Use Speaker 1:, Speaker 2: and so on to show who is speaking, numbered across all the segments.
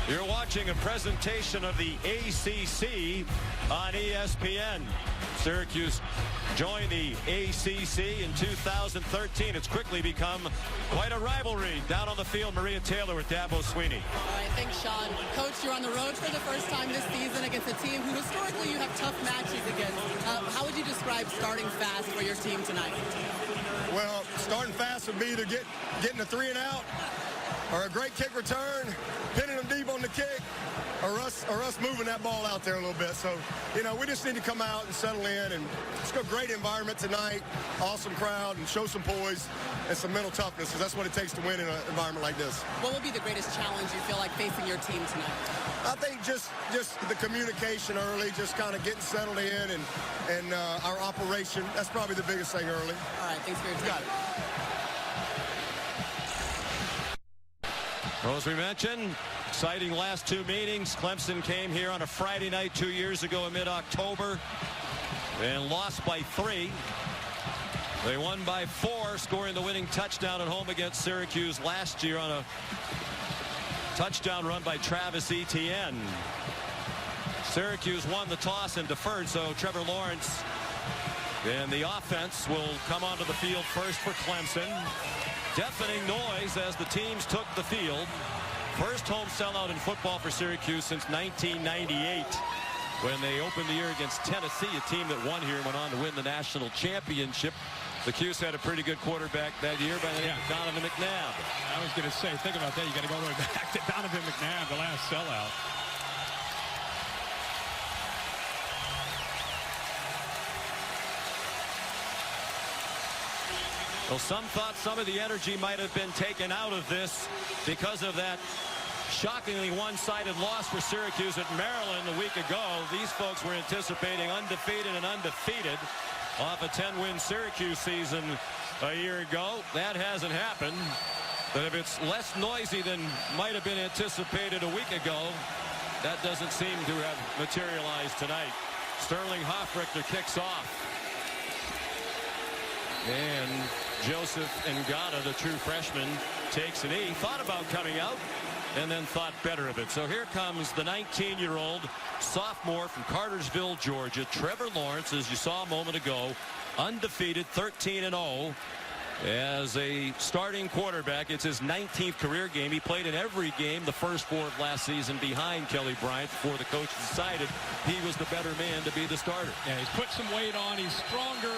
Speaker 1: You're watching a presentation of the ACC on ESPN. Syracuse joined the ACC in 2013. It's quickly become quite a rivalry. Down on the field, Maria Taylor with Dabo Sweeney.
Speaker 2: All right, thanks, Sean. Coach, you're on the road for the first time this season against a team who historically you have tough matches against. How would you describe starting fast for your team tonight?
Speaker 3: Well, starting fast would be either getting a 3 and out, or a great kick return, pinning them deep on the kick, or us moving that ball out there a little bit. So, you know, we just need to come out and settle in, and it's a great environment tonight, awesome crowd, and show some poise and some mental toughness, because that's what it takes to win in an environment like this.
Speaker 2: What would be the greatest challenge you feel like facing your team tonight?
Speaker 3: I think just the communication early, just kind of getting settled in, and our operation. That's probably the biggest thing early.
Speaker 2: All right, thanks for your time.
Speaker 3: Got it.
Speaker 1: Well, as we mentioned, exciting last two meetings. Clemson came here on a Friday night 2 years ago in mid-October and lost by 3. They won by 4, scoring the winning touchdown at home against Syracuse last year on a touchdown run by Travis Etienne. Syracuse won the toss and deferred, so Trevor Lawrence and the offense will come onto the field first for Clemson. Deafening noise as the teams took the field. First home sellout in football for Syracuse since 1998, when they opened the year against Tennessee, a team that won here and went on to win the national championship. The Cuse had a pretty good quarterback that year by the name of Donovan McNabb.
Speaker 4: I was going to say, think about that. You got to go all the way back to Donovan McNabb, the last sellout.
Speaker 1: Well, some thought some of the energy might have been taken out of this because of that shockingly one-sided loss for Syracuse at Maryland a week ago. These folks were anticipating undefeated and undefeated off a 10-win Syracuse season a year ago. That hasn't happened. But if it's less noisy than might have been anticipated a week ago, that doesn't seem to have materialized tonight. Sterling Hoffrichter kicks off. And Joseph Ngata, the true freshman, takes an E. Thought about coming out and then thought better of it. So here comes the 19-year-old sophomore from Cartersville, Georgia, Trevor Lawrence, as you saw a moment ago, undefeated, 13-0 as a starting quarterback. It's his 19th career game. He played in every game the first 4 of last season behind Kelly Bryant before the coach decided he was the better man to be the starter.
Speaker 4: Yeah, he's put some weight on. He's stronger.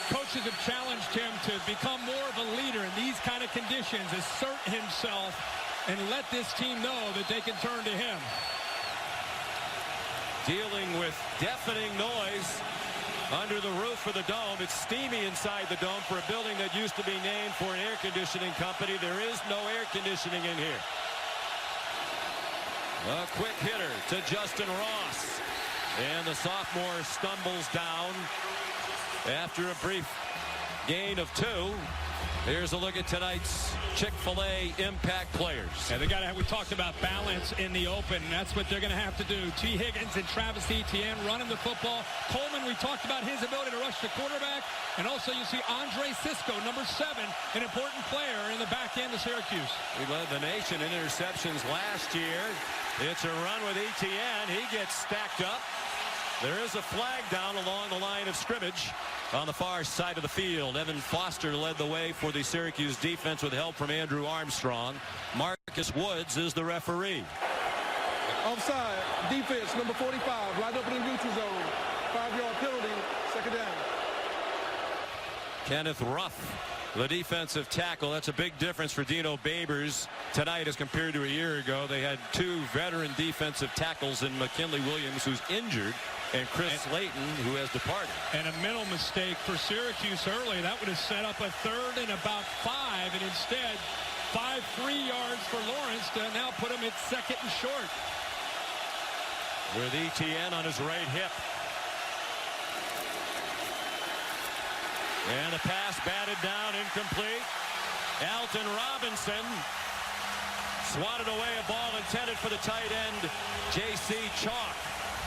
Speaker 4: Coaches have challenged him to become more of a leader in these kind of conditions, assert himself, and let this team know that they can turn to him.
Speaker 1: Dealing with deafening noise under the roof of the dome. It's steamy inside the dome for a building that used to be named for an air conditioning company. There is no air conditioning in here. A quick hitter to Justin Ross. And the sophomore stumbles down after a brief gain of 2. Here's a look at tonight's Chick-fil-A impact players.
Speaker 4: Yeah, we talked about balance in the open. That's what they're going to have to do. T. Higgins and Travis Etienne running the football. Coleman, we talked about his ability to rush the quarterback. And also you see Andre Cisco, number 7, an important player in the back end of Syracuse.
Speaker 1: He led the nation in interceptions last year. It's a run with Etienne. He gets stacked up. There is a flag down along the line of scrimmage on the far side of the field. Evan Foster led the way for the Syracuse defense with help from Andrew Armstrong. Marcus Woods is the referee.
Speaker 5: Offside, defense, number 45, right up in the neutral zone. 5-yard penalty, second down.
Speaker 1: Kenneth Ruff, the defensive tackle. That's a big difference for Dino Babers tonight as compared to a year ago. They had 2 veteran defensive tackles in McKinley Williams, who's injured, and Chris Slayton, who has departed.
Speaker 4: And a mental mistake for Syracuse early. That would have set up a 3rd and about 5, and instead 5 free yards for Lawrence to now put him at 2nd and short.
Speaker 1: With Etienne on his right hip. And the pass batted down, incomplete. Alton Robinson swatted away a ball intended for the tight end, J.C. Chalk.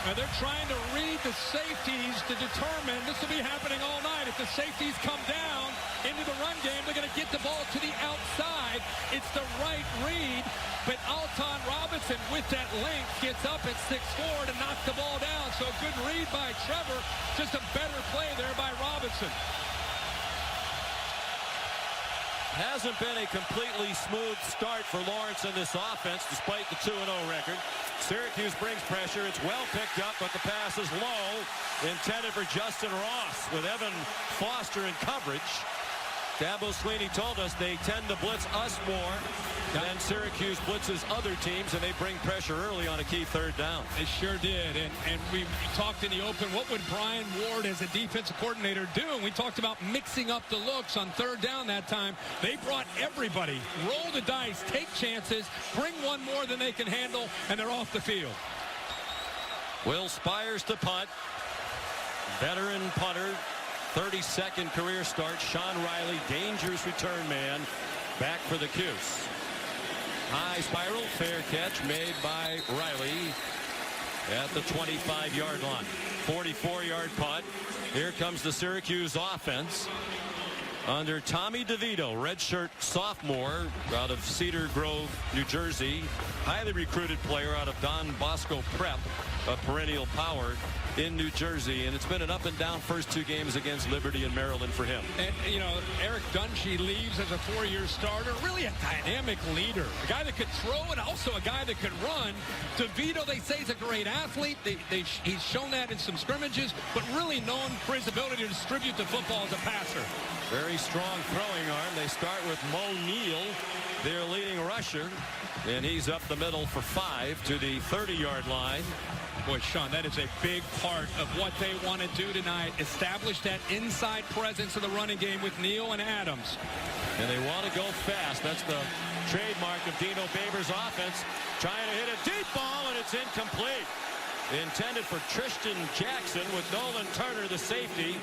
Speaker 4: Now they're trying to read the safeties to determine, this will be happening all night, if the safeties come down into the run game, they're going to get the ball to the outside. It's the right read. but Alton Robinson with that length gets up at 6'4" to knock the ball down. So a good read by Trevor, just a better play there by Robinson.
Speaker 1: Hasn't been a completely smooth start for Lawrence in this offense, despite the 2-0 record. Syracuse brings pressure. It's well picked up, but the pass is low, intended for Justin Ross with Evan Foster in coverage. Dabo Sweeney told us they tend to blitz us more than Syracuse blitzes other teams, and they bring pressure early on a key third down.
Speaker 4: They sure did, and we talked in the open, what would Brian Ward as a defensive coordinator do? And we talked about mixing up the looks on third down that time. They brought everybody, roll the dice, take chances, bring one more than they can handle, and they're off the field.
Speaker 1: Will Spires to punt. Veteran punter. 32nd career start. Sean Riley, dangerous return man, back for the Cuse. High spiral, fair catch made by Riley at the 25-yard line. 44-yard punt. Here comes the Syracuse offense under Tommy DeVito, redshirt sophomore out of Cedar Grove, New Jersey. Highly recruited player out of Don Bosco Prep, a perennial power in New Jersey, and it's been an up and down first 2 games against Liberty and Maryland for him.
Speaker 4: And you know, Eric Dunshee leaves as a 4-year starter, really a dynamic leader, a guy that could throw and also a guy that could run. DeVito, they say, is a great athlete. He's shown that in some scrimmages, but really known for his ability to distribute the football as a passer.
Speaker 1: Very strong throwing arm. They start with Mo Neal, their leading rusher, and he's up the middle for 5 to the 30-yard line.
Speaker 4: Boy, Sean, that is a big part of what they want to do tonight. Establish that inside presence of the running game with Neal and Adams.
Speaker 1: And they want to go fast. That's the trademark of Dino Babers' offense. Trying to hit a deep ball, and it's incomplete. Intended for Tristan Jackson with Nolan Turner, the safety,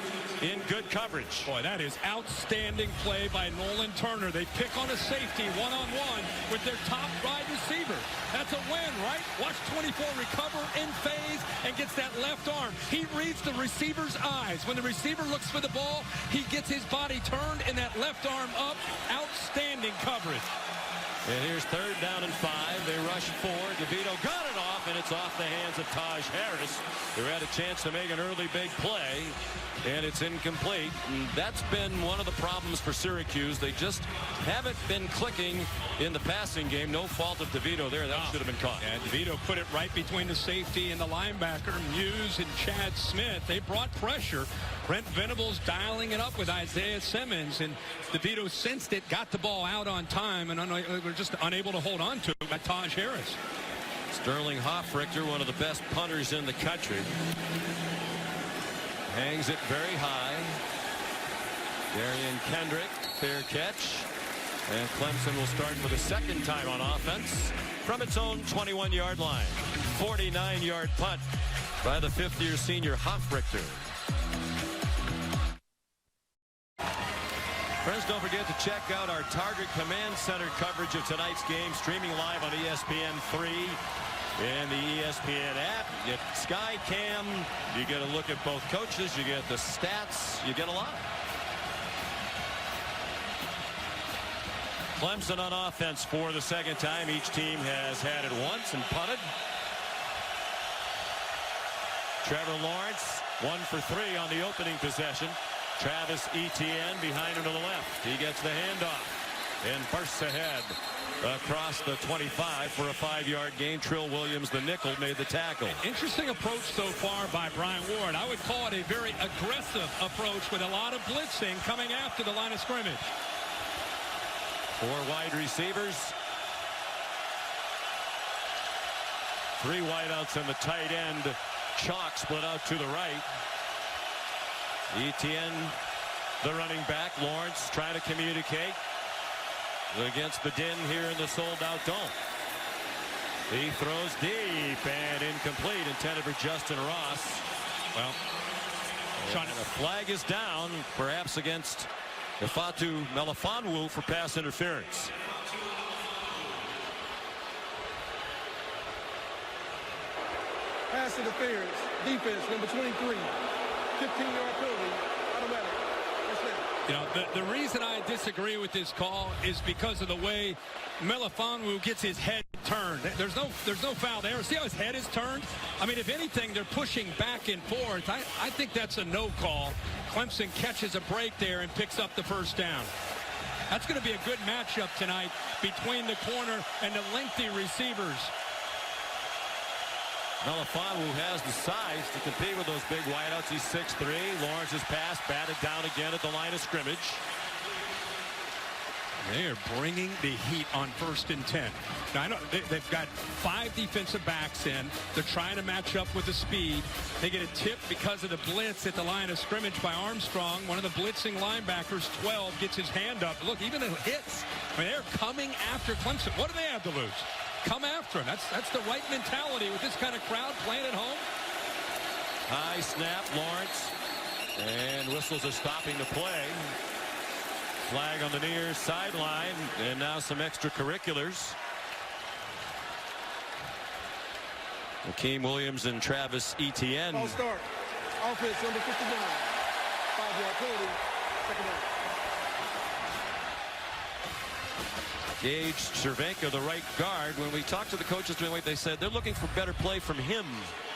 Speaker 1: in good coverage.
Speaker 4: Boy, that is outstanding play by Nolan Turner. They pick on a safety one-on-one with their top wide receiver. That's a win, right? Watch 24 recover in phase and gets that left arm. He reads the receiver's eyes. When the receiver looks for the ball, he gets his body turned and that left arm up. Outstanding coverage.
Speaker 1: And here's third down and 5. They rush 4. DeVito got it off, and it's off the hands of Taj Harris, who had a chance to make an early big play, and it's incomplete. And that's been one of the problems for Syracuse. They just haven't been clicking in the passing game. No fault of DeVito there. That should have been caught.
Speaker 4: And DeVito put it right between the safety and the linebacker, Muse and Chad Smith. They brought pressure. Brent Venables dialing it up with Isaiah Simmons, and DeVito sensed it, got the ball out on time, and we're just unable to hold on to it by Taj Harris.
Speaker 1: Sterling Hoffrichter, one of the best punters in the country, hangs it very high. Darian Kendrick, fair catch, and Clemson will start for the second time on offense from its own 21-yard line. 49-yard punt by the 5th-year senior Hoffrichter. Friends, don't forget to check out our Target Command Center coverage of tonight's game, streaming live on ESPN3 and the ESPN app. You get Sky Cam, you get a look at both coaches, you get the stats, you get a lot. Clemson on offense for the second time. Each team has had it once and punted. Trevor Lawrence, 1 for 3 on the opening possession. Travis Etienne behind him to the left. He gets the handoff and bursts ahead across the 25 for a 5-yard gain. Trill Williams, the nickel, made the tackle.
Speaker 4: Interesting approach so far by Brian Ward. I would call it a very aggressive approach with a lot of blitzing coming after the line of scrimmage.
Speaker 1: 4 wide receivers. 3 wideouts and the tight end. Chalk split out to the right. Etienne, the running back. Lawrence trying to communicate against the din here in the sold-out dome. He throws deep and incomplete, intended for Justin Ross. Well, and a flag is down, perhaps against Ifeatu Melifonwu for pass interference.
Speaker 5: Pass interference, defense, number 23. 15-yard penalty, automatic. First down.
Speaker 4: You know, the reason I disagree with this call is because of the way Melifonwu gets his head turned. There's no foul there. See how his head is turned? I mean, if anything, they're pushing back and forth. I think that's a no call. Clemson catches a break there and picks up the first down. That's going to be a good matchup tonight between the corner and the lengthy receivers.
Speaker 1: Melifonwu has the size to compete with those big wideouts. He's 6'3". Lawrence's pass batted down again at the line of scrimmage.
Speaker 4: They are bringing the heat on 1st and 10. Now, I know they've got 5 defensive backs in. They're trying to match up with the speed. They get a tip because of the blitz at the line of scrimmage by Armstrong. One of the blitzing linebackers, 12, gets his hand up. Look, even the hits. I mean, they're coming after Clemson. What do they have to lose? Come after him. That's the right mentality with this kind of crowd playing at home.
Speaker 1: High snap, Lawrence. And whistles are stopping the play. Flag on the near sideline, and now some extracurriculars. Akeem Williams and Travis Etienne.
Speaker 5: Ball start. Offense number 59. 5-yard penalty. Second down.
Speaker 1: Gage Cervenka, the right guard. When we talked to the coaches during the week, they said they're looking for better play from him.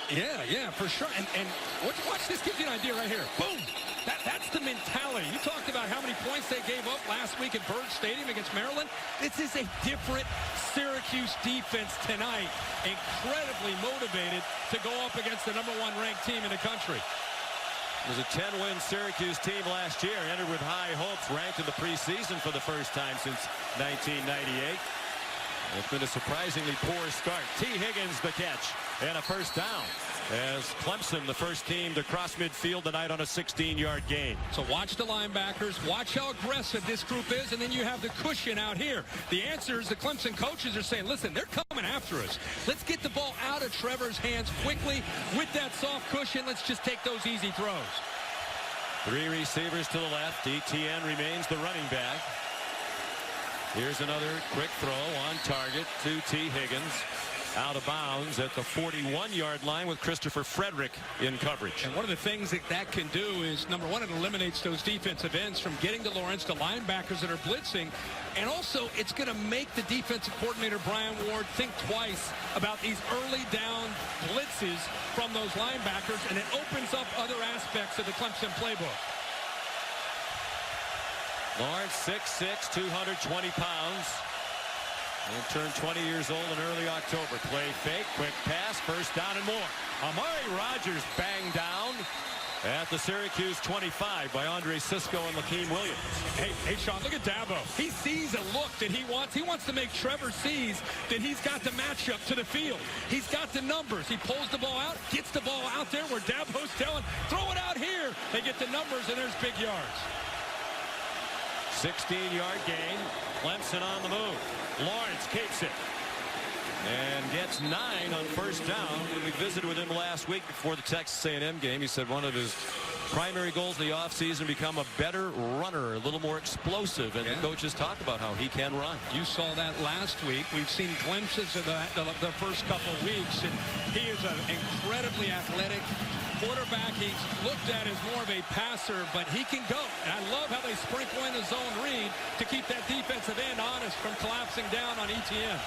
Speaker 4: Yeah, for sure. And watch this, gives you an idea right here. Boom! That's the mentality. You talked about how many points they gave up last week at Bird Stadium against Maryland. This is a different Syracuse defense tonight. Incredibly motivated to go up against the #1 ranked team in the country.
Speaker 1: It was a 10-win Syracuse team last year, entered with high hopes, ranked in the preseason for the first time since 1998. It's been a surprisingly poor start. T. Higgins the catch and a first down as Clemson, the first team to cross midfield tonight on a 16-yard gain.
Speaker 4: So watch the linebackers, watch how aggressive this group is, and then you have the cushion out here. The answer is the Clemson coaches are saying, listen, they're coming after us. Let's get the ball out of Trevor's hands quickly with that soft cushion. Let's just take those easy throws.
Speaker 1: 3 receivers to the left. Etienne remains the running back. Here's another quick throw on target to T. Higgins. Out of bounds at the 41-yard line with Christopher Frederick in coverage.
Speaker 4: And one of the things that can do is, number one, it eliminates those defensive ends from getting to Lawrence, to linebackers that are blitzing. And also, it's going to make the defensive coordinator, Brian Ward, think twice about these early down blitzes from those linebackers, and it opens up other aspects of the Clemson playbook.
Speaker 1: Lawrence, 6'6", 220 pounds. And turned 20 years old in early October. Play fake, quick pass, first down and more. Amari Rogers banged down at the Syracuse 25 by Andre Sisco and Lakeem Williams.
Speaker 4: Hey, Sean, look at Dabo. He sees a look that he wants. He wants to make Trevor sees that he's got the matchup to the field. He's got the numbers. He pulls the ball out, gets the ball out there where Dabo's telling, throw it out here. They get the numbers, and there's big yards.
Speaker 1: 16-yard gain. Clemson on the move. Lawrence keeps it and gets 9 on first down. When we visited with him last week before the Texas A&M game, he said one of his primary goals in the offseason, become a better runner, a little more explosive, and the coaches talk about how he can run.
Speaker 4: You saw that last week. We've seen glimpses of that the first couple of weeks, and he is an incredibly athletic quarterback. He's looked at as more of a passer, but he can go. And I love how they sprinkle in the zone read to keep that defensive end honest from collapsing down on Etienne.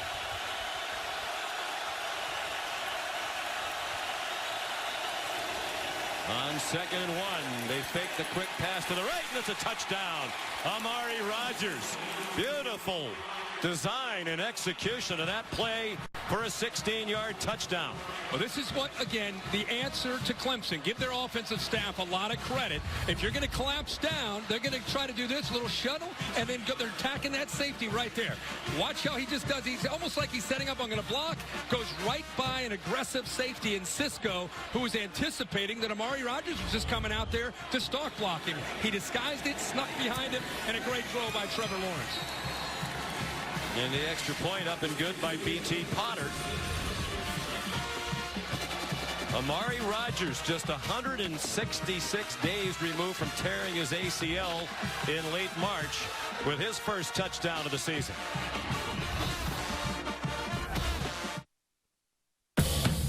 Speaker 1: On 2nd and 1, they fake the quick pass to the right, and it's a touchdown. Amari Rogers. Beautiful design and execution of that play for a 16-yard touchdown.
Speaker 4: Well, this is what, again, the answer to Clemson. Give their offensive staff a lot of credit. If you're going to collapse down, they're going to try to do this little shuttle, and then they're attacking that safety right there. Watch how he just does. He's almost like he's setting up, I'm going to block, goes right by an aggressive safety in Sisco, who was anticipating that Amari Rogers was just coming out there to stalk block him. He disguised it, snuck behind him, and a great throw by Trevor Lawrence.
Speaker 1: And the extra point up and good by B.T. Potter. Amari Rogers, just 166 days removed from tearing his ACL in late March, with his first touchdown of the season.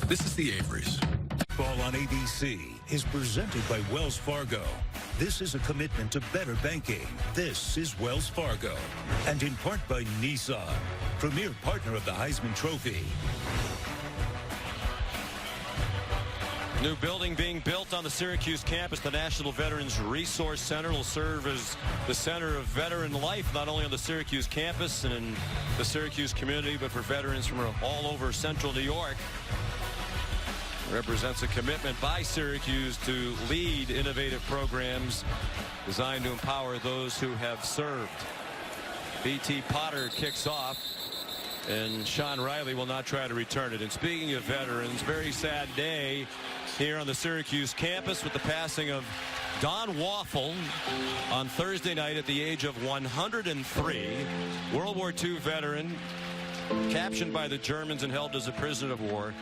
Speaker 6: This is the Averys.
Speaker 7: Ball on ABC is presented by Wells Fargo.
Speaker 6: This is a commitment to better banking. This is Wells Fargo. And in part by Nissan, premier partner of the Heisman Trophy.
Speaker 1: New building being built on the Syracuse campus. The National Veterans Resource Center will serve as the center of veteran life, not only on the Syracuse campus and in the Syracuse community, but for veterans from all over central New York. Represents a commitment by Syracuse to lead innovative programs designed to empower those who have served. B.T. Potter kicks off, and Sean Riley will not try to return it. And speaking of veterans, very sad day here on the Syracuse campus with the passing of Don Waffle on Thursday night at the age of 103. World War II veteran, captured by the Germans and held as a prisoner of war.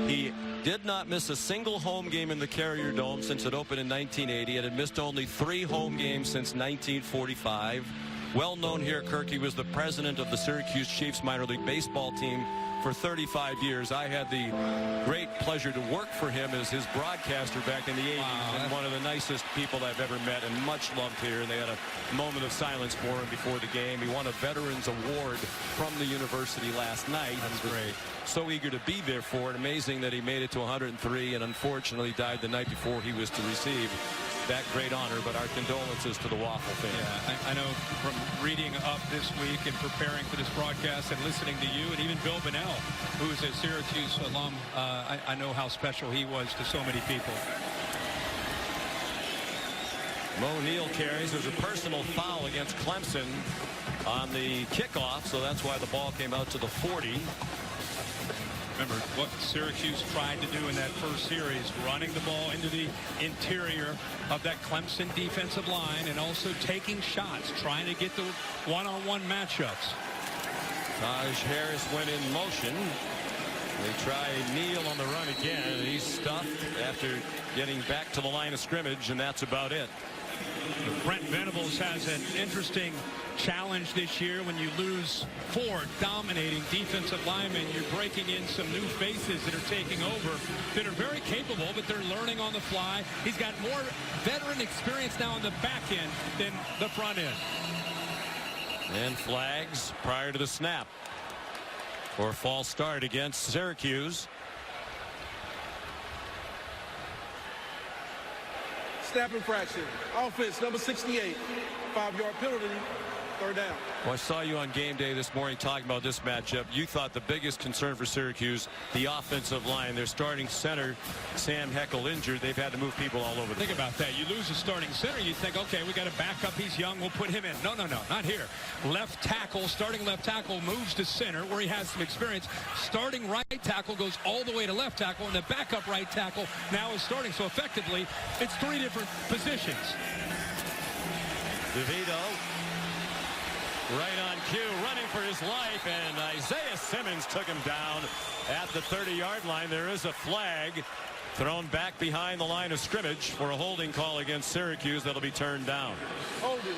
Speaker 1: He did not miss a single home game in the Carrier Dome since it opened in 1980, and had missed only 3 home games since 1945. Well known here, Kirk, he was the president of the Syracuse Chiefs minor league baseball team for 35 years. I had the great pleasure to work for him as his broadcaster back in the 80s. Wow. And one of the nicest people I've ever met, and much loved here. And they had a moment of silence for him before the game. He won a Veterans Award from the university last night.
Speaker 4: That's great.
Speaker 1: So eager to be there for it. Amazing that he made it to 103 and unfortunately died the night before he was to receive that great honor. But our condolences to the Waffle family.
Speaker 4: Yeah, I know from reading up this week and preparing for this broadcast and listening to you and even Bill Bonnell, who's a Syracuse alum, I know how special he was to so many people.
Speaker 1: Mo Neal carries. There's a personal foul against Clemson on the kickoff, so that's why the ball came out to the 40.
Speaker 4: Remember what Syracuse tried to do in that first series, running the ball into the interior of that Clemson defensive line and also taking shots, trying to get the one-on-one matchups.
Speaker 1: Taj Harris went in motion. They try Neal on the run again, and he's stuffed after getting back to the line of scrimmage, and that's about it.
Speaker 4: Brent Venables has an interesting challenge this year. When you lose 4 dominating defensive linemen, you're breaking in some new faces that are taking over that are very capable, but they're learning on the fly. He's got more veteran experience now on the back end than the front end.
Speaker 1: And flags prior to the snap for a false start against Syracuse.
Speaker 5: Snap infraction. Offense, number 68. 5-yard penalty. 3rd down.
Speaker 1: Well, I saw you on game day this morning talking about this matchup. You thought the biggest concern for Syracuse, the offensive line. Their starting center, Sam Heckel, injured. They've had to move people all over.
Speaker 4: Think about that. You lose a starting center, you think, okay, we got to back up. He's young. We'll put him in. No, not here. Left tackle, starting left tackle moves to center where he has some experience. Starting right tackle goes all the way to left tackle, and the backup right tackle now is starting. So effectively, it's 3 different positions.
Speaker 1: DeVito right on cue, running for his life, and Isaiah Simmons took him down at the 30-yard line. There is a flag thrown back behind the line of scrimmage for a holding call against Syracuse that'll be turned down.
Speaker 5: Holding.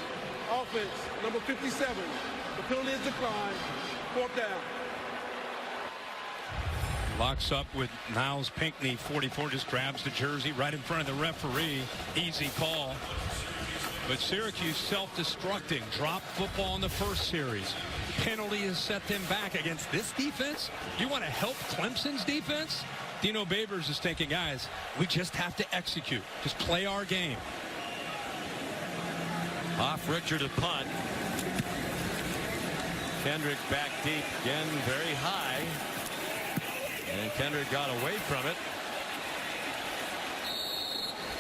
Speaker 5: Offense, number 57. The penalty is declined. 4th down.
Speaker 4: Locks up with Niles Pinckney, 44, just grabs the jersey right in front of the referee. Easy call. But Syracuse self-destructing. Dropped football in the first series. Penalty has set them back against this defense. You want to help Clemson's defense? Dino Babers is thinking, guys, we just have to execute. Just play our game.
Speaker 1: Off Richter to punt. Kendrick back deep again, very high. And Kendrick got away from it.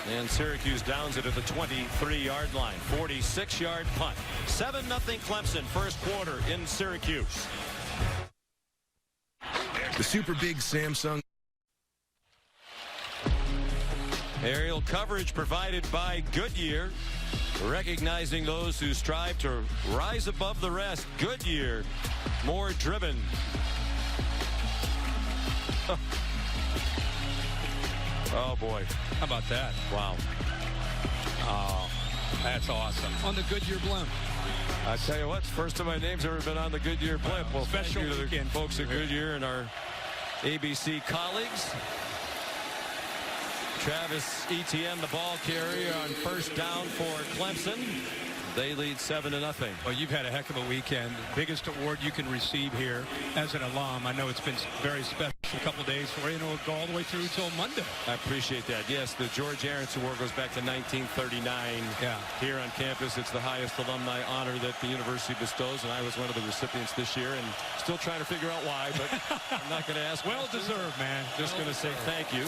Speaker 1: And Syracuse downs it at the 23-yard line. 46-yard punt. 7-0 Clemson first quarter in Syracuse.
Speaker 7: The super big Samsung.
Speaker 1: Aerial coverage provided by Goodyear, recognizing those who strive to rise above the rest. Goodyear, more driven. Oh, boy.
Speaker 4: How about that?
Speaker 1: Wow.
Speaker 4: Oh, that's awesome. On the Goodyear blimp.
Speaker 1: I tell you what, it's the first time my name's ever been on the Goodyear blimp. Well,
Speaker 4: special
Speaker 1: thank you to the folks at Goodyear and our ABC colleagues. Travis Etienne, the ball carrier on first down for Clemson. They lead 7-0.
Speaker 4: Well, you've had a heck of a weekend. Biggest award you can receive here as an alum. I know it's been very special a couple days for you. It'll go all the way through till Monday.
Speaker 1: I appreciate that. Yes, the George Aronson Award goes back to 1939.
Speaker 4: Yeah.
Speaker 1: Here on campus, it's the highest alumni honor that the university bestows, and I was one of the recipients this year, and still trying to figure out why, but I'm not going to ask.
Speaker 4: Well deserved, man.
Speaker 1: Just going to say thank you.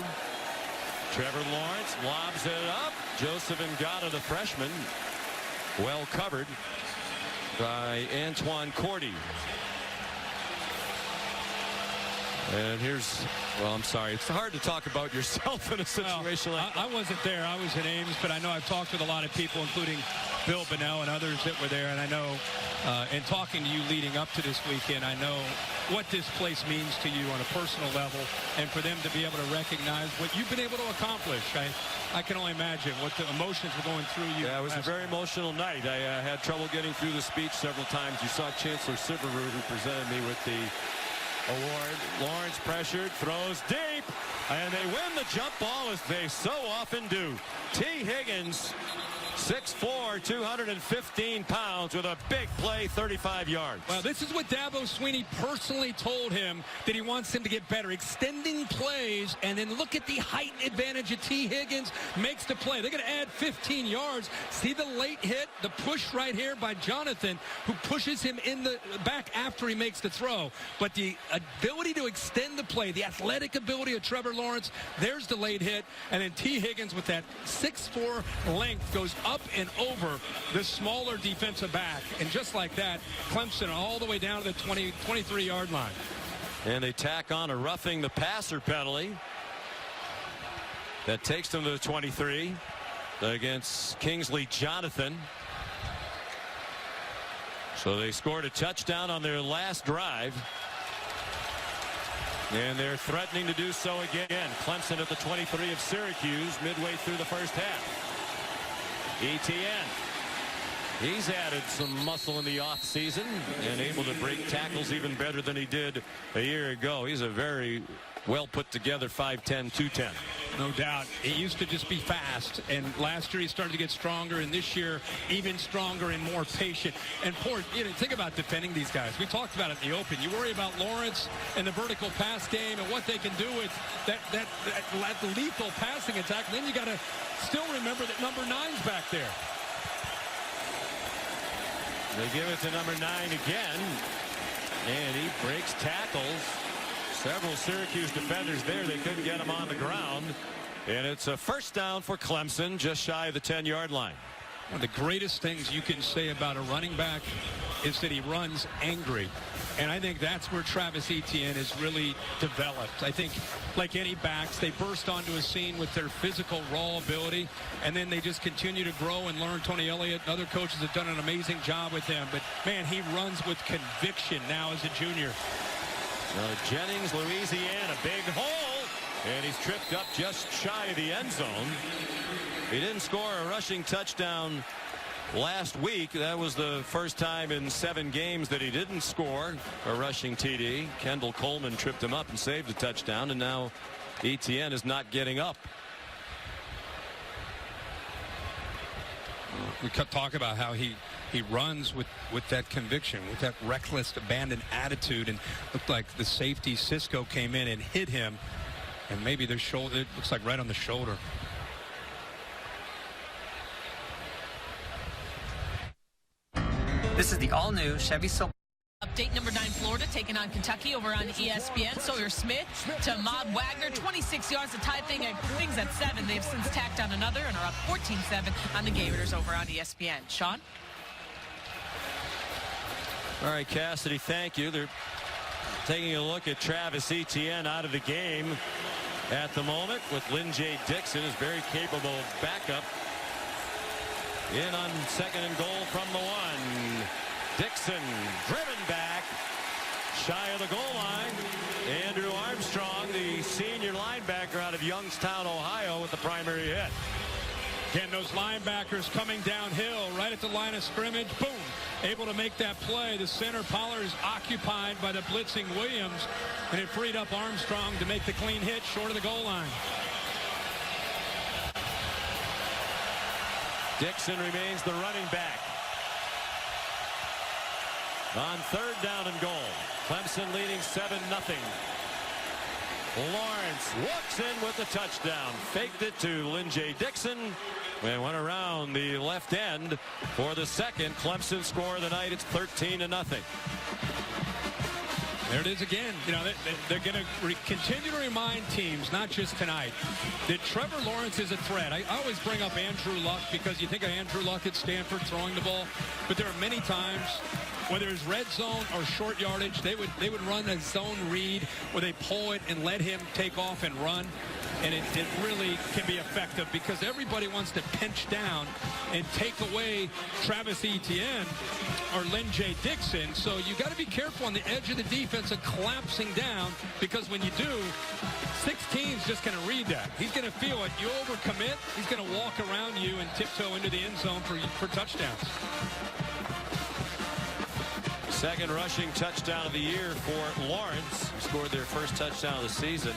Speaker 1: Trevor Lawrence lobs it up. Joseph Ngata, the freshman, well covered by Antoine Cordy. And here's, well, I'm sorry. It's hard to talk about yourself in a situation like that.
Speaker 4: I wasn't there. I was in Ames, but I know I've talked with a lot of people, including Bill Bonnell and others that were there. And I know, in talking to you leading up to this weekend, I know what this place means to you on a personal level. And for them to be able to recognize what you've been able to accomplish, I can only imagine what the emotions were going through you.
Speaker 1: Yeah, it was a very emotional night. I had trouble getting through the speech several times. You saw Chancellor Siverud, who presented me with the award. Lawrence pressured, throws deep, and they win the jump ball as they so often do. T. Higgins, 6'4", 215 pounds with a big play, 35 yards.
Speaker 4: Well, this is what Dabo Swinney personally told him that he wants him to get better. Extending plays, and then look at the height advantage of T. Higgins makes the play. They're going to add 15 yards. See the late hit, the push right here by Jonathan, who pushes him in the back after he makes the throw. But the ability to extend the play, the athletic ability of Trevor Lawrence, there's the late hit. And then T. Higgins with that 6'4" length goes up and over the smaller defensive back. And just like that, Clemson all the way down to the 23-yard line.
Speaker 1: And they tack on a roughing the passer penalty. That takes them to the 23 against Kingsley Jonathan. So they scored a touchdown on their last drive. And they're threatening to do so again. Clemson at the 23 of Syracuse midway through the first half. Etienne. He's added some muscle in the offseason and able to break tackles even better than he did a year ago. He's a very well put together 5'10", 210.
Speaker 4: No doubt. He used to just be fast, and last year he started to get stronger, and this year even stronger and more patient. And think about defending these guys. We talked about it in the open. You worry about Lawrence and the vertical pass game and what they can do with that lethal passing attack. And then you got to still remember that number 9's back there.
Speaker 1: They give it to number 9 again, and he breaks tackles. Several Syracuse defenders there. They couldn't get him on the ground. And it's a first down for Clemson, just shy of the 10-yard line.
Speaker 4: One of the greatest things you can say about a running back is that he runs angry. And I think that's where Travis Etienne is really developed. I think, like any backs, they burst onto a scene with their physical, raw ability, and then they just continue to grow and learn. Tony Elliott and other coaches have done an amazing job with him. But, man, he runs with conviction now as a junior.
Speaker 1: Jennings, Louisiana, big hole, and he's tripped up just shy of the end zone. He didn't score a rushing touchdown last week. That was the first time in 7 games that he didn't score a rushing TD. Kendall Coleman tripped him up and saved a touchdown, and now Etienne is not getting up.
Speaker 4: We could talk about how he runs with that conviction, with that reckless, abandoned attitude, and looked like the safety Cisco came in and hit him, and maybe their shoulder, it looks like right on the shoulder.
Speaker 8: This is the all-new Chevy Silverado.
Speaker 9: Update number 9 Florida taking on Kentucky over on ESPN. Sawyer Smith to Ahmad Wagner, 26 yards to tie things at 7. They've since tacked on another and are up 14-7 on the Gators over on ESPN. Sean?
Speaker 1: All right, Cassidy, thank you. They're taking a look at Travis Etienne out of the game at the moment with Lynn J. Dixon, is very capable backup. In on 2nd and goal from the 1. Dixon driven back shy of the goal line. Andrew Armstrong, the senior linebacker out of Youngstown, Ohio, with the primary hit.
Speaker 4: Again, those linebackers coming downhill right at the line of scrimmage. Boom. Able to make that play. The center, Pollard, is occupied by the blitzing Williams, and it freed up Armstrong to make the clean hit short of the goal line.
Speaker 1: Dixon remains the running back. On 3rd down and goal. Clemson leading 7-0. Lawrence walks in with the touchdown. Faked it to Lynn J. Dixon and went around the left end for the second Clemson score of the night. It's 13-0.
Speaker 4: There it is again. You know, they're going to continue to remind teams, not just tonight, that Trevor Lawrence is a threat. I always bring up Andrew Luck because you think of Andrew Luck at Stanford throwing the ball, but there are many times, whether it's red zone or short yardage, they would run a zone read where they pull it and let him take off and run. And it really can be effective because everybody wants to pinch down and take away Travis Etienne or Lynn J. Dixon. So you got to be careful on the edge of the defense of collapsing down, because when you do, 16's just going to read that. He's going to feel it. You overcommit, he's going to walk around you and tiptoe into the end zone for touchdowns.
Speaker 1: Second rushing touchdown of the year for Lawrence, who scored their first touchdown of the season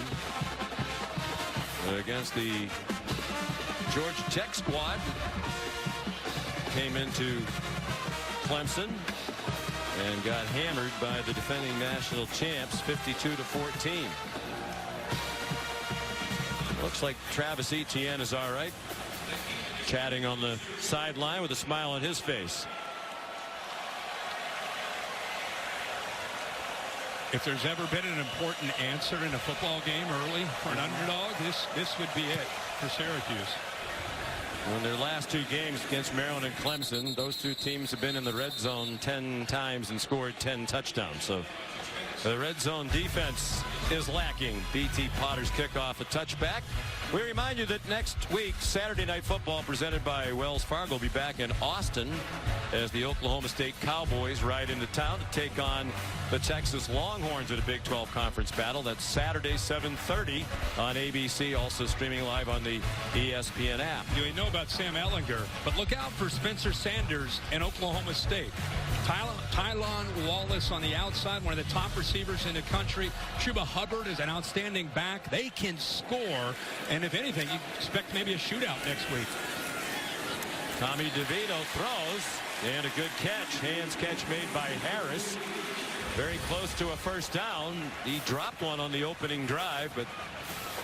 Speaker 1: against the Georgia Tech squad. Came into Clemson and got hammered by the defending national champs 52-14. Looks like Travis Etienne is all right, chatting on the sideline with a smile on his face.
Speaker 4: If there's ever been an important answer in a football game early for an underdog, this would be it for Syracuse.
Speaker 1: In their last 2 games against Maryland and Clemson, those 2 teams have been in the red zone 10 times and scored 10 touchdowns. So the red zone defense is lacking. B.T. Potter's kickoff, a touchback. We remind you that next week, Saturday Night Football presented by Wells Fargo will be back in Austin as the Oklahoma State Cowboys ride into town to take on the Texas Longhorns at a Big 12 conference battle. That's Saturday, 7:30 on ABC, also streaming live on the ESPN app.
Speaker 4: You know about Sam Ehlinger, but look out for Spencer Sanders and Oklahoma State. Tylon Wallace on the outside, one of the top receivers in the country. Chuba Hubbard is an outstanding back. They can score, and if anything, you expect maybe a shootout next week.
Speaker 1: Tommy DeVito throws, and a good catch. Hands catch made by Harris. Very close to a first down. He dropped one on the opening drive, but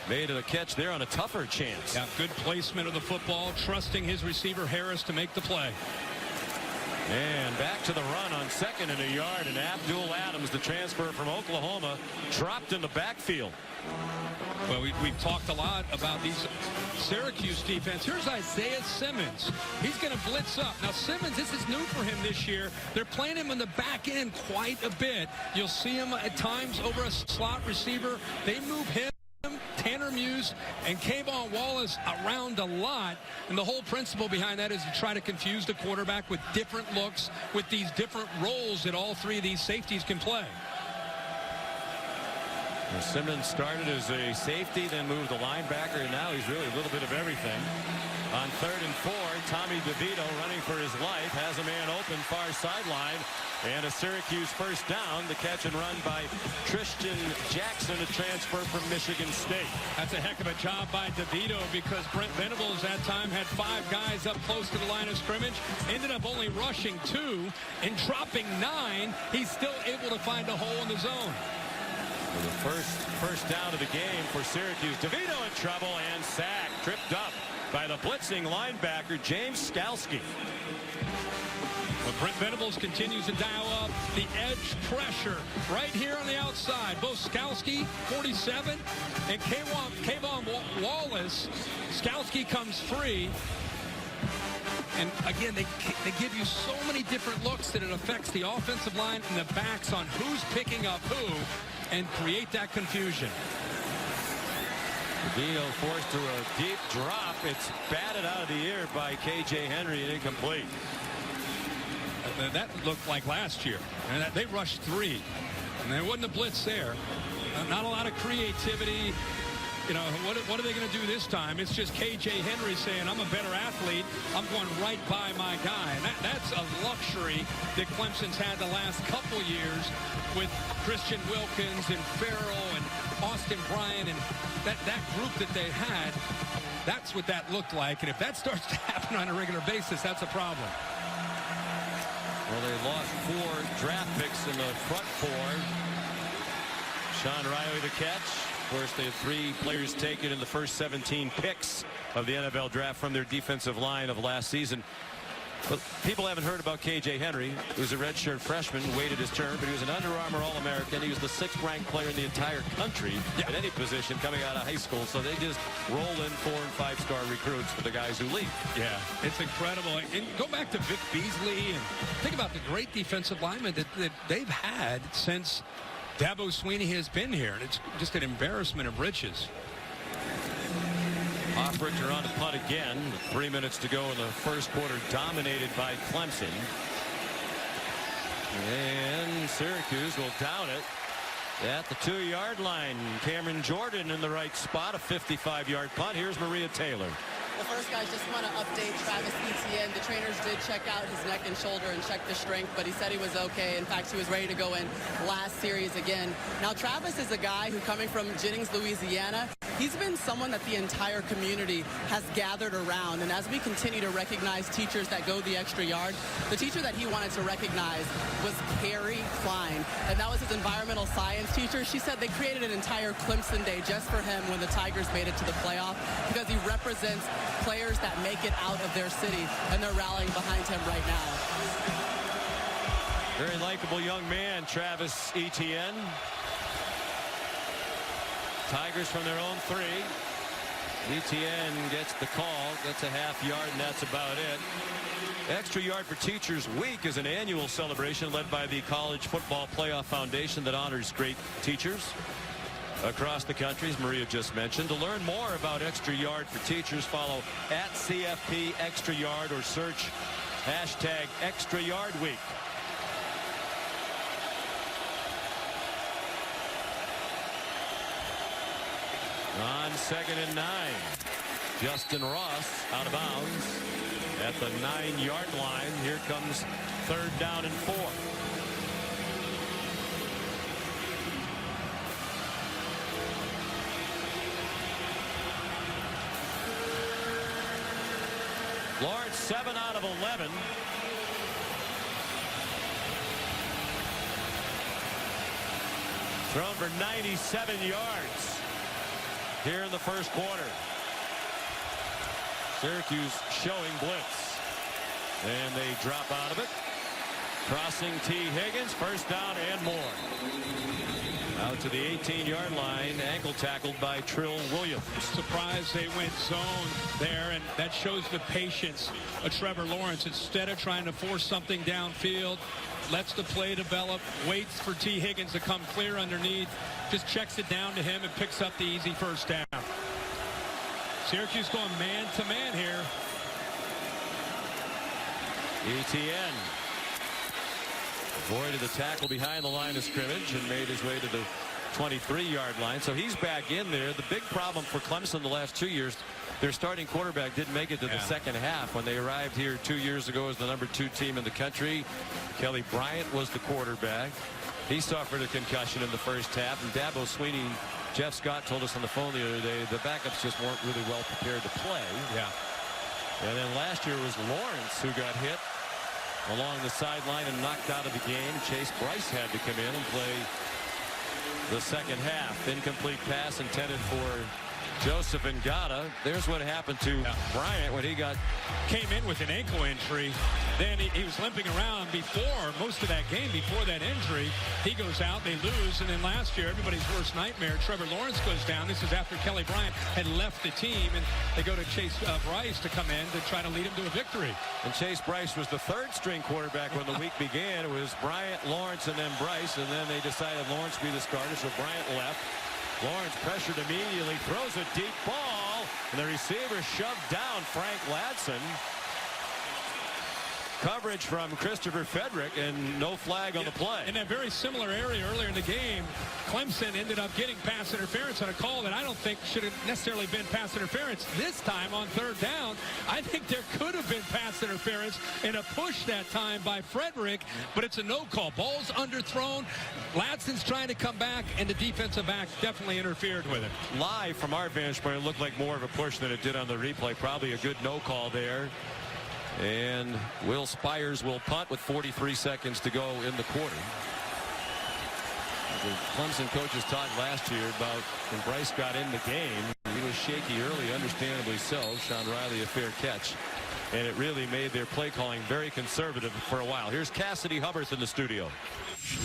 Speaker 1: made it a catch there on a tougher chance.
Speaker 4: Yeah, good placement of the football, trusting his receiver Harris to make the play.
Speaker 1: And back to the run on 2nd and a yard, and Abdul Adams, the transfer from Oklahoma, dropped in the backfield.
Speaker 4: Well, we've talked a lot about these Syracuse defense. Here's Isaiah Simmons. He's going to blitz up. Now, Simmons, this is new for him this year. They're playing him in the back end quite a bit. You'll see him at times over a slot receiver. They move him, Tanner Muse, and Kayvon Wallace around a lot. And the whole principle behind that is to try to confuse the quarterback with different looks, with these different roles that all 3 of these safeties can play.
Speaker 1: Simmons started as a safety, then moved the linebacker, and now he's really a little bit of everything. On 3rd and 4, Tommy DeVito running for his life, has a man open far sideline, and a Syracuse first down. The catch and run by Tristan Jackson, a transfer from Michigan State.
Speaker 4: That's a heck of a job by DeVito, because Brent Venables that time had 5 guys up close to the line of scrimmage, ended up only rushing 2 and dropping 9. He's still able to find a hole in the zone.
Speaker 1: The first down of the game for Syracuse. DeVito in trouble and sacked, tripped up by the blitzing linebacker James Skalski.
Speaker 4: But Brent Venables continues to dial up the edge pressure right here on the outside. Both Skalski, 47, and Kayvon Wallace. Skalski comes free. And again, they give you so many different looks that it affects the offensive line and the backs on who's picking up who, and create that confusion.
Speaker 1: DeVito forced to a deep drop. It's batted out of the air by K.J. Henry and incomplete.
Speaker 4: That looked like last year. And they rushed 3. And there wasn't a blitz there. Not a lot of creativity. You know, what are they going to do this time? It's just K.J. Henry saying, I'm a better athlete. I'm going right by my guy. And that's a luxury that Clemson's had the last couple years with Christian Wilkins and Farrell and Austin Bryant and that group that they had. That's what that looked like, and if that starts to happen on a regular basis, that's a problem.
Speaker 1: Well, they lost 4 draft picks in the front 4. Sean Riley the catch. Of course, they had 3 players taken in the first 17 picks of the NFL draft from their defensive line of last season. But people haven't heard about K.J. Henry, who's a redshirt freshman, waited his turn, but he was an Under Armour All-American. He was the 6th-ranked player in the entire country at any position coming out of high school. So they just roll in 4- and 5-star recruits for the guys who leave.
Speaker 4: Yeah, it's incredible. And go back to Vic Beasley and think about the great defensive linemen that they've had since Dabo Swinney has been here. And it's just an embarrassment of riches.
Speaker 1: Offridge are on the punt again. 3 minutes to go in the first quarter, dominated by Clemson. And Syracuse will down it at the 2-yard line. Cameron Jordan in the right spot, a 55-yard punt. Here's Maria Taylor.
Speaker 2: Well, first, guys, just want to update Travis Etienne. The trainers did check out his neck and shoulder and check the strength, but he said he was okay. In fact, he was ready to go in last series again. Now, Travis is a guy who, coming from Jennings, Louisiana, he's been someone that the entire community has gathered around. And as we continue to recognize teachers that go the extra yard, the teacher that he wanted to recognize was Carrie Klein. And that was his environmental science teacher. She said they created an entire Clemson Day just for him when the Tigers made it to the playoff because he represents players that make it out of their city, and they're rallying behind him right now.
Speaker 1: Very likable young man, Travis Etienne. Tigers from their own 3. Etienne gets the call, gets a half-yard, and that's about it. Extra Yard for Teachers Week is an annual celebration led by the College Football Playoff Foundation that honors great teachers across the country, as Maria just mentioned. To learn more about Extra Yard for Teachers, follow @CFP Extra Yard or search #Extra Yard Week. On 2nd and 9, Justin Ross out of bounds at the 9-yard line. Here comes 3rd down and 4. Lawrence 7 out of 11. Thrown for 97 yards here in the first quarter. Syracuse showing blitz. And they drop out of it. Crossing T. Higgins, 1st down and more. Out to the 18-yard line, ankle tackled by Trill Williams.
Speaker 4: Surprised they went zone there, and that shows the patience of Trevor Lawrence. Instead of trying to force something downfield, lets the play develop, waits for T. Higgins to come clear underneath, just checks it down to him and picks up the easy 1st down. Syracuse going man-to-man here.
Speaker 1: Etienne avoided the tackle behind the line of scrimmage and made his way to the 23-yard line. So he's back in there. The big problem for Clemson the last 2 years, their starting quarterback didn't make it to the second half. When they arrived here 2 years ago as the #2 team in the country, Kelly Bryant was the quarterback. He suffered a concussion in the first half, and Dabo Swinney, Jeff Scott told us on the phone the other day, the backups just weren't really well prepared to play.
Speaker 4: Yeah.
Speaker 1: And then last year was Lawrence who got hit along the sideline and knocked out of the game. Chase Bryce had to come in and play the second half. Incomplete pass intended for Joseph Ngata. There's what happened to Bryant when he
Speaker 4: came in with an ankle injury. Then he was limping around before most of that game. Before that injury, he goes out, they lose, and then last year, everybody's worst nightmare, Trevor Lawrence goes down. This is after Kelly Bryant had left the team, and they go to Chase Bryce to come in to try to lead him to a victory.
Speaker 1: And Chase Bryce was the 3rd-string quarterback when the week began. It was Bryant, Lawrence, and then Bryce, and then they decided Lawrence would be the starter, so Bryant left. Lawrence pressured immediately, throws a deep ball, and the receiver shoved down Frank Ladson. coverage from Christopher Frederick and no flag on the play.
Speaker 4: In that very similar area earlier in the game, Clemson ended up getting pass interference on a call that I don't think should have necessarily been pass interference. This time on third down, I think there could have been pass interference in a push that time by Frederick, but it's a no call. Ball's underthrown. Ladson's trying to come back, and the defensive back definitely interfered with it.
Speaker 1: Live from our vantage point, it looked like more of a push than it did on the replay. Probably a good no call there. And Will Spires will punt with 43 seconds to go in the quarter. The Clemson coaches talked last year about when Bryce got in the game, he was shaky early, understandably so. Sean Riley a fair catch. And it really made their play calling very conservative for a while. Here's Cassidy Hubbarth in the studio.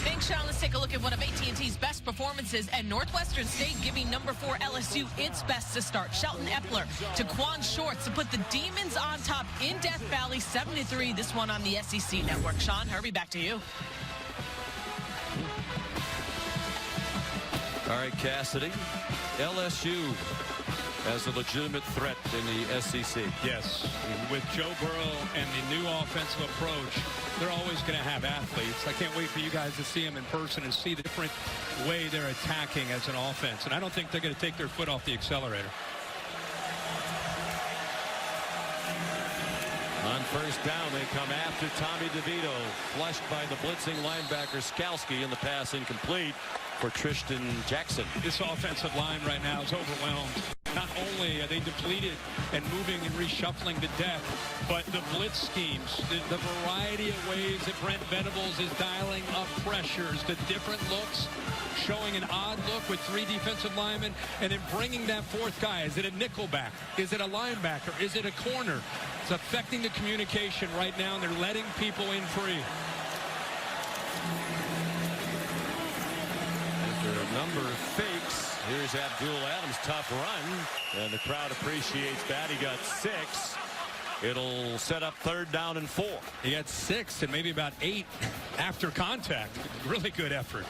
Speaker 9: Thanks, Sean. Let's take a look at one of AT&T's best performances, and Northwestern State giving number 4 LSU its best to start. Shelton Epler to Quan Shorts to put the Demons on top in Death Valley, 7-3. This one on the SEC Network. Sean, Herbie, back to you.
Speaker 1: All right, Cassidy. LSU as a legitimate threat in the SEC.
Speaker 4: Yes, with Joe Burrow and the new offensive approach, they're always going to have athletes. I can't wait for you guys to see them in person and see the different way they're attacking as an offense. And I don't think they're going to take their foot off the accelerator.
Speaker 1: On first down, they come after Tommy DeVito, flushed by the blitzing linebacker Skalski, and the pass incomplete for Tristan Jackson.
Speaker 4: This offensive line right now is overwhelmed. Not only are they depleted and moving and reshuffling to death, but the blitz schemes, the variety of ways that Brent Venables is dialing up pressures, the different looks, showing an odd look with 3 defensive linemen, and then bringing that 4th guy. Is it a nickelback? Is it a linebacker? Is it a corner? It's affecting the communication right now, and they're letting people in free.
Speaker 1: After a number of fakes, here's Abdul Adams, tough run, and the crowd appreciates that. He got 6. It'll set up 3rd down and 4.
Speaker 4: He got 6 and maybe about 8 after contact. Really good effort.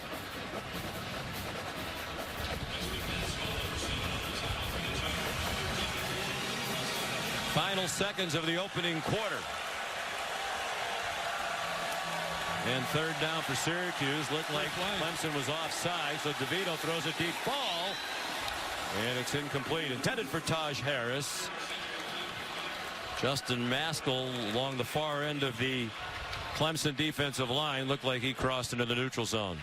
Speaker 1: Final seconds of the opening quarter. And 3rd down for Syracuse. Looked like Clemson was offside, so DeVito throws a deep ball. And it's incomplete. Intended for Taj Harris. Justin Maskell along the far end of the Clemson defensive line. Looked like he crossed into the neutral zone.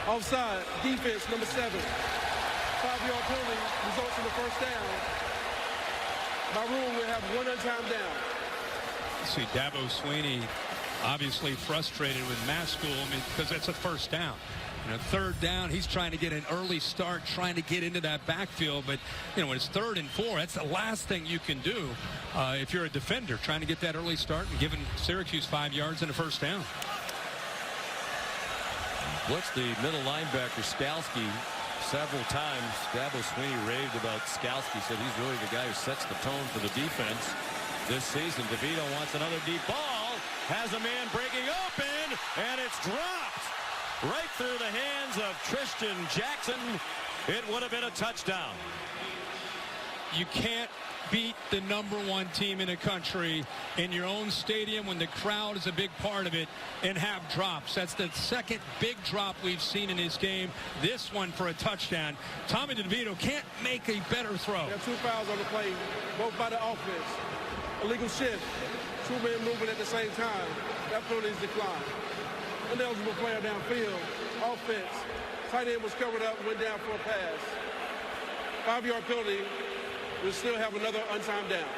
Speaker 5: Offside, defense, number 7. 5-yard penalty results in the first down. By rule, we'll have 1 untimed down.
Speaker 4: See Dabo Swinney obviously frustrated with Maskell because it's a first down. You know, 3rd down, he's trying to get an early start, trying to get into that backfield. But, you know, when it's 3rd and 4, that's the last thing you can do if you're a defender, trying to get that early start and giving Syracuse 5 yards and a first down.
Speaker 1: What's the middle linebacker, Skalski, several times. Dabo Swinney raved about Skalski, said he's really the guy who sets the tone for the defense this season. DeVito wants another deep ball, has a man breaking open, and it's dropped right through the hands of Tristan Jackson. It would have been a touchdown.
Speaker 4: You can't beat the #1 team in the country in your own stadium when the crowd is a big part of it and have drops. That's the 2nd big drop we've seen in this game. This one for a touchdown. Tommy DeVito can't make a better throw.
Speaker 5: There are 2 fouls on the play, both by the offense. Illegal shift, 2 men moving at the same time. That penalty is declined. Ineligible player downfield, offense. Tight end was covered up, went down for a pass. 5-yard penalty. We'll still have another untimed down.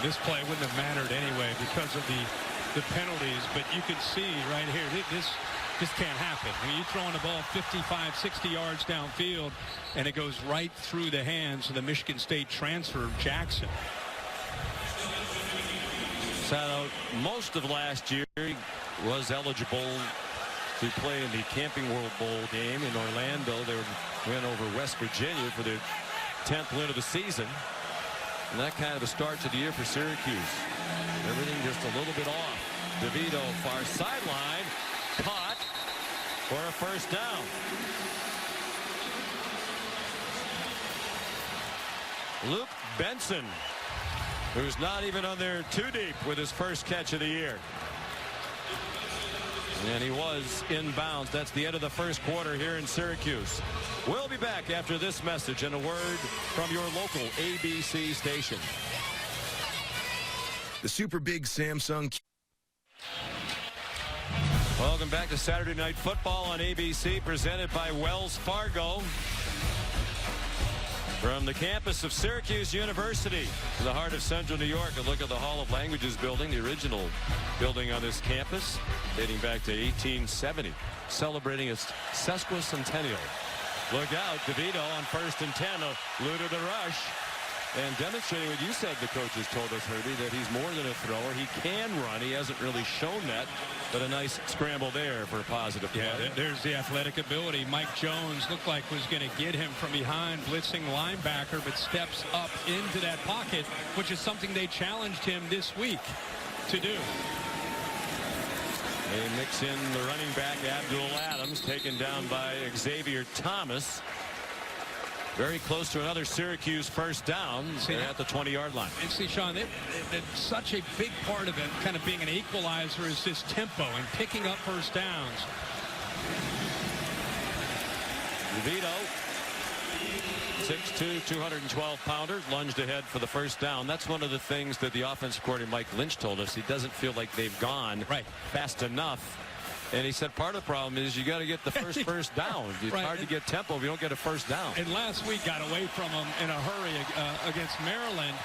Speaker 4: This play wouldn't have mattered anyway because of the penalties, but you can see right here, this can't happen. I mean, you're throwing the ball 55, 60 yards downfield, and it goes right through the hands of the Michigan State transfer, Jackson.
Speaker 1: Sat out most of last year. He was eligible to play in the Camping World Bowl game in Orlando. They went over West Virginia for their 10th win of the season. And that kind of a start to the year for Syracuse. Everything just a little bit off. DeVito, far sideline, caught for a first down. Luke Benson, who's not even on there too deep with his first catch of the year. And he was inbounds. That's the end of the first quarter here in Syracuse. We'll be back after this message and a word from your local ABC station.
Speaker 7: The Super Big Samsung.
Speaker 1: Welcome back to Saturday Night Football on ABC, presented by Wells Fargo. From the campus of Syracuse University to the heart of Central New York, a look at the Hall of Languages building, the original building on this campus, dating back to 1870, celebrating its sesquicentennial. Look out, DeVito on 1st and 10, eluded the rush. And demonstrating what you said the coaches told us, Herbie, that he's more than a thrower. He can run. He hasn't really shown that, but a nice scramble there for a positive play.
Speaker 4: Yeah, there's the athletic ability. Mike Jones looked like was going to get him from behind, blitzing linebacker, but steps up into that pocket, which is something they challenged him this week to do.
Speaker 1: They mix in the running back, Abdul Adams, taken down by Xavier Thomas. Very close to another Syracuse first down. They're at the 20-yard line.
Speaker 4: And see, Sean, such a big part of it, kind of being an equalizer, is this tempo and picking up first downs.
Speaker 1: DeVito, 6'2", 212-pounder, lunged ahead for the first down. That's one of the things that the offensive coordinator Mike Lynch told us. He doesn't feel like they've gone fast enough. And he said part of the problem is you got to get the first down. It's hard to get tempo if you don't get a first down.
Speaker 4: And last week got away from him in a hurry against Maryland.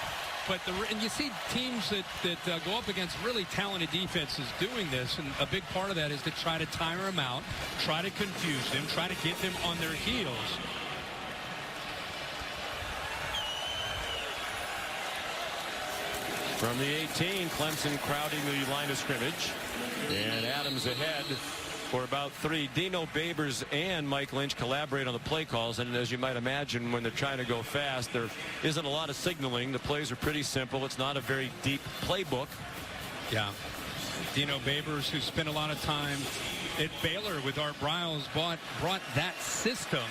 Speaker 4: But and you see teams that go up against really talented defenses doing this, and a big part of that is to try to tire them out, try to confuse them, try to get them on their heels.
Speaker 1: From the 18, Clemson crowding the line of scrimmage. And Adams ahead for about 3. Dino Babers and Mike Lynch collaborate on the play calls. And as you might imagine, when they're trying to go fast, there isn't a lot of signaling. The plays are pretty simple. It's not a very deep playbook.
Speaker 4: Yeah. Dino Babers, who spent a lot of time at Baylor with Art Briles, brought that system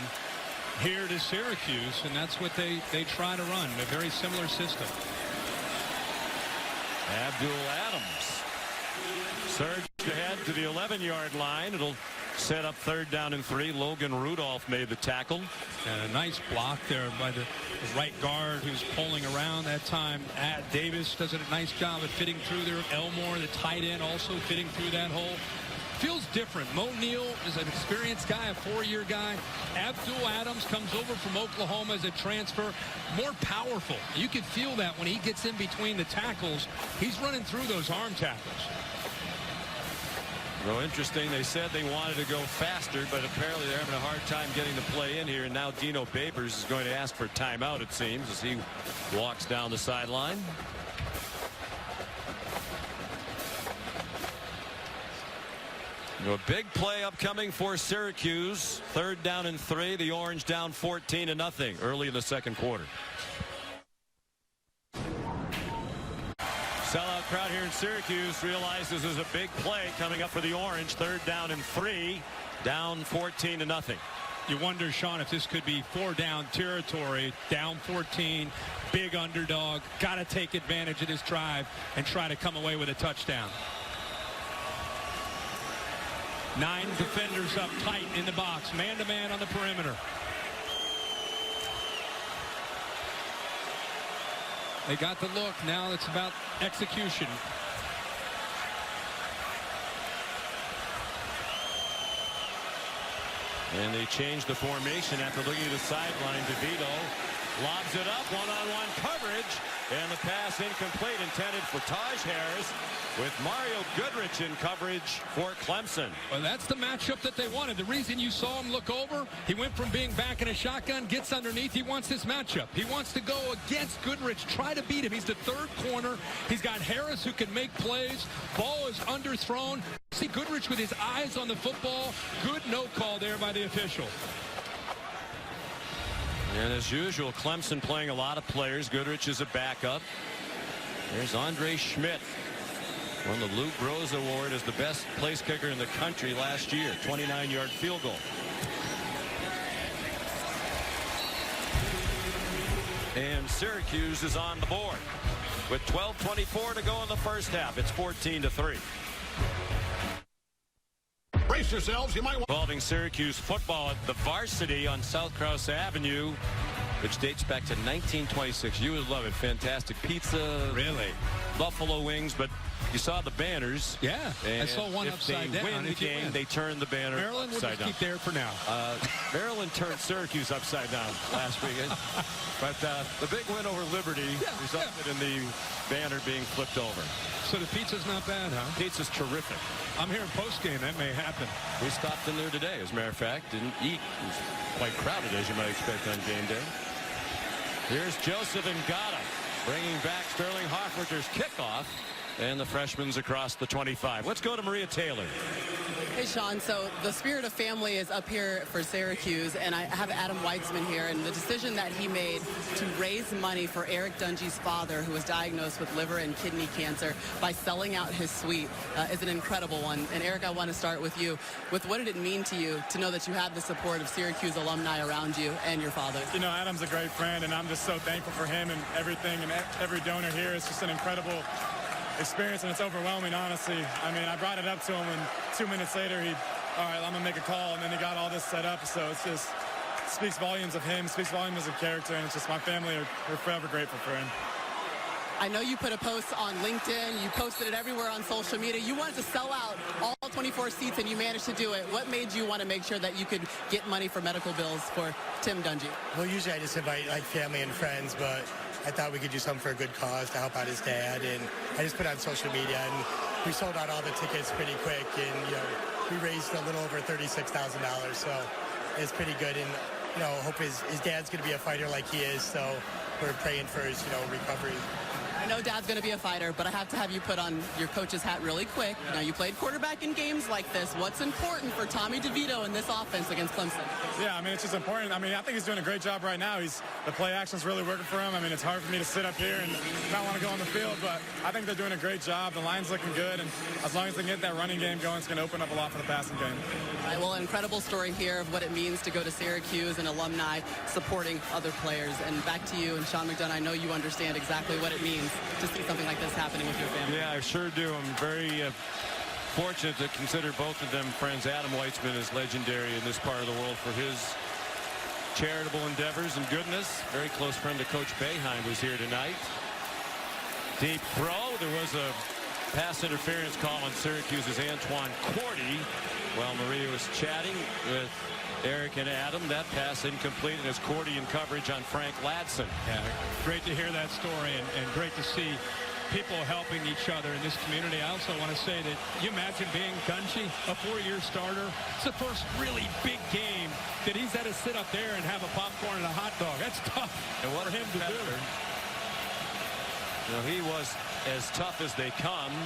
Speaker 4: here to Syracuse. And that's what they try to run, a very similar system.
Speaker 1: Abdul Adams surged ahead to the 11-yard line. It'll set up 3rd down and 3. Logan Rudolph made the tackle.
Speaker 4: And a nice block there by the right guard who's pulling around that time. Davis does a nice job of fitting through there. Elmore, the tight end, also fitting through that hole. Feels different. Mo Neal is an experienced guy, a 4-year guy. Abdul Adams comes over from Oklahoma as a transfer. More powerful. You can feel that when he gets in between the tackles. He's running through those arm tackles.
Speaker 1: Well, interesting. They said they wanted to go faster, but apparently they're having a hard time getting the play in here. And now Dino Babers is going to ask for timeout, it seems, as he walks down the sideline. A big play upcoming for Syracuse. 3rd down and 3. The Orange down 14-0 early in the second quarter. Sellout crowd here in Syracuse realizes there's a big play coming up for the Orange. 3rd down and 3. Down 14-0.
Speaker 4: You wonder, Sean, if this could be 4-down territory. Down 14. Big underdog. Got to take advantage of this drive and try to come away with a touchdown. 9 defenders up tight in the box, man-to-man on the perimeter. They got the look. Now it's about execution.
Speaker 1: And they changed the formation after looking at the sideline. DeVito lobs it up, one-on-one coverage, and the pass incomplete, intended for Taj Harris, with Mario Goodrich in coverage for Clemson.
Speaker 4: Well, that's the matchup that they wanted. The reason you saw him look over, he went from being back in a shotgun, gets underneath. He wants this matchup. He wants to go against Goodrich, try to beat him. He's the 3rd corner. He's got Harris who can make plays. Ball is underthrown. See Goodrich with his eyes on the football. Good no call there by the official.
Speaker 1: And as usual, Clemson playing a lot of players. Goodrich is a backup. There's Andre Schmidt. Won the Lou Groza Award as the best place kicker in the country last year. 29-yard field goal. And Syracuse is on the board with 12:24 to go in the first half. It's 14-3.
Speaker 8: Brace yourselves. You might want
Speaker 1: Involving Syracuse football at the Varsity on South Cross Avenue, which dates back to 1926. You would love it. Fantastic pizza.
Speaker 4: Really?
Speaker 1: Buffalo wings, but you saw the banners.
Speaker 4: Yeah, I saw one upside down.
Speaker 1: If they win the game, they turn the banner
Speaker 4: Maryland will
Speaker 1: upside
Speaker 4: just
Speaker 1: down.
Speaker 4: keep there for now.
Speaker 1: Maryland turned Syracuse upside down last weekend. But the big win over Liberty resulted in the banner being flipped over.
Speaker 4: So the pizza's not bad, huh?
Speaker 1: Pizza's terrific.
Speaker 4: I'm hearing post-game. That may happen.
Speaker 1: We stopped in there today, as a matter of fact. Didn't eat. It was quite crowded, as you might expect on game day. Here's Joseph Ngata bringing back Sterling Hoffrichter's kickoff. And the freshman's across the 25. Let's go to Maria Taylor.
Speaker 2: Hey, Sean. So the spirit of family is up here for Syracuse, and I have Adam Weitzman here. And the decision that he made to raise money for Eric Dungy's father, who was diagnosed with liver and kidney cancer, by selling out his suite is an incredible one. And Eric, I want to start with you. With what did it mean to you to know that you have the support of Syracuse alumni around you and your father?
Speaker 10: You know, Adam's a great friend, and I'm just so thankful for him and everything, and every donor here. It's just an incredible experience, and it's overwhelming, honestly. I mean, I brought it up to him, and 2 minutes later, all right, I'm going to make a call, and then he got all this set up. So it's just speaks volumes of him, speaks volumes as a character, and it's just my family are forever grateful for him.
Speaker 2: I know you put a post on LinkedIn. You posted it everywhere on social media. You wanted to sell out all 24 seats, and you managed to do it. What made you want to make sure that you could get money for medical bills for Tim Dungy?
Speaker 11: Well, usually I just invite like family and friends, but I thought we could do something for a good cause to help out his dad, and I just put it on social media, and we sold out all the tickets pretty quick, and we raised a little over $36,000, so it's pretty good, and hope his dad's going to be a fighter like he is, so we're praying for his recovery.
Speaker 2: I know Dad's going to be a fighter, but I have to have you put on your coach's hat really quick. Now, you played quarterback in games like this. What's important for Tommy DeVito in this offense against Clemson?
Speaker 10: Yeah, I mean, it's just important. I mean, I think he's doing a great job right now. The play action's really working for him. I mean, it's hard for me to sit up here and not want to go on the field, but I think they're doing a great job. The line's looking good, and as long as they can get that running game going, it's going to open up a lot for the passing game.
Speaker 2: All right, well, incredible story here of what it means to go to Syracuse and alumni supporting other players. And back to you, and Sean McDonough, I know you understand exactly what it means to see something like this happening with your family.
Speaker 1: Yeah, I sure do. I'm very fortunate to consider both of them friends. Adam Weitzman is legendary in this part of the world for his charitable endeavors and goodness. Very close friend to Coach Boeheim, who's here tonight. Deep throw. There was a pass interference call on Syracuse's Antoine Cordy while Maria was chatting with Eric and Adam. That pass incomplete, and it's Cordy in coverage on Frank Ladson.
Speaker 4: Yeah, great to hear that story, and great to see people helping each other in this community. I also want to say that you imagine being Dungy, a 4-year starter. It's the first really big game that he's had to sit up there and have a popcorn and a hot dog. That's tough for him to do.
Speaker 1: He was as tough as they come.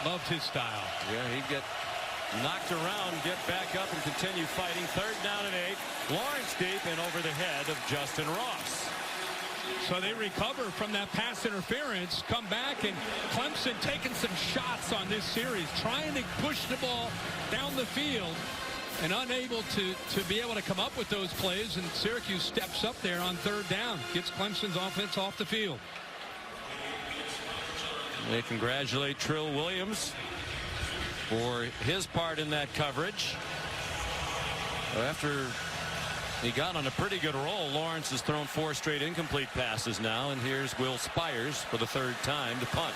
Speaker 4: Loved his style.
Speaker 1: Yeah, he'd get knocked around, get back up, and continue fighting. 3rd down and 8. Lawrence deep and over the head of Justin Ross.
Speaker 4: So they recover from that pass interference, come back, and Clemson taking some shots on this series, trying to push the ball down the field and unable to be able to come up with those plays, and Syracuse steps up there on 3rd down, gets Clemson's offense off the field.
Speaker 1: They congratulate Trill Williams for his part in that coverage. After he got on a pretty good roll, Lawrence has thrown 4 straight incomplete passes now, and here's Will Spires for the 3rd time to punt.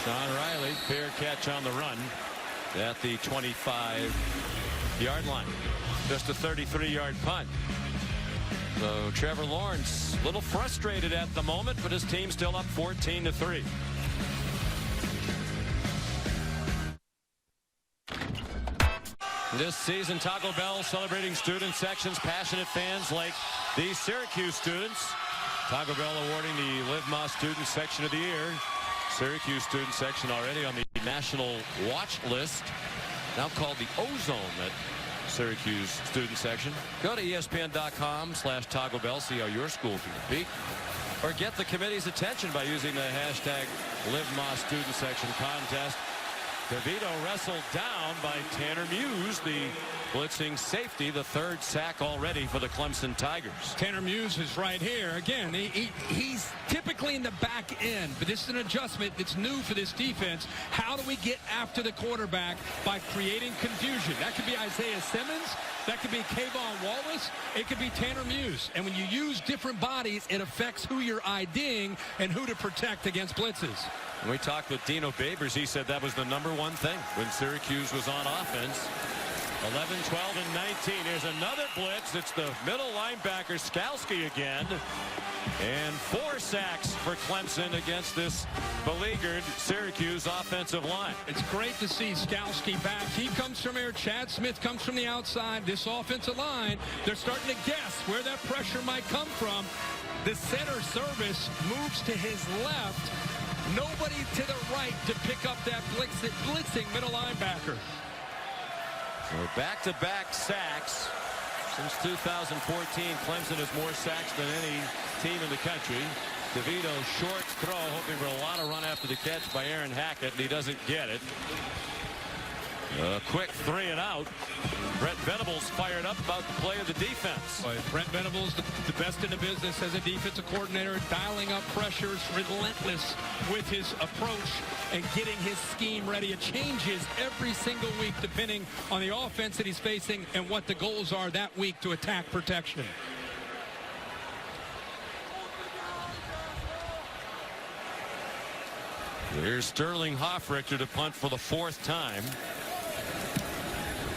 Speaker 1: Sean Riley, fair catch on the run at the 25-yard line. Just a 33-yard punt. So Trevor Lawrence a little frustrated at the moment, but his team still up 14-3. This season, Taco Bell celebrating student sections, passionate fans like these Syracuse students. Taco Bell awarding the Live Moss Student Section of the Year. Syracuse student section already on the national watch list, now called the Ozone at Syracuse student section. Go to ESPN.com/Taco Bell, see how your school can compete. Or get the committee's attention by using the hashtag Live Moss Student Section contest. DeVito wrestled down by Tanner Muse, the blitzing safety, the third sack already for the Clemson Tigers.
Speaker 4: Tanner Muse is right here. Again, he's typically in the back end, but this is an adjustment that's new for this defense. How do we get after the quarterback by creating confusion? That could be Isaiah Simmons. That could be Kayvon Wallace. It could be Tanner Muse. And when you use different bodies, it affects who you're IDing and who to protect against blitzes.
Speaker 1: When we talked with Dino Babers, he said that was the #1 thing when Syracuse was on offense. 11, 12, and 19. Here's another blitz. It's the middle linebacker, Skalski again. And 4 sacks for Clemson against this beleaguered Syracuse offensive line.
Speaker 4: It's great to see Skalski back. He comes from here. Chad Smith comes from the outside. This offensive line, they're starting to guess where that pressure might come from. The center service moves to his left. Nobody to the right to pick up that blitzing middle linebacker.
Speaker 1: So back-to-back sacks. Since 2014, Clemson has more sacks than any team in the country. DeVito short throw, hoping for a lot of run after the catch by Aaron Hackett, and he doesn't get it. A quick 3 and out. Brent Venables fired up about the play of the defense.
Speaker 4: Brent Venables, the best in the business as a defensive coordinator, dialing up pressures, relentless with his approach and getting his scheme ready. It changes every single week depending on the offense that he's facing and what the goals are that week to attack protection.
Speaker 1: Here's Sterling Hoffrichter to punt for the 4th time.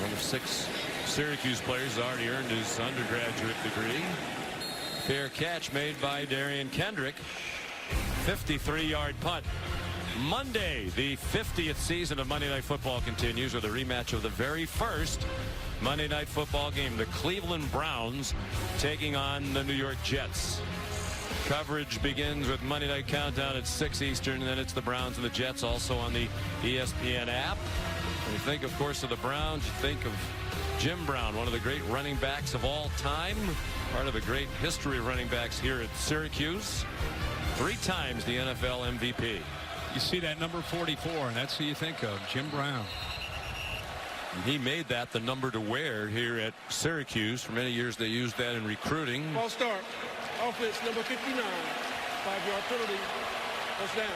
Speaker 1: One of 6 Syracuse players has already earned his undergraduate degree. Fair catch made by Darian Kendrick. 53-yard punt. Monday, the 50th season of Monday Night Football continues with a rematch of the very first Monday Night Football game. The Cleveland Browns taking on the New York Jets. Coverage begins with Monday Night Countdown at 6 Eastern, and then it's the Browns and the Jets also on the ESPN app. When you think, of course, of the Browns, you think of Jim Brown, one of the great running backs of all time, part of a great history of running backs here at Syracuse. 3 times the NFL MVP.
Speaker 4: You see that number 44, and that's who you think of, Jim Brown.
Speaker 1: And he made that the number to wear here at Syracuse. For many years, they used that in recruiting.
Speaker 5: Ball start. Offense number 59. 5-yard penalty. Touchdown.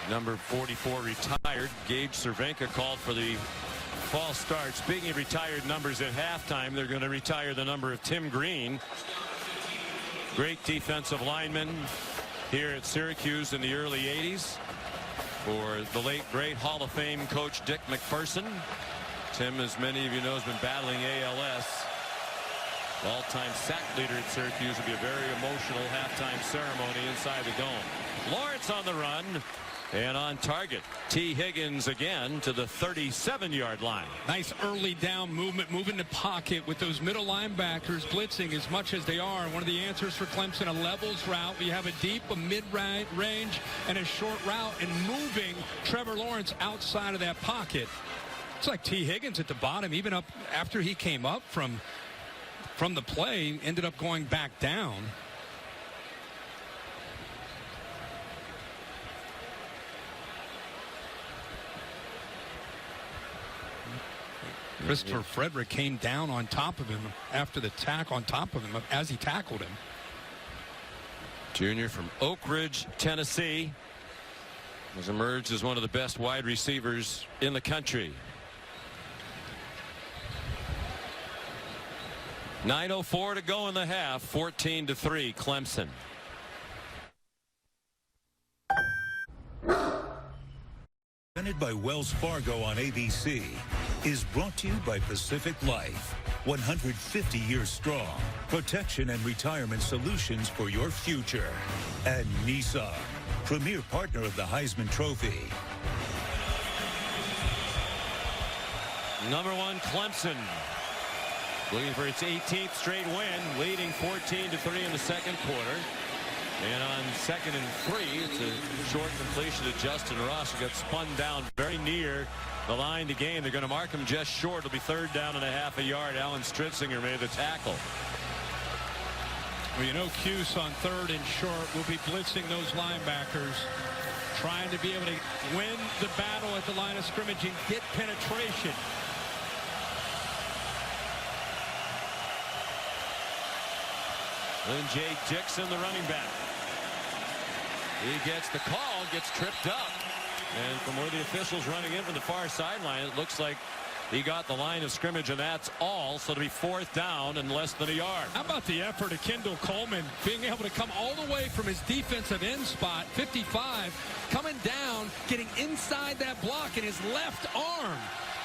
Speaker 1: Number 44 retired. Gage Cervenka called for the false start. Speaking of retired numbers at halftime, they're going to retire the number of Tim Green. Great defensive lineman here at Syracuse in the early 80s. For the late, great Hall of Fame coach Dick McPherson. Tim, as many of you know, has been battling ALS. All-time sack leader at Syracuse. Will be a very emotional halftime ceremony inside the dome. Lawrence on the run. And on target, T. Higgins again to the 37-yard line.
Speaker 4: Nice early down movement, moving the pocket with those middle linebackers blitzing as much as they are. One of the answers for Clemson, a levels route. You have a deep, a mid-range, and a short route, and moving Trevor Lawrence outside of that pocket. It's like T. Higgins at the bottom, even up after he came up from the play, ended up going back down. Christopher Frederick came down on top of him after the tack on top of him as he tackled him.
Speaker 1: Junior from Oak Ridge, Tennessee, has emerged as one of the best wide receivers in the country. 9:04 to go in the half. 14-3 Clemson.
Speaker 6: Presented by Wells Fargo on ABC is brought to you by Pacific Life. 150 years strong. Protection and retirement solutions for your future. And Nissan, premier partner of the Heisman Trophy.
Speaker 1: Number 1 Clemson looking for its 18th straight win, leading 14-3 in the second quarter. And on 2nd and 3, it's a short completion to Justin Ross, who got spun down very near the line to gain. They're going to mark him just short. It'll be 3rd down and a half a yard. Alan Stritzinger made the tackle.
Speaker 4: Well, you know, Cuse on 3rd and short will be blitzing those linebackers. trying to be able to win the battle at the line of scrimmage and get penetration.
Speaker 1: Then Jay Dixon, the running back. He gets the call, gets tripped up. And from where the official's running in from the far sideline, it looks like he got the line of scrimmage, and that's all. So it'll be 4th down and less than a yard.
Speaker 4: How about the effort of Kendall Coleman being able to come all the way from his defensive end spot, 55, coming down, getting inside that block, and his left arm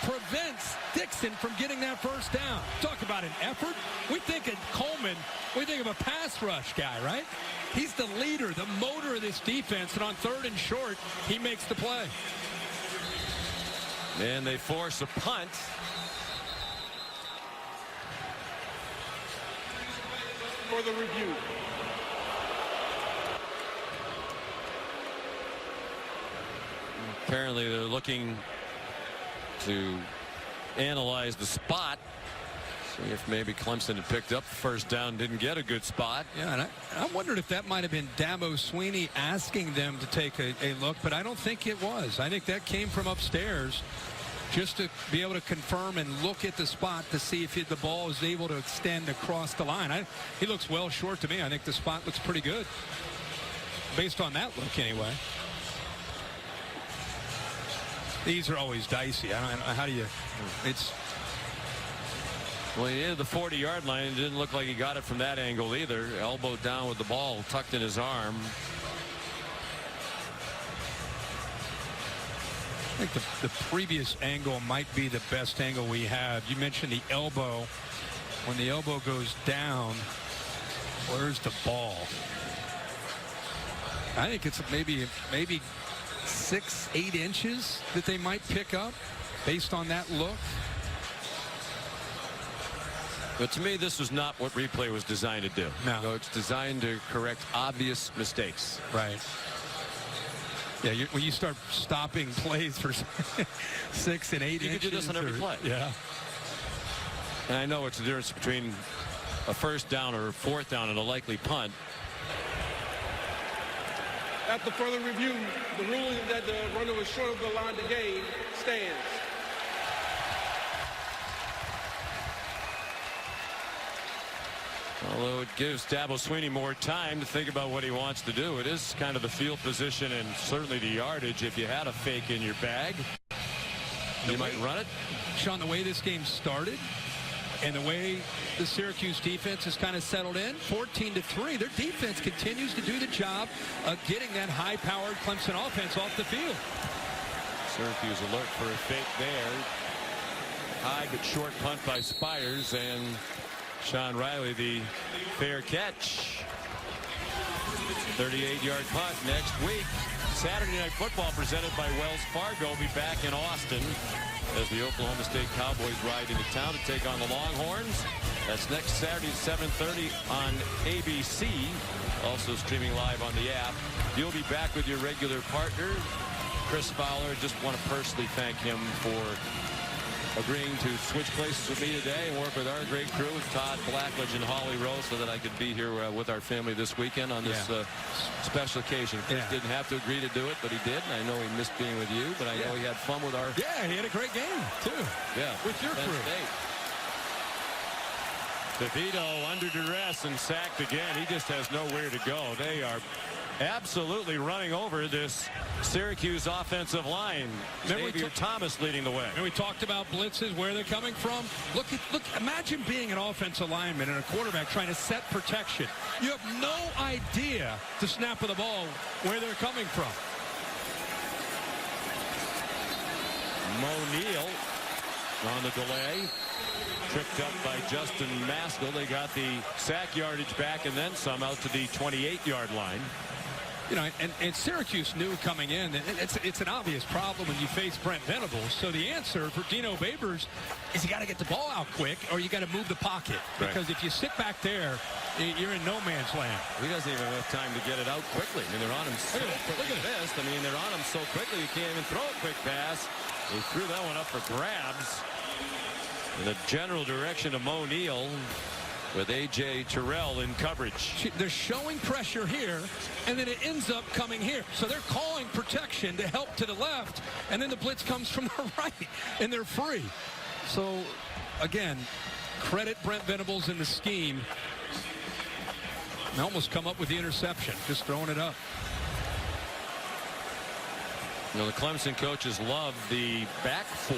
Speaker 4: prevents Dixon from getting that first down. Talk about an effort. We think of Coleman, we think of a pass rush guy, right? He's the leader, the motor of this defense, and on 3rd and short, he makes the play.
Speaker 1: And they force a punt.
Speaker 5: For the review.
Speaker 1: Apparently they're looking to analyze the spot. See if maybe Clemson had picked up the first down, didn't get a good spot.
Speaker 4: Yeah, and I wondered if that might have been Dabo Sweeney asking them to take a look, but I don't think it was. I think that came from upstairs just to be able to confirm and look at the spot to see if the ball is able to extend across the line. He looks well short to me. I think the spot looks pretty good based on that look anyway. These are always dicey. I don't know, how do you, it's.
Speaker 1: Well, he hit the 40-yard line. It didn't look like he got it from that angle either. Elbow down with the ball tucked in his arm.
Speaker 4: I think the previous angle might be the best angle we have. You mentioned the elbow. When the elbow goes down, where's the ball? I think it's maybe 6-8 inches that they might pick up based on that look.
Speaker 1: But to me, this was not what replay was designed to do.
Speaker 4: No,
Speaker 1: it's designed to correct obvious mistakes.
Speaker 4: Right. Yeah, when you start stopping plays for 6 and 8 inches.
Speaker 1: You can do this on every play.
Speaker 4: Yeah.
Speaker 1: And I know it's the difference between a 1st down or a 4th down and a likely punt.
Speaker 5: After further review, the ruling that the runner was short of the line to gain stands.
Speaker 1: Although it gives Dabo Sweeney more time to think about what he wants to do. It is kind of the field position and certainly the yardage. If you had a fake in your bag, you might run it.
Speaker 4: Sean, the way this game started and the way the Syracuse defense has kind of settled in, 14-3, their defense continues to do the job of getting that high-powered Clemson offense off the field.
Speaker 1: Syracuse alert for a fake there. High but short punt by Spires, and Sean Riley the fair catch. 38-yard punt next week. Saturday Night Football presented by Wells Fargo will be back in Austin as the Oklahoma State Cowboys ride into town to take on the Longhorns. That's next Saturday at 7:30 on ABC. Also streaming live on the app. You'll be back with your regular partner, Chris Fowler. Just want to personally thank him for agreeing to switch places with me today and work with our great crew, Todd Blackledge and Holly Rose, so that I could be here with our family this weekend on this special occasion. Chris didn't have to agree to do it, but he did. And I know he missed being with you, but I know he had fun with our...
Speaker 4: Yeah, he had a great game, too.
Speaker 1: Yeah.
Speaker 4: With your crew.
Speaker 1: DeVito under duress and sacked again. He just has nowhere to go. They are absolutely running over this Syracuse offensive line. Xavier Thomas leading the way.
Speaker 4: And we talked about blitzes, where they're coming from. Look, imagine being an offensive lineman and a quarterback trying to set protection. You have no idea the snap of the ball where they're coming from.
Speaker 1: Mo Neal on the delay. Tripped up by Justin Maskell. They got the sack yardage back and then some out to the 28-yard line.
Speaker 4: You know, and Syracuse knew coming in that it's an obvious problem when you face Brent Venables. So the answer for Dino Babers is you got to get the ball out quick, or you got to move the pocket. Because if you sit back there, you're in no man's land.
Speaker 1: He doesn't even have time to get it out quickly. I mean, they're on him so quickly. I mean, they're on him so quickly you can't even throw a quick pass. He threw that one up for grabs. In the general direction of Mo Neal. with A.J. Terrell in coverage.
Speaker 4: They're showing pressure here, and then it ends up coming here. So they're calling protection to help to the left, and then the blitz comes from the right, and they're free. So, again, credit Brent Venables in the scheme. And almost come up with the interception, just throwing it up.
Speaker 1: You know, the Clemson coaches love the back four.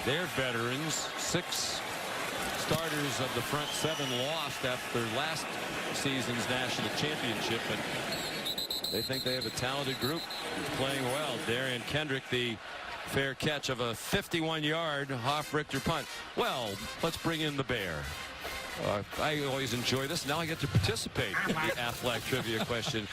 Speaker 1: They're veterans. 6 starters of the front 7 lost after last season's national championship, but they think they have a talented group playing well. Darian Kendrick, the fair catch of a 51-yard Hoff-Richter punt. Well, let's bring in the Bear. I always enjoy this. Now I get to participate in the Aflac trivia question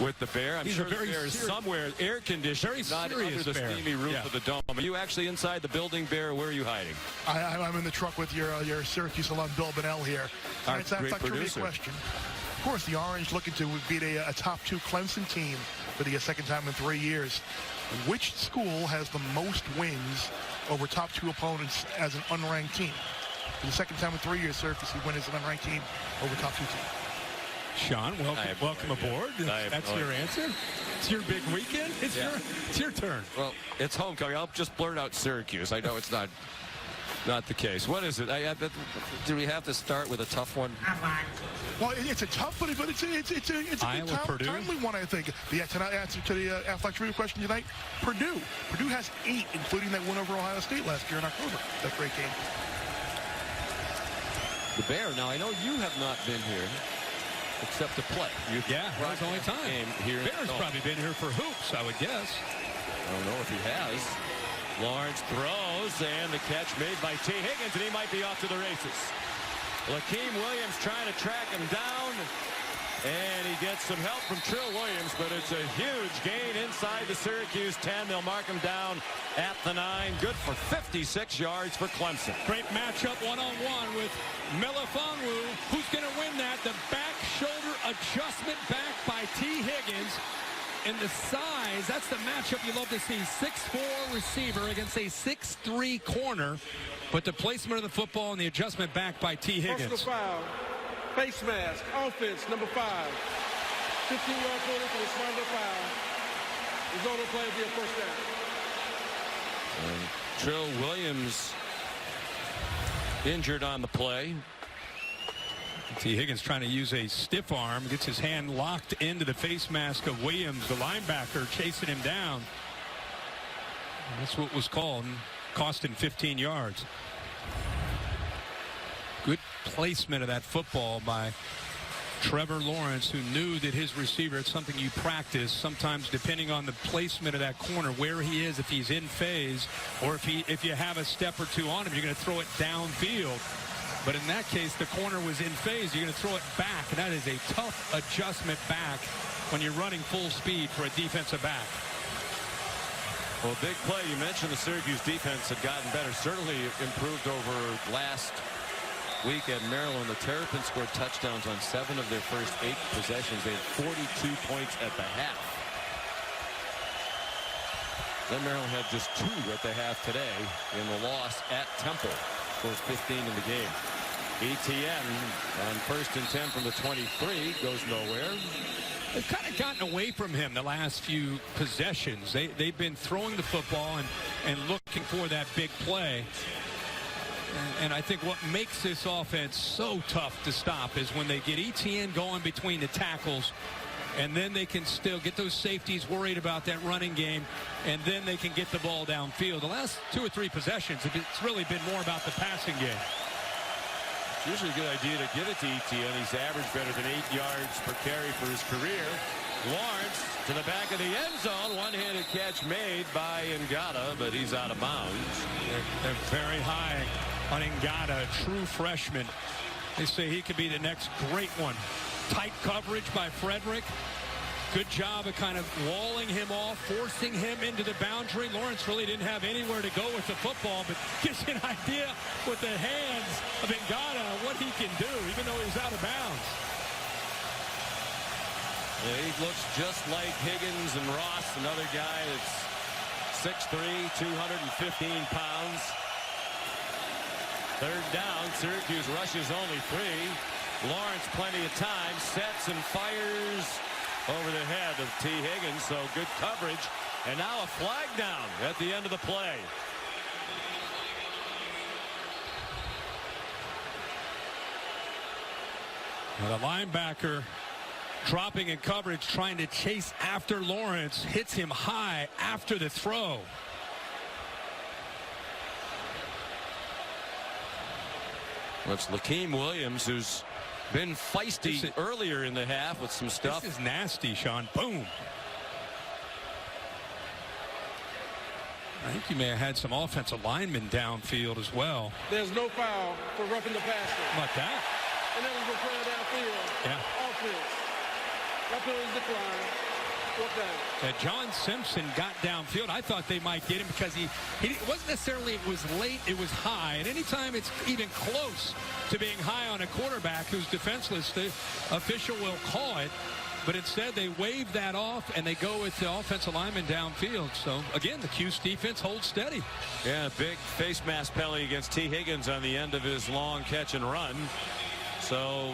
Speaker 1: with the Bear. I'm sure the Bear is somewhere air-conditioned, not under the steamy roof of the dome. Are you actually inside the building, Bear? Where are you hiding?
Speaker 12: I'm in the truck with your Syracuse alum, Bill Bonnell here.
Speaker 1: Our
Speaker 12: it's a
Speaker 1: great producer.
Speaker 12: Question. Of course, the Orange looking to beat a top 2 Clemson team for the second time in 3 years. Which school has the most wins over top 2 opponents as an unranked team? For the second time in 3 years, Syracuse win as an unranked team over top 2 teams.
Speaker 4: Sean, welcome aboard. That's your answer? It's your big weekend? It's your turn.
Speaker 1: Well, it's homecoming. I'll just blurt out Syracuse. I know it's not the case. What is it? Do we have to start with a tough one?
Speaker 12: Well, it's a tough one, but it's a
Speaker 4: Iowa,
Speaker 12: timely one, I think. The answer to the Aflac trivia question tonight, Purdue. Purdue has 8, including that win over Ohio State last year in October. That great game.
Speaker 1: The Bear. Now, I know you have not been here except to play.
Speaker 4: That was the only time.
Speaker 1: Here
Speaker 4: Bear's probably been here for hoops, I would guess.
Speaker 1: I don't know if he has. Lawrence throws, and the catch made by T. Higgins, and he might be off to the races. Lakeem Williams trying to track him down, and he gets some help from Trill Williams, but it's a huge gain inside the Syracuse 10. They'll mark him down at the 9. Good for 56 yards for Clemson.
Speaker 4: Great matchup one-on-one with Melifonwu. Who's going to win that? The back shoulder adjustment back by T. Higgins. And the size, that's the matchup you love to see. 6'4" receiver against a 6'3" corner. But the placement of the football and the adjustment back by T. Higgins.
Speaker 5: Personal foul. Face mask. Offense, number 5. 15-yard penalty for the smart foul. Result of play will be a first down.
Speaker 1: And Trill Williams injured on the play.
Speaker 4: T. Higgins trying to use a stiff arm, gets his hand locked into the face mask of Williams, the linebacker, chasing him down. And that's what was called, and cost him 15 yards. Good placement of that football by Trevor Lawrence, who knew that his receiver, it's something you practice sometimes depending on the placement of that corner, where he is, if he's in phase, or if you have a step or two on him, you're going to throw it downfield. But in that case, the corner was in phase. You're going to throw it back, and that is a tough adjustment back when you're running full speed for a defensive back.
Speaker 1: Well, big play. You mentioned the Syracuse defense had gotten better. Certainly improved over last week at Maryland. The Terrapins scored touchdowns on 7 of their first 8 possessions. They had 42 points at the half. Then Maryland had just 2 at the half today in the loss at Temple. Scored 15 in the game. ETN on 1st and 10 from the 23 goes nowhere.
Speaker 4: They've kind of gotten away from him the last few possessions. They've been throwing the football and looking for that big play. And I think what makes this offense so tough to stop is when they get ETN going between the tackles, and then they can still get those safeties worried about that running game, and then they can get the ball downfield. The last 2 or 3 possessions, it's really been more about the passing game.
Speaker 1: It's usually a good idea to give it to ETN. He's averaged better than 8 yards per carry for his career. Lawrence to the back of the end zone. One-handed catch made by Ngata, but he's out of bounds.
Speaker 4: They're very high on Ngata, true freshman. They say he could be the next great one. Tight coverage by Frederick. Good job of kind of walling him off, forcing him into the boundary. Lawrence really didn't have anywhere to go with the football, but gives you an idea with the hands of Ngata what he can do, even though he's out of bounds.
Speaker 1: Yeah, he looks just like Higgins and Ross, another guy that's 6'3", 215 pounds. Third down. Syracuse rushes only 3. Lawrence plenty of time. Sets and fires over the head of T. Higgins. So good coverage. And now a flag down at the end of the play.
Speaker 4: And the linebacker dropping in coverage, trying to chase after Lawrence, hits him high after the throw.
Speaker 1: Well, it's Lakeem Williams, who's been feisty earlier in the half with some stuff.
Speaker 4: This is nasty, Sean. Boom. I think you may have had some offensive linemen downfield as well.
Speaker 5: There's no foul for roughing the passer.
Speaker 4: How about that?
Speaker 5: And that was a player downfield.
Speaker 4: Yeah.
Speaker 5: Offense. That penalty decline. Fourth down.
Speaker 4: John Simpson got downfield. I thought they might get him because he wasn't necessarily, it was late, it was high. And anytime it's even close to being high on a quarterback who's defenseless, the official will call it. But instead, they wave that off, and they go with the offensive lineman downfield. So, again, the Cuse defense holds steady.
Speaker 1: Yeah, big face mask penalty against T. Higgins on the end of his long catch and run. So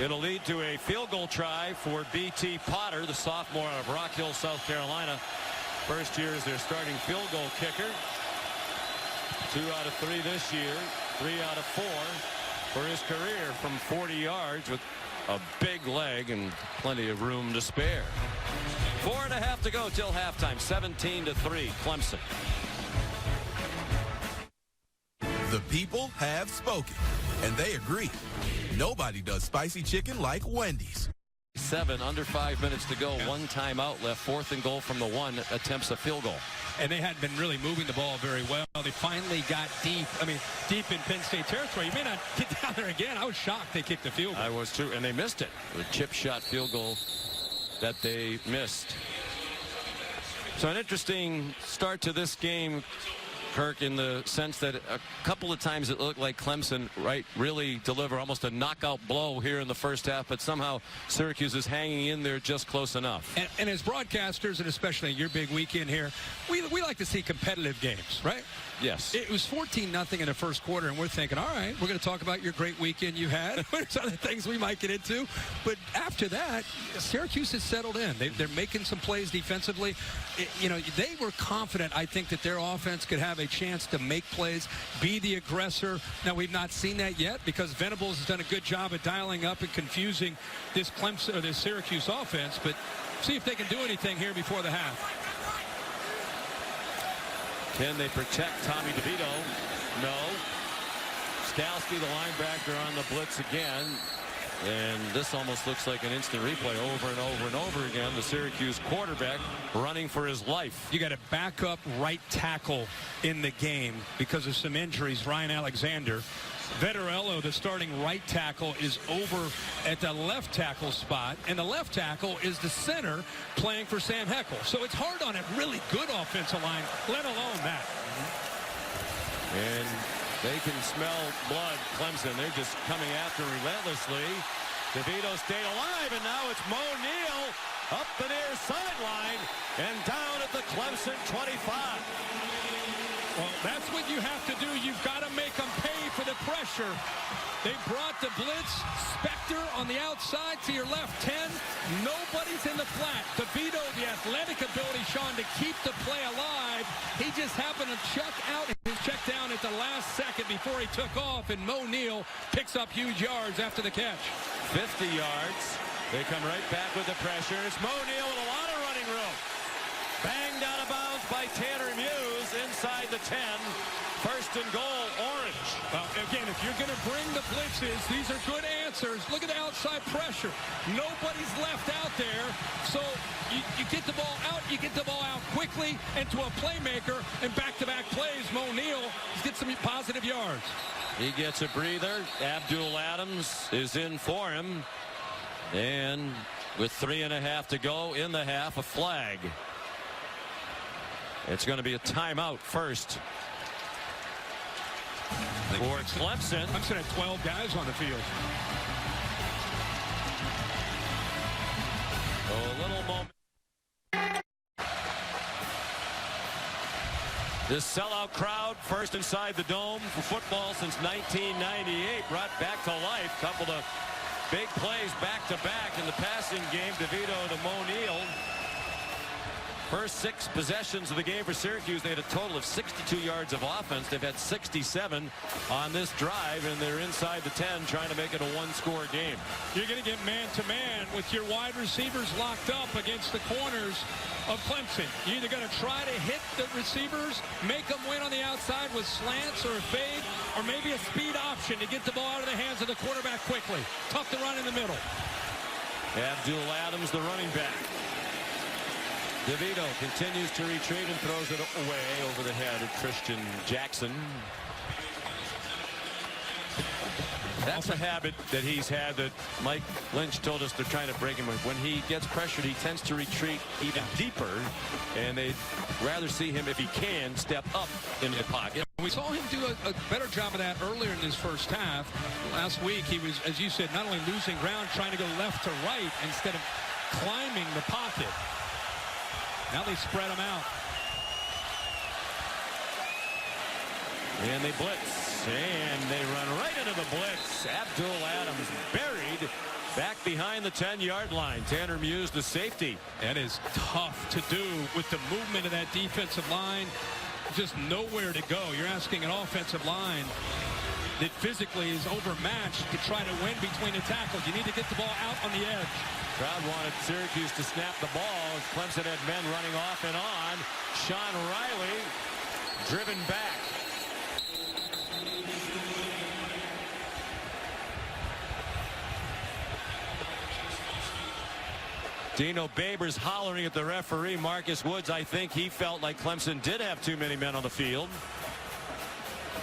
Speaker 1: it'll lead to a field goal try for B.T. Potter, the sophomore out of Rock Hill, South Carolina. First year as their starting field goal kicker. 2 out of 3 this year, 3 out of 4 for his career from 40 yards with a big leg and plenty of room to spare. 4.5 to go till halftime. 17-3 Clemson.
Speaker 7: The people have spoken, and they agree. Nobody does spicy chicken like Wendy's.
Speaker 1: 7 under 5 minutes to go. 1 timeout left. 4th and goal from the 1. Attempts a field goal.
Speaker 4: And they hadn't been really moving the ball very well. They finally got deep. I mean, deep in Penn State territory. You may not get down there again. I was shocked they kicked the field goal.
Speaker 1: I was too, and they missed it. The chip shot field goal that they missed. So an interesting start to this game, Kirk, in the sense that a couple of times it looked like Clemson really deliver almost a knockout blow here in the first half, but somehow Syracuse is hanging in there just close enough.
Speaker 4: And as broadcasters, and especially your big weekend here, we like to see competitive games, right?
Speaker 1: Yes.
Speaker 4: It was 14-0 in the first quarter, and we're thinking, all right, we're going to talk about your great weekend you had. There's other things we might get into. But after that, Syracuse has settled in. They're making some plays defensively. They were confident, I think, that their offense could have a chance to make plays, be the aggressor. Now, we've not seen that yet because Venables has done a good job at dialing up and confusing this Clemson or this Syracuse offense. But see if they can do anything here before the half.
Speaker 1: Can they protect Tommy DeVito? No. Skalski, the linebacker, on the blitz again. And this almost looks like an instant replay over and over and over again. The Syracuse quarterback running for his life.
Speaker 4: You got a backup right tackle in the game because of some injuries. Ryan Alexander. Vettorello, the starting right tackle, is over at the left tackle spot, and the left tackle is the center playing for Sam Heckel. So it's hard on a really good offensive line, let alone that.
Speaker 1: And they can smell blood, Clemson. They're just coming after relentlessly. DeVito stayed alive, and now it's Mo Neal up the near sideline and down at the Clemson 25.
Speaker 4: Well, that's what you have to do. You've got to make them pay for the pressure. They brought the blitz. Spector on the outside to your left 10. Nobody's in the flat. DeVito, the athletic ability, Sean, to keep the play alive. He just happened to check down at the last second before he took off, and Mo Neal picks up huge yards after the catch.
Speaker 1: 50 yards. They come right back with the pressure. It's Mo Neal with a lot of running room. Banged out of bounds by Tanner Muse inside the 10. First and goal, Orange.
Speaker 4: Well, again, if you're going to bring the blitzes, these are good answers. Look at the outside pressure. Nobody's left out there. So you get the ball out, you get the ball out quickly and to a playmaker, and back-to-back plays, Mo Neal gets some positive yards.
Speaker 1: He gets a breather. Abdul Adams is in for him. And with 3.5 to go in the half, a flag. It's going to be a timeout first for Clemson.
Speaker 4: Clemson had 12 guys on the field.
Speaker 1: A little moment. This sellout crowd, first inside the dome for football since 1998, brought back to life. Couple of big plays back-to-back in the passing game. DeVito to O'Neal. First 6 possessions of the game for Syracuse, they had a total of 62 yards of offense. They've had 67 on this drive, and they're inside the 10 trying to make it a one-score game.
Speaker 4: You're going to get man-to-man with your wide receivers locked up against the corners of Clemson. You're either going to try to hit the receivers, make them win on the outside with slants or a fade, or maybe a speed option to get the ball out of the hands of the quarterback quickly. Tough to run in the middle.
Speaker 1: Abdul Adams, the running back. DeVito continues to retreat and throws it away over the head of Christian Jackson. That's a habit that he's had that Mike Lynch told us they're trying to break him. When he gets pressured, he tends to retreat even deeper, and they'd rather see him, if he can, step up in the pocket.
Speaker 4: We saw him do a better job of that earlier in his first half. Last week, he was, as you said, not only losing ground, trying to go left to right instead of climbing the pocket. Now they spread them out.
Speaker 1: And they blitz. And they run right into the blitz. Abdul Adams buried back behind the 10-yard line. Tanner Muse, the safety.
Speaker 4: That is tough to do with the movement of that defensive line. Just nowhere to go. You're asking an offensive line that physically is overmatched to try to win between the tackles. You need to get the ball out on the edge.
Speaker 1: Crowd wanted Syracuse to snap the ball as Clemson had men running off and on. Sean Riley driven back. Dino Babers hollering at the referee. Marcus Woods, I think he felt like Clemson did have too many men on the field.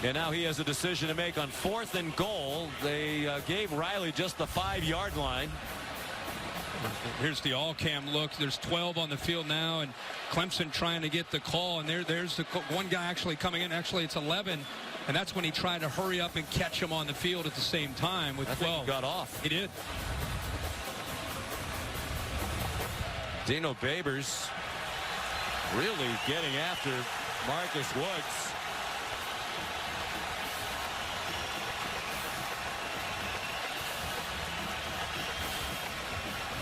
Speaker 1: And now he has a decision to make on 4th and goal. They gave Riley just the 5-yard line.
Speaker 4: Here's the all-cam look. There's 12 on the field now, and Clemson trying to get the call. And there's the one guy actually coming in. Actually, it's 11, and that's when he tried to hurry up and catch him on the field at the same time with 12.
Speaker 1: I think he got off.
Speaker 4: He did.
Speaker 1: Dino Babers really getting after Marcus Woods.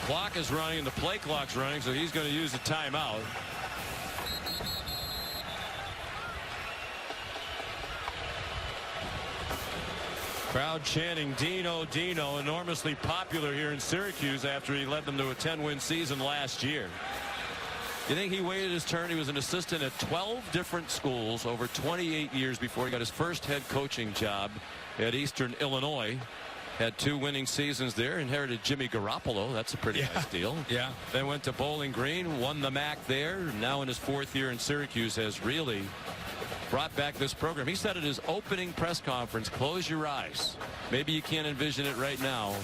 Speaker 1: Clock is running and the play clock's running, so he's going to use a timeout. Crowd chanting Dino, Dino, enormously popular here in Syracuse after he led them to a 10-win season last year. You think he waited his turn? He was an assistant at 12 different schools over 28 years before he got his first head coaching job at Eastern Illinois. Had 2 winning seasons there, inherited Jimmy Garoppolo. That's a pretty nice deal.
Speaker 4: Yeah.
Speaker 1: Then went to Bowling Green, won the MAC there. Now in his 4th year in Syracuse has really brought back this program. He said at his opening press conference, close your eyes. Maybe you can't envision it right now,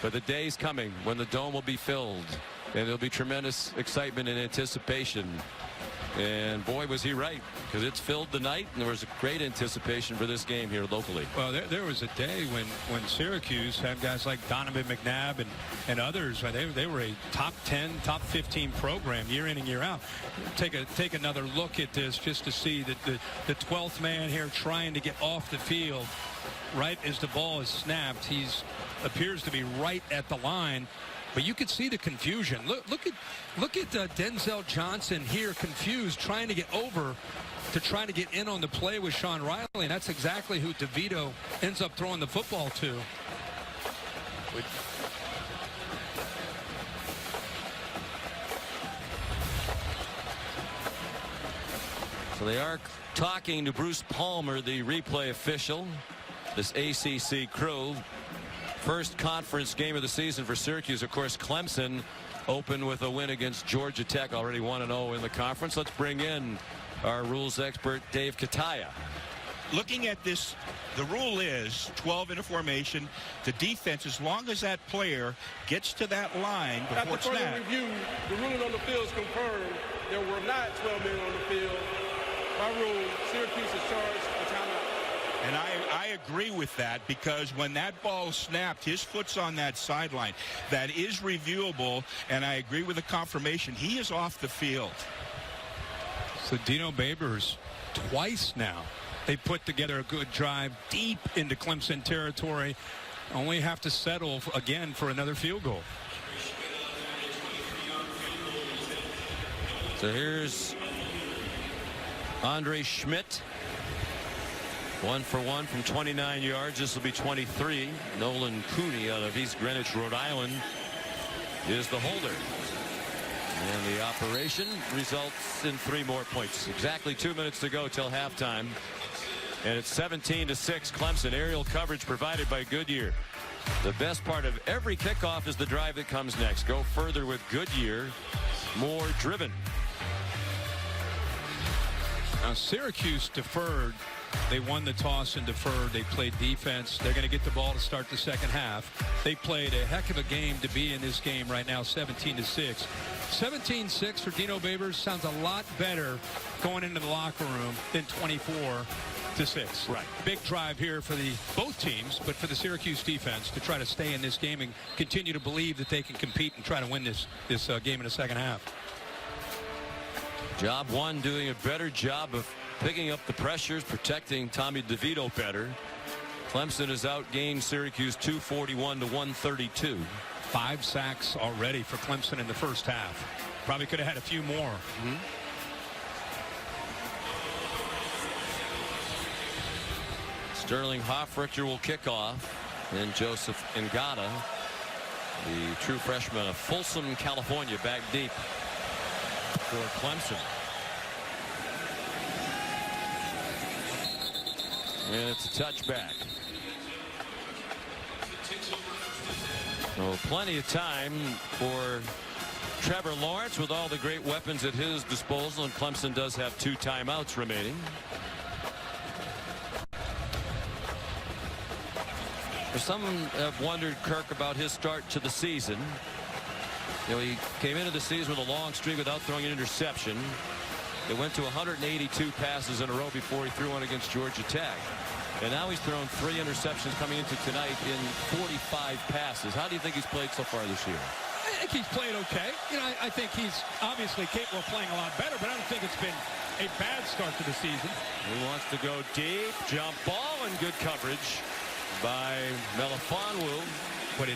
Speaker 1: but the day's coming when the dome will be filled and there'll be tremendous excitement and anticipation. And boy, was he right, because it's filled tonight, and there was a great anticipation for this game here locally.
Speaker 4: Well, there was a day when Syracuse had guys like Donovan McNabb and others. They were a top 10, top 15 program year in and year out. Take another look at this just to see that the 12th man here trying to get off the field right as the ball is snapped. He appears to be right at the line. But you could see the confusion. Look at Denzel Johnson here, confused, trying to get over to try to get in on the play with Sean Riley. And that's exactly who DeVito ends up throwing the football to.
Speaker 1: So they are talking to Bruce Palmer, the replay official, this ACC crew. First conference game of the season for Syracuse. Of course, Clemson opened with a win against Georgia Tech, already 1-0 in the conference. Let's bring in our rules expert, Dave Kataya.
Speaker 13: Looking at this, the rule is 12 in a formation. The defense, as long as that player gets to that line before it's snapped.
Speaker 5: After further review, the ruling on the field is confirmed. There were not 12 men on the field. By rule, Syracuse is charged a timeout.
Speaker 13: And I agree with that, because when that ball snapped, his foot's on that sideline. That is reviewable, and I agree with the confirmation. He is off the field.
Speaker 4: So Dino Babers, twice now, they put together a good drive deep into Clemson territory. Only have to settle again for another field goal.
Speaker 1: So here's Andre Schmidt. 1 for 1 from 29 yards. This will be 23. Nolan Cooney out of East Greenwich, Rhode Island, is the holder. And the operation results in 3 more points. Exactly 2 minutes to go till halftime. And it's 17-6 Clemson. Aerial coverage provided by Goodyear. The best part of every kickoff is the drive that comes next. Go further with Goodyear. More driven.
Speaker 4: Now Syracuse deferred. They won the toss and deferred. They played defense. They're going to get the ball to start the second half. They played a heck of a game to be in this game right now, 17-6. 17-6 for Dino Babers sounds a lot better going into the locker room than 24-6.
Speaker 1: Right.
Speaker 4: Big drive here for both teams, but for the Syracuse defense to try to stay in this game and continue to believe that they can compete and try to win this game in the second half.
Speaker 1: Job 1 doing a better job of picking up the pressures, protecting Tommy DeVito better. Clemson has outgained Syracuse 241-132.
Speaker 4: 5 sacks already for Clemson in the first half. Probably could have had a few more.
Speaker 1: Sterling Hoffrichter will kick off. Then Joseph Ngata, the true freshman of Folsom, California, back deep for Clemson. And it's a touchback. So plenty of time for Trevor Lawrence with all the great weapons at his disposal, and Clemson does have 2 timeouts remaining. Some have wondered, Kirk, about his start to the season. You know, he came into the season with a long streak without throwing an interception. It went to 182 passes in a row before he threw one against Georgia Tech. And now he's thrown 3 interceptions coming into tonight in 45 passes. How do you think he's played so far this year?
Speaker 4: I think he's played okay. You know, I think he's obviously capable of playing a lot better, but I don't think it's been a bad start to the season.
Speaker 1: He wants to go deep, jump ball, and good coverage by Melifonwu.
Speaker 4: But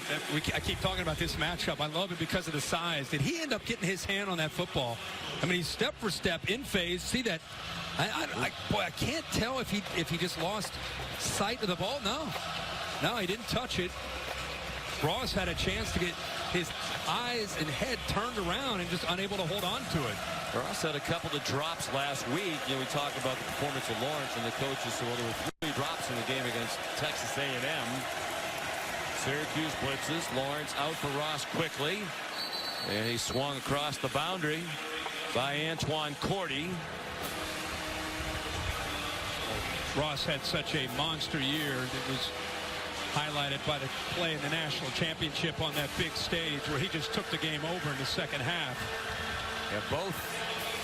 Speaker 4: I keep talking about this matchup. I love it because of the size. Did he end up getting his hand on that football? I mean, he's step for step in phase. See that? Boy, I can't tell if he just lost sight of the ball. No, he didn't touch it. Ross had a chance to get his eyes and head turned around and just unable to hold on to it.
Speaker 1: Ross had a couple of drops last week. You know, we talked about the performance of Lawrence, and the coaches said, well, there were 3 drops in the game against Texas A&M. Syracuse blitzes. Lawrence out for Ross quickly. And he swung across the boundary by Antoine Cordy.
Speaker 4: Ross had such a monster year that was highlighted by the play in the national championship on that big stage where he just took the game over in the second half.
Speaker 1: Yeah, both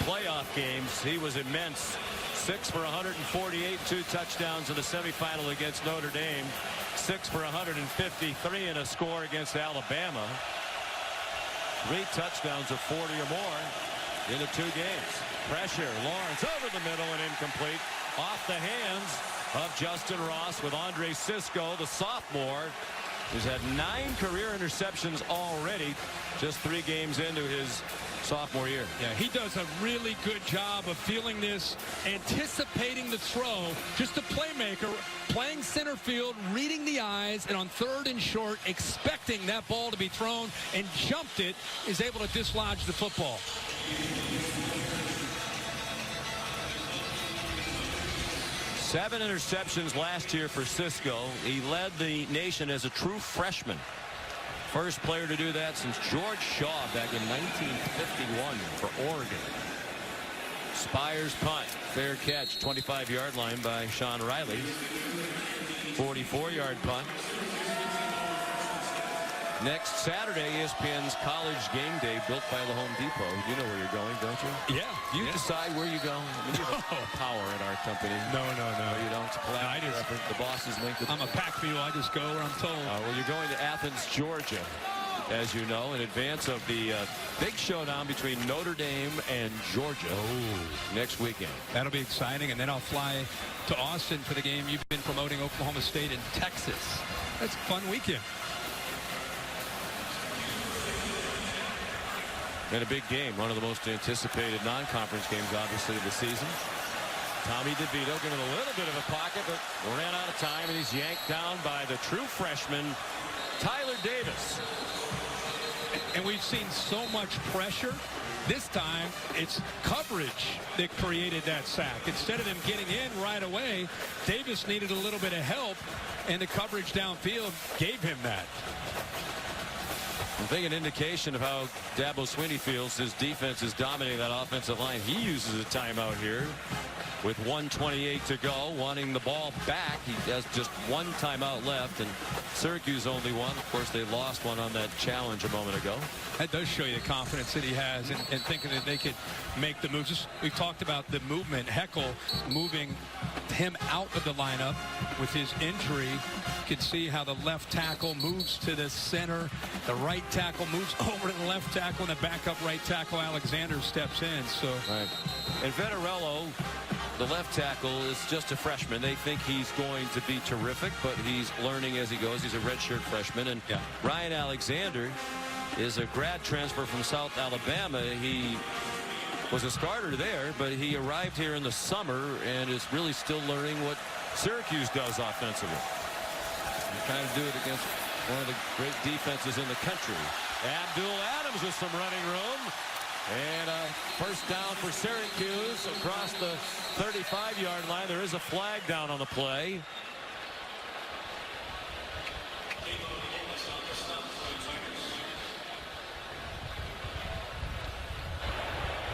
Speaker 1: playoff games, he was immense. 6 for 148, 2 touchdowns in the semifinal against Notre Dame. 6 for 153 in a score against Alabama. 3 touchdowns of 40 or more in the 2 games. Pressure, Lawrence over the middle and incomplete. Off the hands of Justin Ross with Andre Sisco, the sophomore, who's had 9 career interceptions already, just 3 games into his sophomore year.
Speaker 4: Yeah, he does a really good job of feeling this, anticipating the throw, just a playmaker, playing center field, reading the eyes, and on 3rd and short, expecting that ball to be thrown, and jumped it, is able to dislodge the football.
Speaker 1: Seven interceptions last year for Sisco. He led the nation as a true freshman. First player to do that since George Shaw back in 1951 for Oregon. Spires punt. Fair catch. 25-yard line by Sean Riley. 44-yard punt. Next Saturday, ESPN's College Game Day, built by the Home Depot. You know where you're going, don't you?
Speaker 4: Yeah.
Speaker 1: You decide where you go. I mean, you have power in our company.
Speaker 4: No.
Speaker 1: You don't. The bosses make the...
Speaker 4: I'm a pack mule. I just go where I'm told.
Speaker 1: Well, you're going to Athens, Georgia. as you know, in advance of the big showdown between Notre Dame and Georgia next weekend.
Speaker 4: That'll be exciting, and then I'll fly to Austin for the game you've been promoting, Oklahoma State and Texas. That's a fun weekend.
Speaker 1: And a big game, one of the most anticipated non-conference games, obviously, of the season. Tommy DeVito given a little bit of a pocket, but ran out of time, and he's yanked down by the true freshman, Tyler Davis.
Speaker 4: And we've seen so much pressure. This time, it's coverage that created that sack. Instead of them getting in right away, Davis needed a little bit of help, and the coverage downfield gave him that.
Speaker 1: I think an indication of how Dabo Swinney feels his defense is dominating that offensive line. He uses a timeout here with 1:28 to go, wanting the ball back. He has just one timeout left, and Syracuse only one. Of course, they lost one on that challenge a moment ago.
Speaker 4: That does show you the confidence that he has in thinking that they could make the moves. We've talked about the movement. Heckel moving him out of the lineup with his injury. You can see how the left tackle moves to the center. The right tackle moves over to the left tackle, and the backup right tackle, Alexander, steps in. So,
Speaker 1: right. And Vettorello, the left tackle, is just a freshman. They think he's going to be terrific, but he's learning as he goes. He's a redshirt freshman. And Ryan Alexander is a grad transfer from South Alabama. He was a starter there, but he arrived here in the summer and is really still learning what Syracuse does offensively. He's trying to do it against one of the great defenses in the country. Abdul Adams with some running room. And a first down for Syracuse across the 35-yard line. There is a flag down on the play.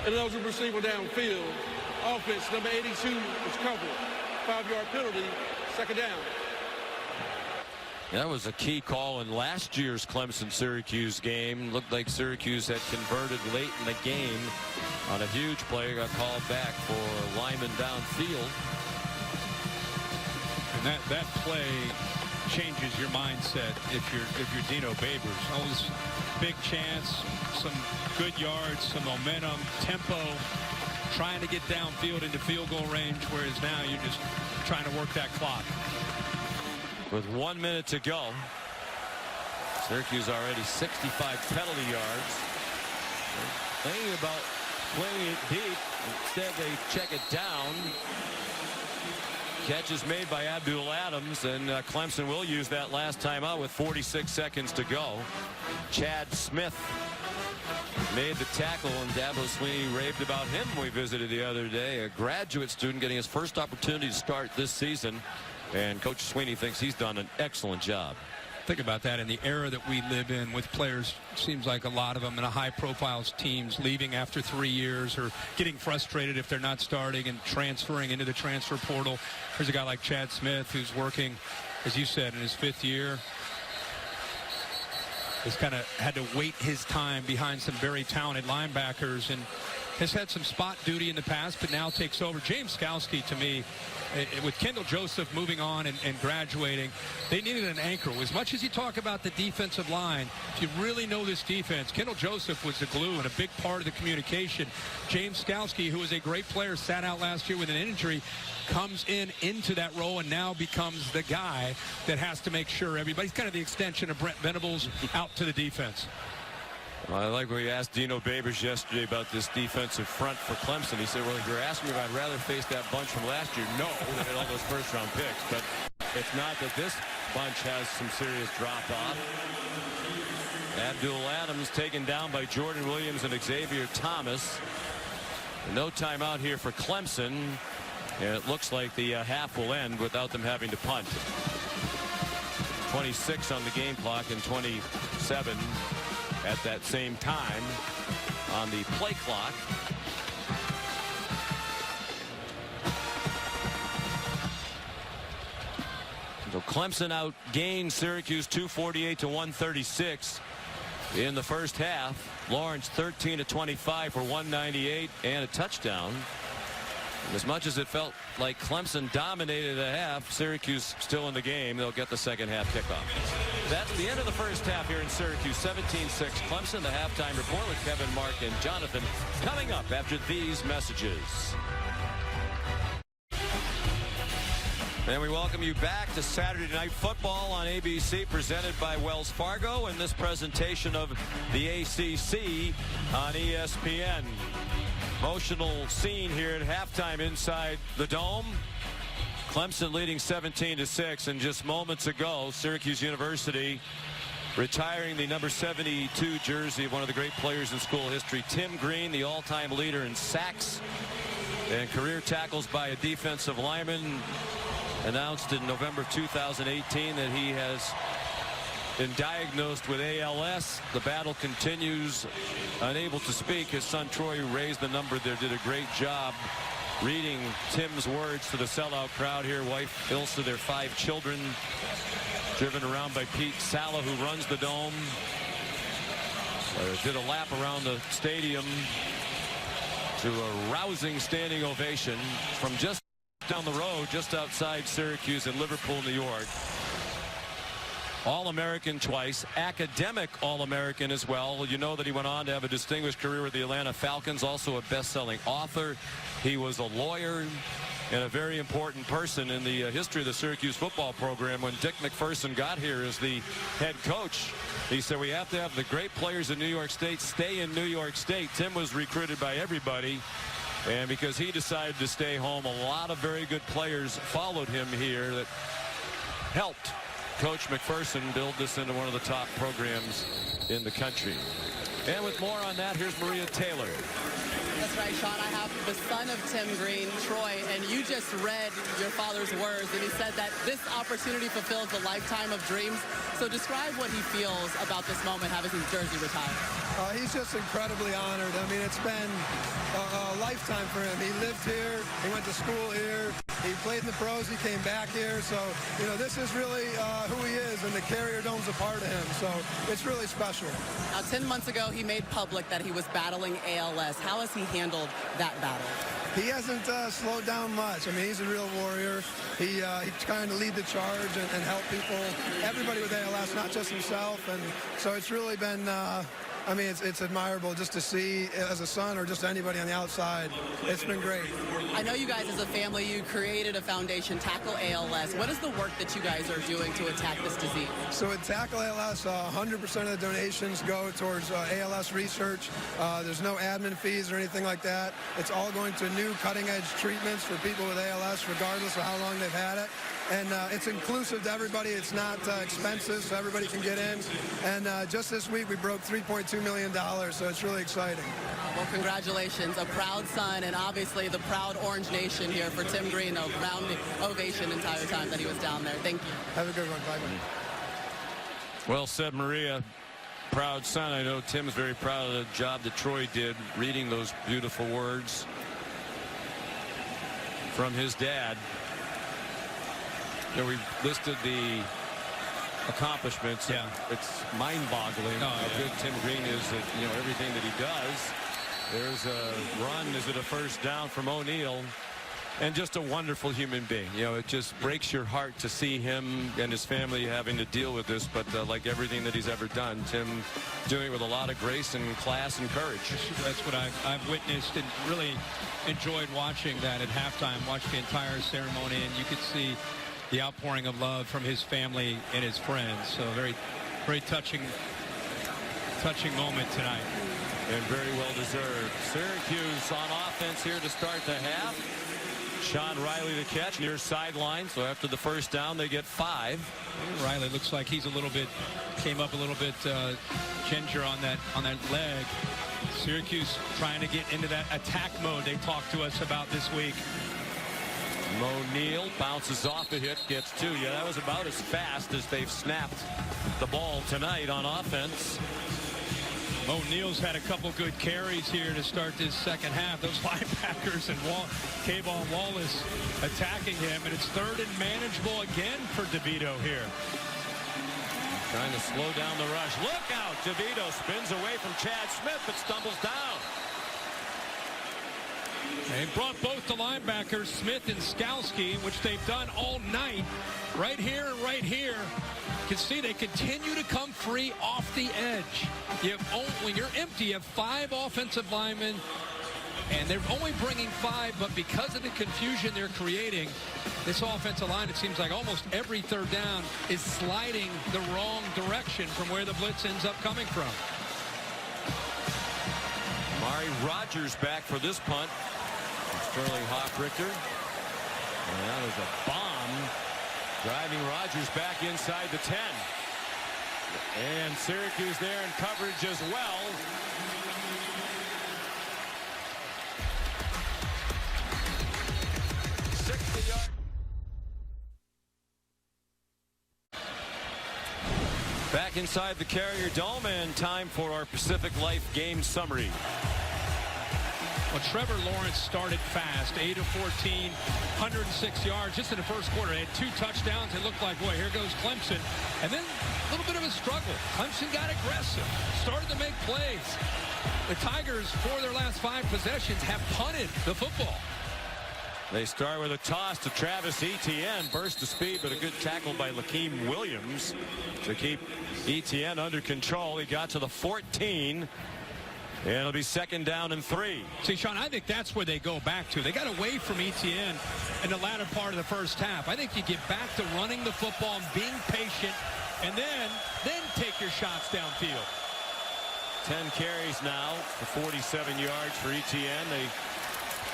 Speaker 5: Ineligible receiver downfield. Offense number 82 was covered. 5-yard penalty, second down.
Speaker 1: That was a key call in last year's Clemson-Syracuse game. Looked like Syracuse had converted late in the game on a huge play. Got called back for Lyman downfield.
Speaker 4: And that play changes your mindset if you're Dino Babers. Always big chance, some good yards, some momentum, tempo, trying to get downfield into field goal range, whereas now you're just trying to work that clock.
Speaker 1: With 1 minute to go, Syracuse already 65 penalty yards. Thinking about playing it deep. Instead, they check it down. Catch is made by Abdul Adams, and Clemson will use that last timeout with 46 seconds to go. Chad Smith made the tackle, and Dabo Swinney raved about him when we visited the other day. A graduate student getting his first opportunity to start this season. And Coach Swinney thinks he's done an excellent job.
Speaker 4: Think about that in the era that we live in with players, seems like a lot of them in a high-profile teams leaving after 3 years or getting frustrated if they're not starting and transferring into the transfer portal. There's a guy like Chad Smith who's working, as you said, in his 5th year. Has kind of had to wait his time behind some very talented linebackers and has had some spot duty in the past, but now takes over. James Skalski, to me, with Kendall Joseph moving on and graduating, they needed an anchor. As much as you talk about the defensive line, if you really know this defense, Kendall Joseph was the glue and a big part of the communication. James Skalski, who was a great player, sat out last year with an injury, comes into that role and now becomes the guy that has to make sure everybody's kind of the extension of Brent Venables out to the defense.
Speaker 1: Well, I like when we asked Dino Babers yesterday about this defensive front for Clemson. He said, well, if you're asking me if I'd rather face that bunch from last year, no, than all those first-round picks. But it's not that this bunch has some serious drop-off. Abdul Adams taken down by Jordan Williams and Xavier Thomas. No timeout here for Clemson. And it looks like the half will end without them having to punt. 26 on the game clock and 27 at that same time on the play clock. So Clemson outgained Syracuse 248 to 136 in the first half. Lawrence 13 to 25 for 198 and a touchdown. As much as it felt like Clemson dominated a half, Syracuse still in the game. They'll get the second half kickoff. That's the end of the first half here in Syracuse. 17-6 Clemson. The halftime report with Kevin, Mark, and Jonathan coming up after these messages. And we welcome you back to Saturday Night Football on ABC, presented by Wells Fargo, and this presentation of the ACC on ESPN. Emotional scene here at halftime inside the Dome. Clemson leading 17-6, and just moments ago, Syracuse University retiring the number 72 jersey of one of the great players in school history, Tim Green, the all-time leader in sacks and career tackles by a defensive lineman. Announced in November 2018 that he has been diagnosed with ALS. The battle continues. Unable to speak, his son Troy, who raised the number there, did a great job reading Tim's words to the sellout crowd here. Wife Ilsa, their 5 children, driven around by Pete Sala, who runs the Dome. Did a lap around the stadium to a rousing standing ovation from just down the road, just outside Syracuse in Liverpool, New York. All-American twice, academic All-American as well. You know that he went on to have a distinguished career with the Atlanta Falcons, also a best-selling author. He was a lawyer and a very important person in the history of the Syracuse football program. When Dick McPherson got here as the head coach, he said we have to have the great players in New York State stay in New York State. Tim was recruited by everybody. And because he decided to stay home, a lot of very good players followed him here that helped Coach McPherson build this into one of the top programs in the country. And with more on that, here's Maria Taylor.
Speaker 2: That's right, Sean. I have the son of Tim Green, Troy, and you just read your father's words, and he said that this opportunity fulfills a lifetime of dreams. So describe what he feels about this moment, having his jersey retired.
Speaker 14: He's just incredibly honored. I mean, it's been a lifetime for him. He lived here. He went to school here. He played in the pros. He came back here. So, you know, this is really who he is, and the Carrier Dome's a part of him. So it's really special.
Speaker 2: Now, 10 months ago, he made public that he was battling ALS. How has he handled that battle?
Speaker 14: He hasn't slowed down much. I mean, he's a real warrior. He's trying to lead the charge and help people, everybody with ALS, not just himself. And so it's really been, I mean, it's admirable just to see as a son or just anybody on the outside. It's been great.
Speaker 2: I know you guys as a family, you created a foundation, Tackle ALS. What is the work that you guys are doing to attack this disease?
Speaker 14: So at Tackle ALS, 100% of the donations go towards ALS research. There's no admin fees or anything like that. It's all going to new cutting-edge treatments for people with ALS, regardless of how long they've had it. And it's inclusive to everybody. It's not expensive, so everybody can get in. And just this week, we broke $3.2 million, so it's really exciting.
Speaker 2: Well, congratulations. A proud son, and obviously the proud Orange Nation here for Tim Green. A round ovation the entire time that he was down there. Thank you.
Speaker 14: Have a good one. Bye.
Speaker 1: Well said, Maria. Proud son. I know Tim's very proud of the job that Troy did reading those beautiful words from his dad. You know, we've listed the accomplishments.
Speaker 4: Yeah.
Speaker 1: It's mind-boggling how good Tim Green is at, you know, everything that he does. There's a run. Is it a first down from O'Neal? And just a wonderful human being. You know, it just breaks your heart to see him and his family having to deal with this. But like everything that he's ever done, Tim doing it with a lot of grace and class and courage.
Speaker 4: That's what I've witnessed and really enjoyed watching that at halftime. Watched the entire ceremony, and you could see the outpouring of love from his family and his friends. So very, very touching moment tonight.
Speaker 1: And very well deserved. Syracuse on offense here to start the half. Sean Riley the catch near sideline. So after the first down, they get 5.
Speaker 4: Riley looks like he's came up a little bit ginger on that leg. Syracuse trying to get into that attack mode they talked to us about this week.
Speaker 1: O'Neal bounces off a hit, gets 2. Yeah, that was about as fast as they've snapped the ball tonight on offense.
Speaker 4: O'Neal's had a couple good carries here to start this second half. Those linebackers and Kayvon Wallace attacking him, and it's third and manageable again for DeVito here.
Speaker 1: Trying to slow down the rush. Look out! DeVito spins away from Chad Smith, but stumbles down.
Speaker 4: They brought both the linebackers, Smith and Skalski, which they've done all night. Right here and right here. You can see they continue to come free off the edge. When you're empty, you have 5 offensive linemen, and they're only bringing 5, but because of the confusion they're creating, this offensive line, it seems like almost every third down is sliding the wrong direction from where the blitz ends up coming from.
Speaker 1: Mari Rogers back for this punt. Sterling Hoffrichter. And that was a bomb driving Rogers back inside the 10. And Syracuse there in coverage as well. Back inside the Carrier Dome, and time for our Pacific Life game summary.
Speaker 4: Well, Trevor Lawrence started fast, 8 of 14, 106 yards just in the first quarter. They had 2 touchdowns. It looked like, boy, here goes Clemson. And then a little bit of a struggle. Clemson got aggressive, started to make plays. The Tigers, for their last 5 possessions, have punted the football.
Speaker 1: They start with a toss to Travis Etienne. Burst of speed, but a good tackle by Lakeem Williams to keep Etienne under control. He got to the 14. And it'll be 2nd down and 3.
Speaker 4: See, Sean, I think that's where they go back to. They got away from Etienne in the latter part of the first half. I think you get back to running the football and being patient, and then take your shots downfield.
Speaker 1: 10 carries now for 47 yards for Etienne. They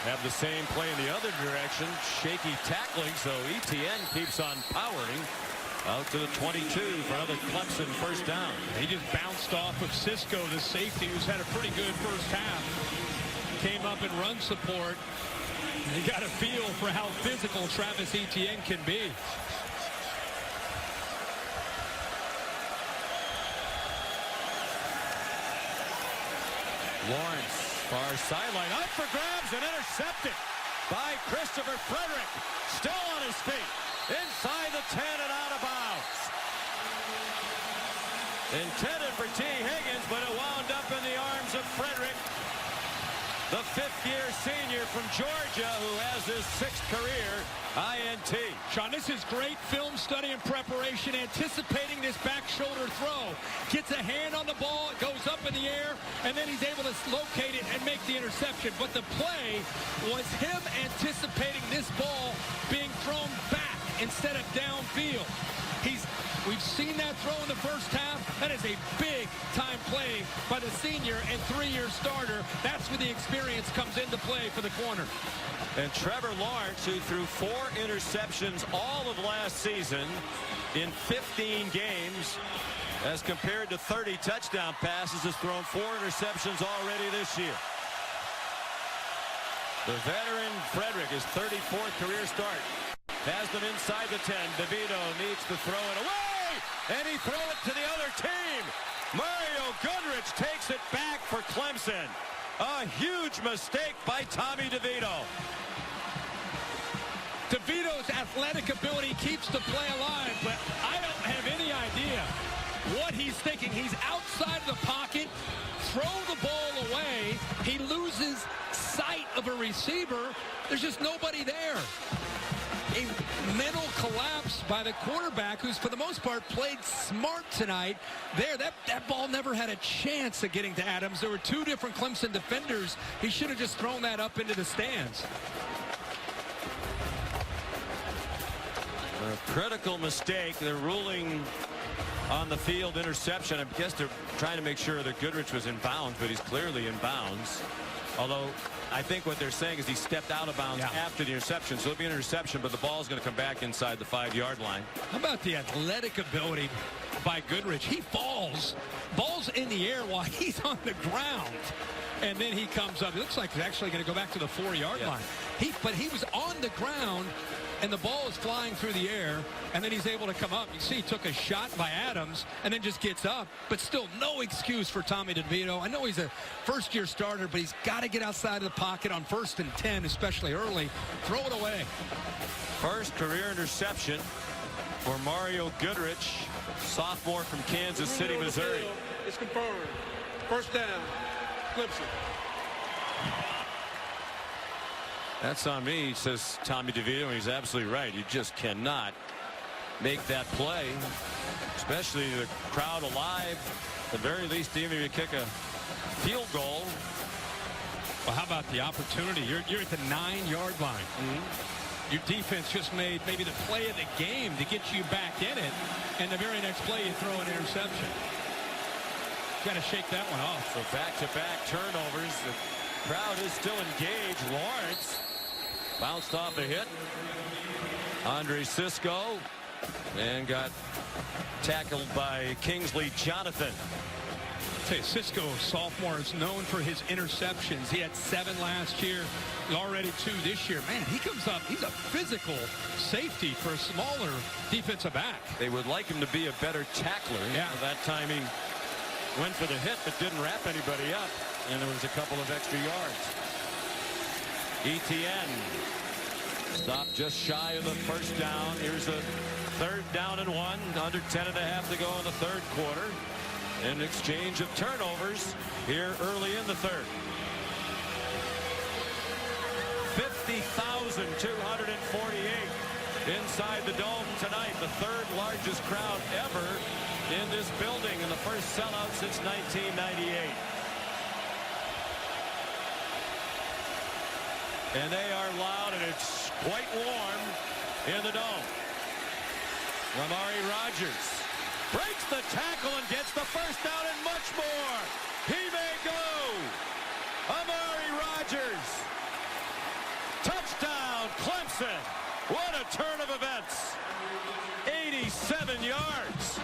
Speaker 1: have the same play in the other direction. Shaky tackling, so Etienne keeps on powering out to the 22 for another Clemson first down.
Speaker 4: He just bounced off of Cisco, the safety, who's had a pretty good first half. Came up in run support. You got a feel for how physical Travis Etienne can be.
Speaker 1: Lawrence, far sideline, up for grabs and intercepted by Christopher Frederick. Still on his feet. Inside the 10 and out of bounds. Intended for T. Higgins, but it wound up in the arms of Frederick, the 5th-year senior from Georgia, who has his 6th career INT.
Speaker 4: Sean, this is great film study and preparation, anticipating this back shoulder throw. Gets a hand on the ball, it goes up in the air, and then he's able to locate it and make the interception. But the play was him anticipating this ball being thrown back instead of downfield. We've seen that throw in the first half. That is a big-time play by the senior and 3-year starter. That's where the experience comes into play for the corner.
Speaker 1: And Trevor Lawrence, who threw 4 interceptions all of last season in 15 games, as compared to 30 touchdown passes, has thrown 4 interceptions already this year. The veteran Frederick, his 34th career start, has them inside the 10. DeVito needs to throw it away, and he throws it to the other team. Mario Goodrich takes it back for Clemson. A huge mistake by Tommy DeVito.
Speaker 4: DeVito's athletic ability keeps the play alive, but I don't have any idea what he's thinking. He's outside of the pocket, throw the ball away. He loses sight of a receiver. There's just nobody there. A mental collapse by the quarterback, who's for the most part played smart tonight. That ball never had a chance of getting to Adams. There were 2 different Clemson defenders. He should have just thrown that up into the stands.
Speaker 1: A critical mistake. They're ruling on the field interception. I guess they're trying to make sure that Goodrich was in bounds, but he's clearly in bounds. Although I think what they're saying is he stepped out of bounds after the interception. So it'll be an interception, but the ball is going to come back inside the 5-yard line.
Speaker 4: How about the athletic ability by Goodrich? He falls. Ball's in the air while he's on the ground. And then he comes up. It looks like he's actually going to go back to the 4-yard line. But he was on the ground, and the ball is flying through the air, and then he's able to come up. You see he took a shot by Adams and then just gets up, but still no excuse for Tommy DeVito. I know he's a first-year starter, but he's got to get outside of the pocket on 1st and 10, especially early. Throw it away.
Speaker 1: First career interception for Mario Goodrich, sophomore from Kansas City, Missouri.
Speaker 5: It's confirmed. First down, Clemson.
Speaker 1: That's on me, says Tommy DeVito, and he's absolutely right. You just cannot make that play, especially the crowd alive. At the very least, even if you kick a field goal.
Speaker 4: Well, how about the opportunity? You're at the 9-yard line. Your defense just made maybe the play of the game to get you back in it, and the very next play you throw an interception. Got to shake that one off.
Speaker 1: So back-to-back turnovers. The crowd is still engaged. Lawrence bounced off a hit. Andre Sisco, and got tackled by Kingsley Jonathan.
Speaker 4: Hey, Sisco, sophomore, is known for his interceptions. He had 7 last year, already 2 this year. Man, he comes up, he's a physical safety for a smaller defensive back.
Speaker 1: They would like him to be a better tackler.
Speaker 4: Yeah.
Speaker 1: That time he went for the hit but didn't wrap anybody up, and there was a couple of extra yards. Etienne stopped just shy of the first down. Here's a 3rd down and 1, under 10.5 to go in the 3rd quarter. An exchange of turnovers here early in the 3rd. 50,248 inside the dome tonight. The 3rd largest crowd ever in this building, and the first sellout since 1998. And they are loud, and it's quite warm in the dome. Amari Rodgers breaks the tackle and gets the first down and much more. He may go. Amari Rodgers. Touchdown, Clemson. What a turn of events. 87 yards.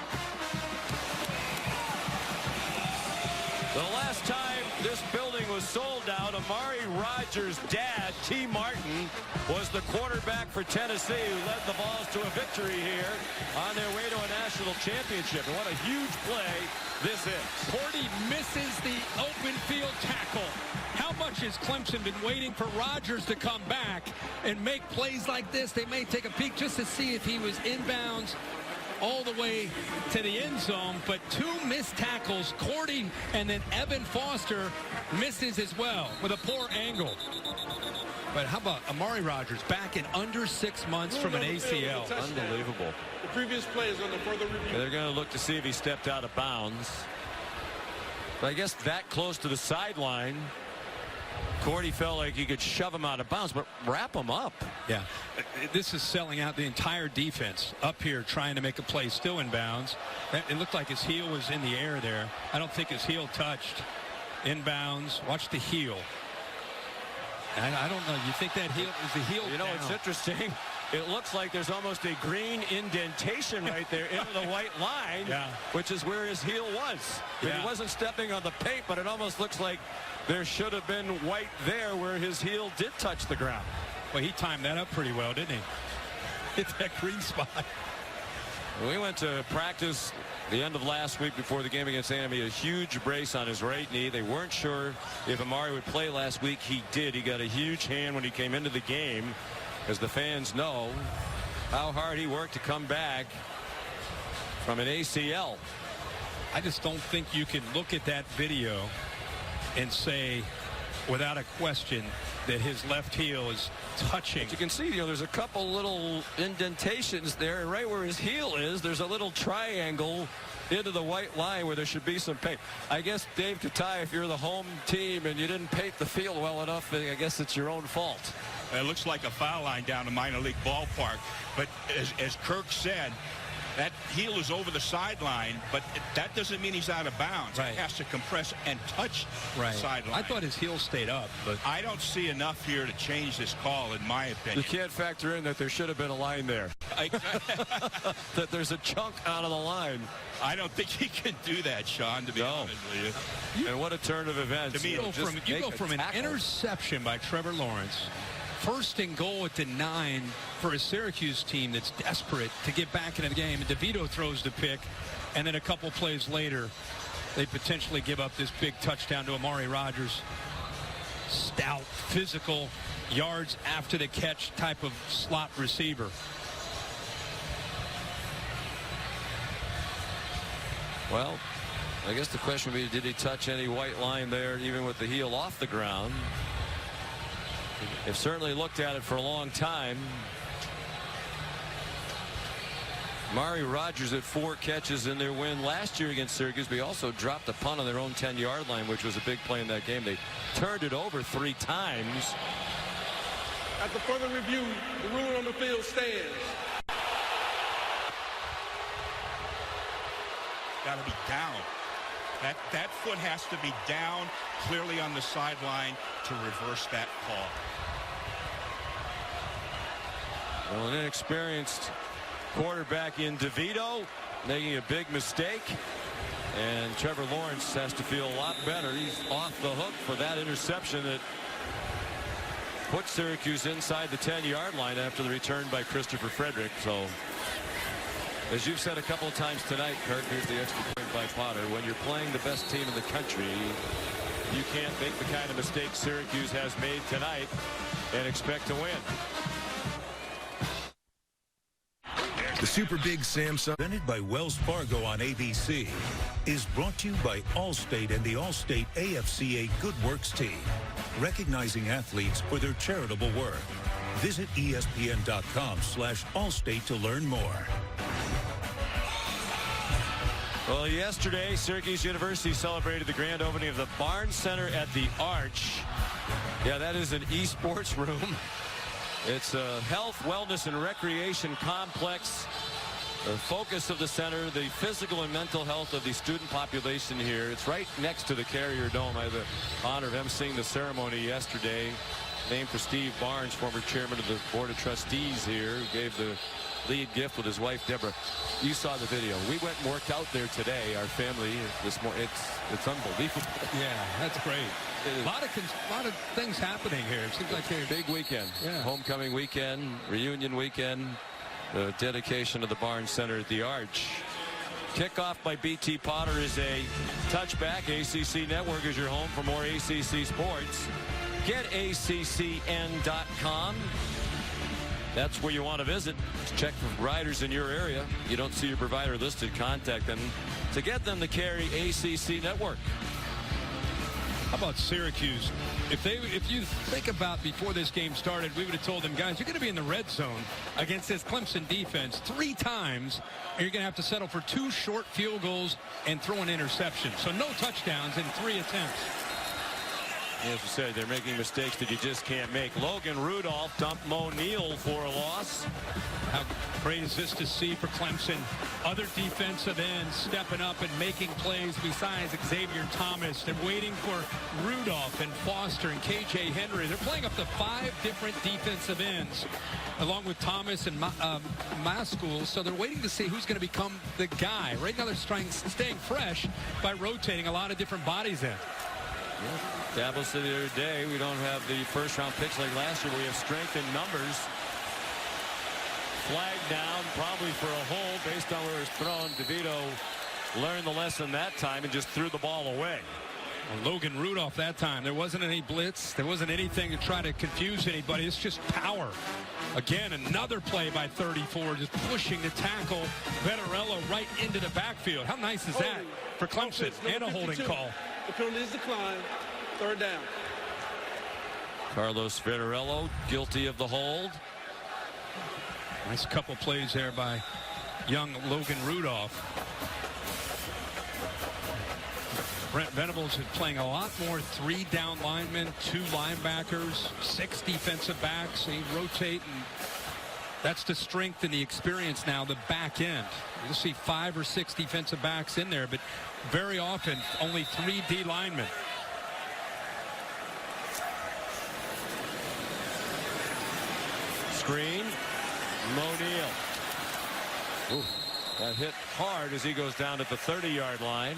Speaker 1: The last time this building was sold out, Amari Rodgers' dad, T. Martin, was the quarterback for Tennessee, who led the Vols to a victory here on their way to a national championship. And what a huge play this is.
Speaker 4: Cordy misses the open field tackle. How much has Clemson been waiting for Rodgers to come back and make plays like this? They may take a peek just to see if he was inbounds all the way to the end zone, but 2 missed tackles. Cordy and then Evan Foster misses as well with a poor angle. But how about Amari Rodgers back in under 6 months from an ACL?
Speaker 1: Unbelievable.
Speaker 5: The previous play is under further review.
Speaker 1: They're going to look to see if he stepped out of bounds. But I guess that close to the sideline, Cordy felt like he could shove him out of bounds, but wrap him up.
Speaker 4: Yeah, this is selling out the entire defense up here trying to make a play, still in bounds. It looked like his heel was in the air there. I don't think his heel touched. Inbounds. Watch the heel. I don't know. You think that heel is the heel?
Speaker 1: You know,
Speaker 4: down?
Speaker 1: it's interesting. It looks like there's almost a green indentation right there into the white line, which is where his heel was. He wasn't stepping on the paint, but it almost looks like there should have been white there where his heel did touch the ground.
Speaker 4: Well, he timed that up pretty well, didn't he? Hit that green spot.
Speaker 1: We went to practice the end of last week before the game against A&M. He had a huge brace on his right knee. They weren't sure if Amari would play last week. He did. He got a huge hand when he came into the game, as the fans know how hard he worked to come back from an ACL.
Speaker 4: I just don't think you can look at that video and say without a question that his left heel is touching.
Speaker 1: But you can see, you know, there's a couple little indentations there. Right where his heel is, there's a little triangle into the white line where there should be some paint. I guess, Dave Katai, if you're the home team and you didn't paint the field well enough, I guess it's your own fault.
Speaker 13: It looks like a foul line down the minor league ballpark. But as Kirk said, that heel is over the sideline, but that doesn't mean he's out of bounds.
Speaker 4: Right.
Speaker 13: He has to compress and touch the sideline.
Speaker 4: I thought his heel stayed up, but
Speaker 13: I don't see enough here to change this call, in my opinion.
Speaker 1: You can't factor in that there should have been a line there. That there's a chunk out of the line.
Speaker 13: I don't think he can do that, Sean, to be honest with you.
Speaker 1: And what a turn of events.
Speaker 4: To me, you go from an interception by Trevor Lawrence, 1st and goal at the 9 for a Syracuse team that's desperate to get back into the game. And DeVito throws the pick, and then a couple plays later, they potentially give up this big touchdown to Amari Rodgers. Stout, physical, yards after the catch type of slot receiver.
Speaker 1: Well, I guess the question would be, did he touch any white line there, even with the heel off the ground? They've certainly looked at it for a long time. Mari Rogers at 4 catches in their win last year against Syracuse. But he also dropped a punt on their own 10-yard line, which was a big play in that game. They turned it over 3 times.
Speaker 5: After further review, the ruling on the field stands.
Speaker 13: Got to be down. That foot has to be down clearly on the sideline to reverse that call.
Speaker 1: Well, an inexperienced quarterback in DeVito making a big mistake, and Trevor Lawrence has to feel a lot better. He's off the hook for that interception that put Syracuse inside the 10-yard line after the return by Christopher Frederick. So, as you've said a couple of times tonight, Kirk, here's the extra point by Potter. When you're playing the best team in the country, you can't make the kind of mistakes Syracuse has made tonight and expect to win.
Speaker 6: The Super Big Samsung, presented by Wells Fargo on ABC, is brought to you by Allstate and the Allstate AFCA Good Works team, recognizing athletes for their charitable work. Visit ESPN.com/Allstate to learn more.
Speaker 1: Well, yesterday, Syracuse University celebrated the grand opening of the Barnes Center at the Arch. Yeah, that is an esports room. It's a health, wellness, and recreation complex. The focus of the center, the physical and mental health of the student population here. It's right next to the Carrier Dome. I had the honor of emceeing the ceremony yesterday. Named for Steve Barnes, former chairman of the Board of Trustees here, who gave the lead gift with his wife, Deborah. You saw the video. We went and worked out there today, our family, this morning. It's unbelievable.
Speaker 4: Yeah, that's great. A lot of things happening here. It seems like a
Speaker 1: big weekend.
Speaker 4: Yeah.
Speaker 1: Homecoming weekend, reunion weekend, the dedication of the Barnes Center at the Arch. Kickoff by BT Potter is a touchback. ACC Network is your home for more ACC sports. Get ACCN.com. That's where you want to visit. Check for riders in your area. You don't see your provider listed, contact them to get them to carry ACC Network.
Speaker 4: How about Syracuse? If you think about before this game started, we would have told them, guys, you're going to be in the red zone against this Clemson defense 3 times, and you're going to have to settle for 2 short field goals and throw an interception. So no touchdowns in 3 attempts.
Speaker 1: As you said, they're making mistakes that you just can't make. Logan Rudolph dumped Mo Neal for a loss.
Speaker 4: How great is this to see for Clemson? Other defensive ends stepping up and making plays besides Xavier Thomas. They're waiting for Rudolph and Foster and KJ Henry. They're playing up to 5 different defensive ends, along with Thomas and Maskell. So they're waiting to see who's going to become the guy. Right now they're staying fresh by rotating a lot of different bodies in.
Speaker 1: Dabble said the other day, we don't have the first-round picks like last year. We have strength in numbers. Flag down, probably for a hold based on where it was thrown. DeVito learned the lesson that time and just threw the ball away.
Speaker 4: Well, Logan Rudolph that time, there wasn't any blitz. There wasn't anything to try to confuse anybody. It's just power. Again, another play by 34, just pushing the tackle. Vettorello right into the backfield. How nice is that for Clemson? And a holding call.
Speaker 5: The penalty is declined. 3rd down.
Speaker 1: Carlos Vettorello guilty of the hold.
Speaker 4: Nice couple plays there by young Logan Rudolph. Brent Venables is playing a lot more 3 down linemen, 2 linebackers, 6 defensive backs. They rotate, and that's the strength and the experience now, the back end. You'll see 5 or 6 defensive backs in there, but very often only 3 D linemen.
Speaker 1: Screen. Mo Neal. Ooh, that hit hard as he goes down at the 30-yard line.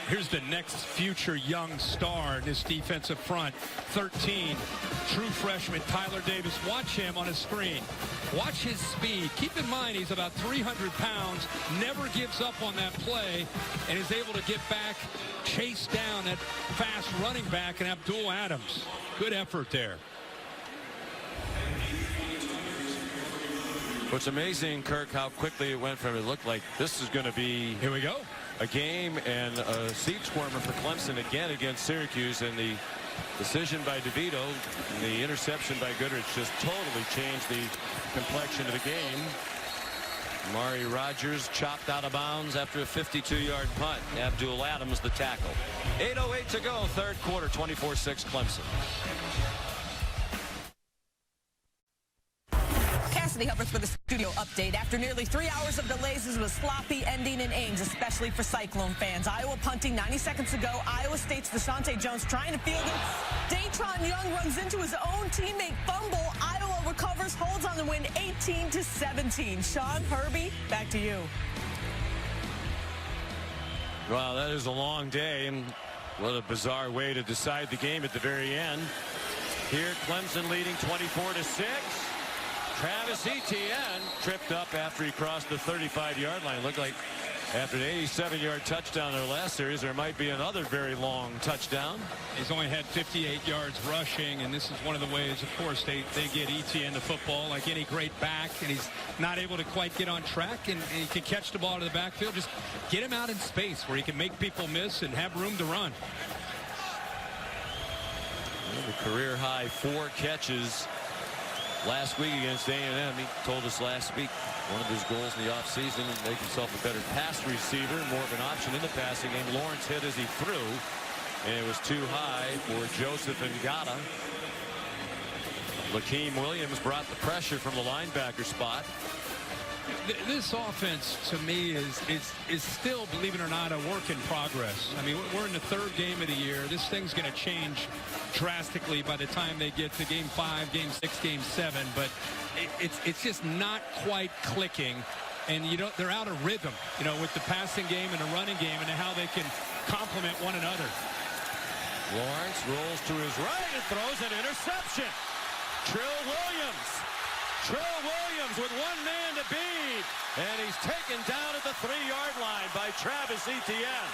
Speaker 4: Here's the next future young star in this defensive front. 13, true freshman Tyler Davis. Watch him on his screen. Watch his speed. Keep in mind he's about 300 pounds, never gives up on that play, and is able to get back, chase down that fast running back and Abdul Adams. Good effort there.
Speaker 1: What's amazing, Kirk, how quickly it went from it looked like this is going to be
Speaker 4: here we go
Speaker 1: a game and a seat warmer for Clemson again against Syracuse, and the Decision by DeVito. The interception by Goodrich just totally changed the complexion of the game. Amari Rogers chopped out of bounds after a 52-yard punt. Abdul Adams the tackle. 8:08 to go, third quarter, 24-6 Clemson.
Speaker 15: Cassidy Hubbard with a studio update. After nearly 3 hours of delays, this was a sloppy ending in Ames, especially for Cyclone fans. Iowa punting 90 seconds ago. Iowa State's Deshaunte Jones trying to field it. Datron Young runs into his own teammate, fumble. Iowa recovers, holds on to win 18-17. Sean, Herbie, back to you.
Speaker 1: Wow, that is a long day, and what a bizarre way to decide the game at the very end. Here, Clemson leading 24-6. Travis Etienne tripped up after he crossed the 35-yard line. Looked like after an 87-yard touchdown in their last series, there might be another very long touchdown.
Speaker 4: He's only had 58 yards rushing, and this is one of the ways, of course, they get Etienne the football like any great back, and he's not able to quite get on track, and he can catch the ball to the backfield. Just get him out in space where he can make people miss and have room to run.
Speaker 1: Well, the career-high 4 catches last week against A&M. He told us last week one of his goals in the offseason is make himself a better pass receiver, more of an option in the passing game. Lawrence hit as he threw, and it was too high for Joseph Ngata. Lakeem Williams brought the pressure from the linebacker spot.
Speaker 4: This offense, to me, is still, believe it or not, a work in progress. I mean, we're in the 3rd game of the year. This thing's going to change drastically by the time they get to game 5, game 6, game 7. But it's just not quite clicking. And they're out of rhythm, with the passing game and the running game and how they can complement one another.
Speaker 1: Lawrence rolls to his right and throws an interception. Trill Williams with one man to beat, and he's taken down at the 3-yard line by Travis Etienne.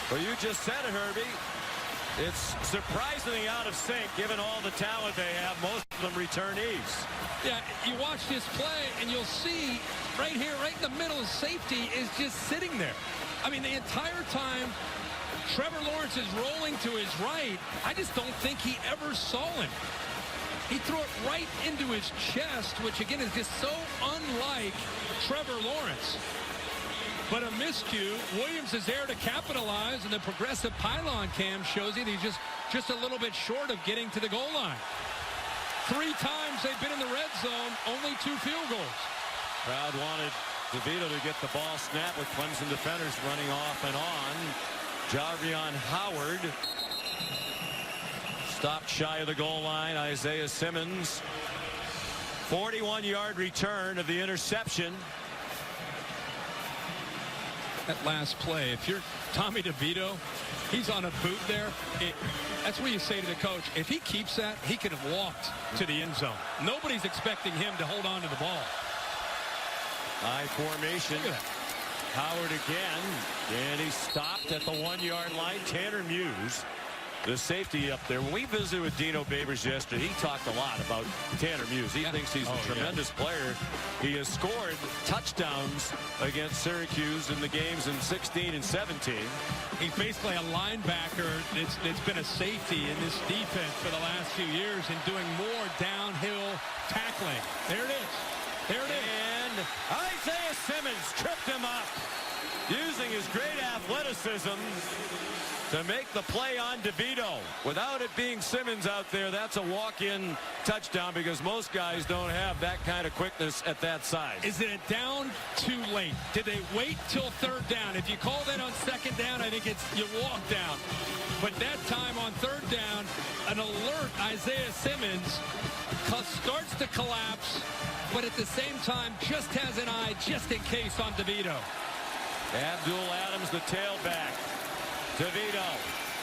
Speaker 1: Well, you just said it, Herbie. It's surprisingly out of sync given all the talent they have, most of them returnees.
Speaker 4: Yeah, you watch this play and you'll see right here, right in the middle, of safety is just sitting there. I mean, the entire time Trevor Lawrence is rolling to his right, I just don't think he ever saw him. He threw it right into his chest, which again is just so unlike Trevor Lawrence. But a miscue. Williams is there to capitalize, and the progressive pylon cam shows you that he's just a little bit short of getting to the goal line. 3 times they've been in the red zone, only 2 field goals.
Speaker 1: Crowd wanted DeVito to get the ball snapped with Clemson defenders running off and on. Javion Howard stopped shy of the goal line. Isaiah Simmons, 41-yard return of the interception.
Speaker 4: That last play, if you're Tommy DeVito, he's on a boot there. That's where you say to the coach, if he keeps that, he could have walked to the end zone. Nobody's expecting him to hold on to the ball.
Speaker 1: High formation. Howard again, and he stopped at the 1-yard line. Tanner Muse, the safety up there. When we visited with Dino Babers yesterday, he talked a lot about Tanner Muse. He thinks he's a tremendous player. He has scored touchdowns against Syracuse in the games in 16 and 17.
Speaker 4: He's basically a linebacker that's been a safety in this defense for the last few years and doing more downhill tackling. There it is. There it is.
Speaker 1: And Isaiah Simmons tripped him up, using his great athleticism to make the play on DeVito. Without it being Simmons out there, that's a walk-in touchdown because most guys don't have that kind of quickness at that size.
Speaker 4: Is it a down too late? Did they wait till 3rd down? If you call that on 2nd down, I think it's you walk down. But that time on 3rd down, an alert Isaiah Simmons starts to collapse, but at the same time just has an eye just in case on DeVito.
Speaker 1: Abdul Adams, the tailback. DeVito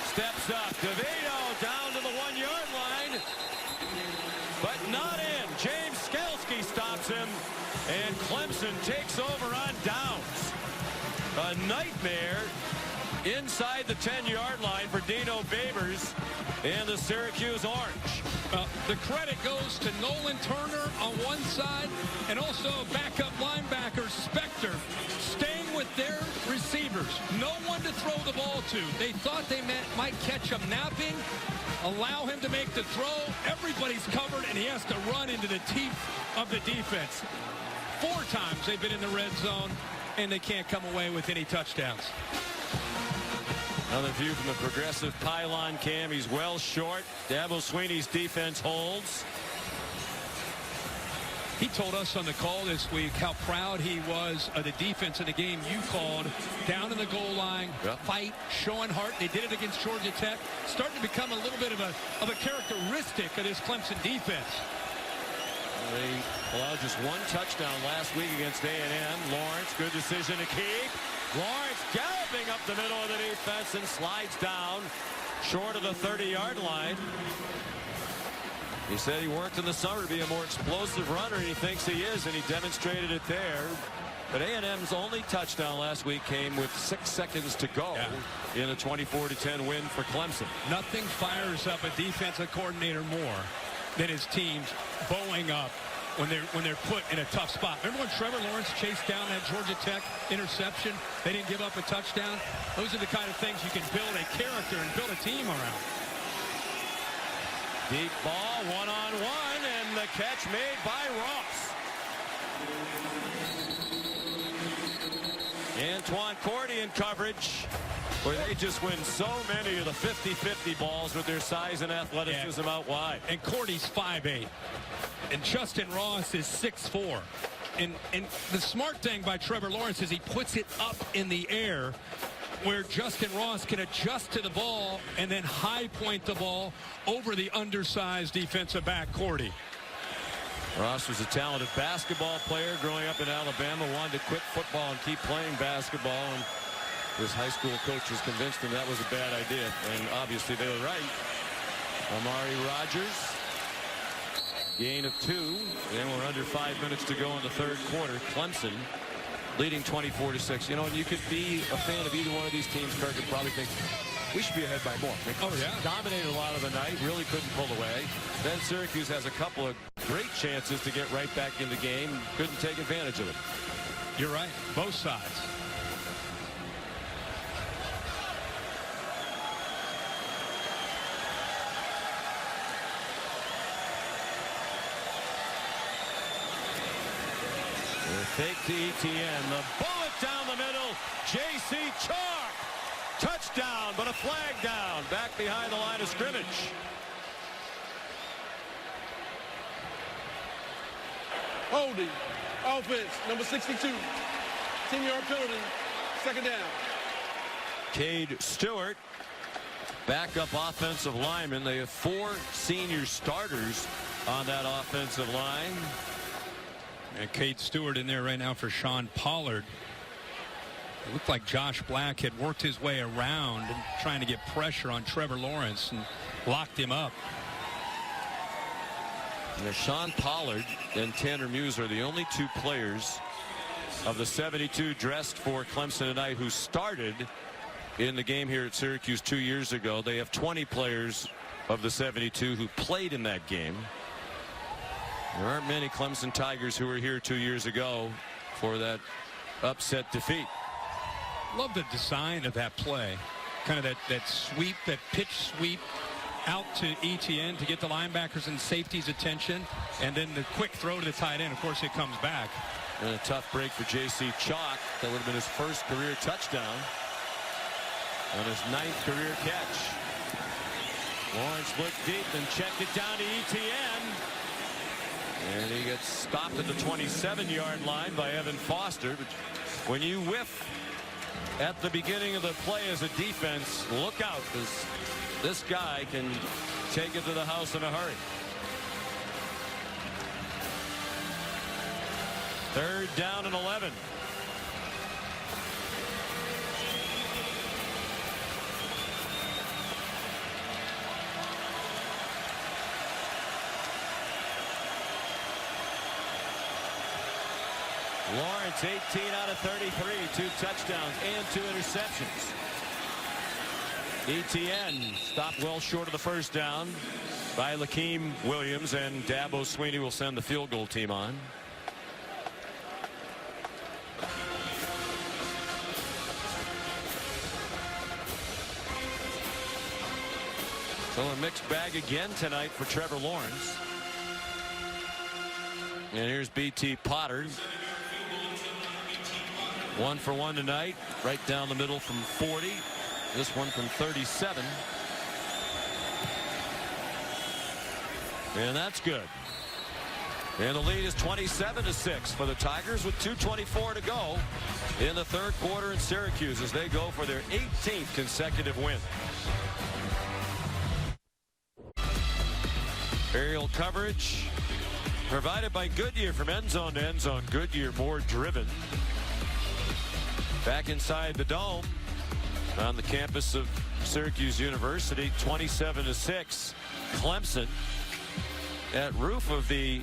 Speaker 1: steps up. DeVito down to the 1-yard line, but not in. James Skelski stops him, and Clemson takes over on downs. A nightmare inside the 10-yard line for Dino Babers and the Syracuse Orange.
Speaker 4: The credit goes to Nolan Turner on one side and also backup linebacker Spector staying with with their receivers, no one to throw the ball to. They thought they might catch him napping, allow him to make the throw. Everybody's covered, and he has to run into the teeth of the defense. 4 times they've been in the red zone, and they can't come away with any touchdowns.
Speaker 1: Another view from the progressive pylon cam. He's well short. Dabo Swinney's defense holds.
Speaker 4: He told us on the call this week how proud he was of the defense in the game you called. Down in the goal line, fight, showing heart. They did it against Georgia Tech. Starting to become a little bit of a characteristic of this Clemson defense.
Speaker 1: They allowed just 1 touchdown last week against A&M. Lawrence, good decision to keep. Lawrence galloping up the middle of the defense and slides down short of the 30-yard line. He said he worked in the summer to be a more explosive runner, and he thinks he is, and he demonstrated it there. But A&M's only touchdown last week came with 6 seconds to go in a 24-10 win for Clemson.
Speaker 4: Nothing fires up a defensive coordinator more than his teams bowing up when they're put in a tough spot. Remember when Trevor Lawrence chased down that Georgia Tech interception? They didn't give up a touchdown. Those are the kind of things you can build a character and build a team around.
Speaker 1: Deep ball, one-on-one, and the catch made by Ross. Antoine Cordy in coverage, where they just win so many of the 50-50 balls with their size and athleticism out wide.
Speaker 4: And Cordy's 5'8", and Justin Ross is 6'4". And the smart thing by Trevor Lawrence is he puts it up in the air, where Justin Ross can adjust to the ball and then high point the ball over the undersized defensive back, Cordy.
Speaker 1: Ross was a talented basketball player growing up in Alabama, wanted to quit football and keep playing basketball, and his high school coach was convinced him that was a bad idea, and obviously they were right. Amari Rogers, gain of 2, and we're under 5 minutes to go in the 3rd quarter. Clemson leading 24-6. You know, and you could be a fan of either one of these teams, Kirk, and probably think we should be ahead by more.
Speaker 4: Oh, yeah.
Speaker 1: Dominated a lot of the night, really couldn't pull away. Then Syracuse has a couple of great chances to get right back in the game, couldn't take advantage of it.
Speaker 4: You're right, both sides.
Speaker 1: Fake to Etienne. The bullet down the middle. J.C. Chalk. Touchdown, but a flag down. Back behind the line of scrimmage.
Speaker 5: Holding. Offense, number 62. 10-yard penalty. 2nd down.
Speaker 1: Cade Stewart, backup offensive lineman. They have 4 senior starters on that offensive line.
Speaker 4: And Cade Stewart in there right now for Sean Pollard. It looked like Josh Black had worked his way around and trying to get pressure on Trevor Lawrence and locked him up.
Speaker 1: Now, Sean Pollard and Tanner Muse are the only 2 players of the 72 dressed for Clemson tonight who started in the game here at Syracuse 2 years ago. They have 20 players of the 72 who played in that game. There aren't many Clemson Tigers who were here 2 years ago for that upset defeat.
Speaker 4: Love the design of that play. Kind of that sweep, that pitch sweep out to Etienne to get the linebackers and safety's attention. And then the quick throw to the tight end. Of course, it comes back.
Speaker 1: And a tough break for J.C. Chalk. That would have been his first career touchdown on his 9th career catch. Lawrence looked deep and checked it down to Etienne. And he gets stopped at the 27-yard line by Evan Foster. But when you whiff at the beginning of the play as a defense, look out, because this guy can take it to the house in a hurry. 3rd down and 11. Lawrence 18 out of 33, 2 touchdowns and 2 interceptions. Etienne stopped well short of the first down by Lakeem Williams, and Dabo Swinney will send the field goal team on. So a mixed bag again tonight for Trevor Lawrence. And here's BT Potter. 1 for 1 tonight, right down the middle from 40. This one from 37. And that's good. And the lead is 27-6 for the Tigers with 2:24 to go in the third quarter in Syracuse as they go for their 18th consecutive win. Aerial coverage provided by Goodyear from end zone to end zone. Goodyear more driven. Back inside the dome on the campus of Syracuse University, 27-6. Clemson. That roof of the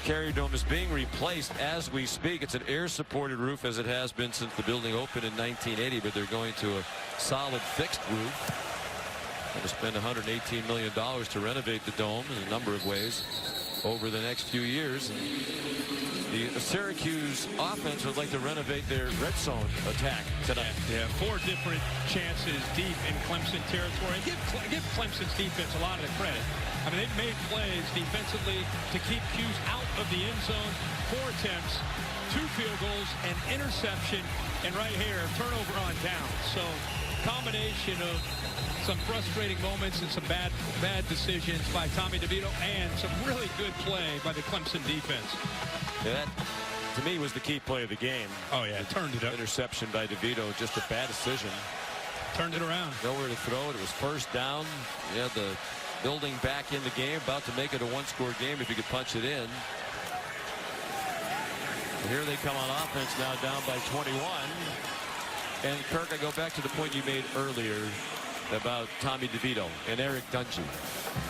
Speaker 1: Carrier Dome is being replaced as we speak. It's an air-supported roof as it has been since the building opened in 1980, but they're going to a solid fixed roof. Going to spend $118 million to renovate the dome in a number of ways over the next few years. And the Syracuse offense would like to renovate their red zone attack tonight.
Speaker 4: Yeah, 4 different chances deep in Clemson territory. Give Clemson's defense a lot of the credit. I mean, they've made plays defensively to keep Hughes out of the end zone. 4 attempts, 2 field goals, an interception, and right here, turnover on down. So, combination of some frustrating moments and some bad decisions by Tommy DeVito and some really good play by the Clemson defense.
Speaker 1: Yeah, that, to me, was the key play of the game.
Speaker 4: Oh, yeah, turned it up.
Speaker 1: Interception by DeVito, just a bad decision.
Speaker 4: Turned it around.
Speaker 1: Nowhere to throw it. It was first down. Yeah, the building back in the game, about to make it a 1-score game if you could punch it in. And here they come on offense now, down by 21. And Kirk, I go back to the point you made earlier about Tommy DeVito and Eric Dungy.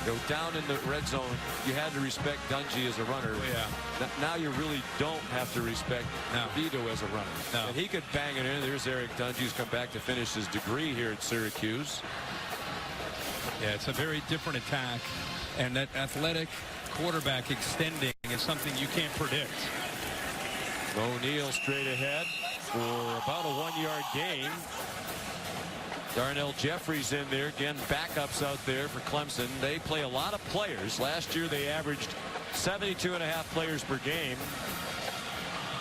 Speaker 1: Go down in the red zone. You had to respect Dungy as a runner.
Speaker 4: Yeah.
Speaker 1: Now you really don't have to respect DeVito as a runner.
Speaker 4: No.
Speaker 1: And he could bang it in. There's Eric Dungy, who's come back to finish his degree here at Syracuse.
Speaker 4: Yeah, it's a very different attack, and that athletic quarterback extending is something you can't predict.
Speaker 1: O'Neal straight ahead for about a 1-yard gain. Darnell Jeffries in there. Again, backups out there for Clemson. They play a lot of players. Last year they averaged 72.5 players per game.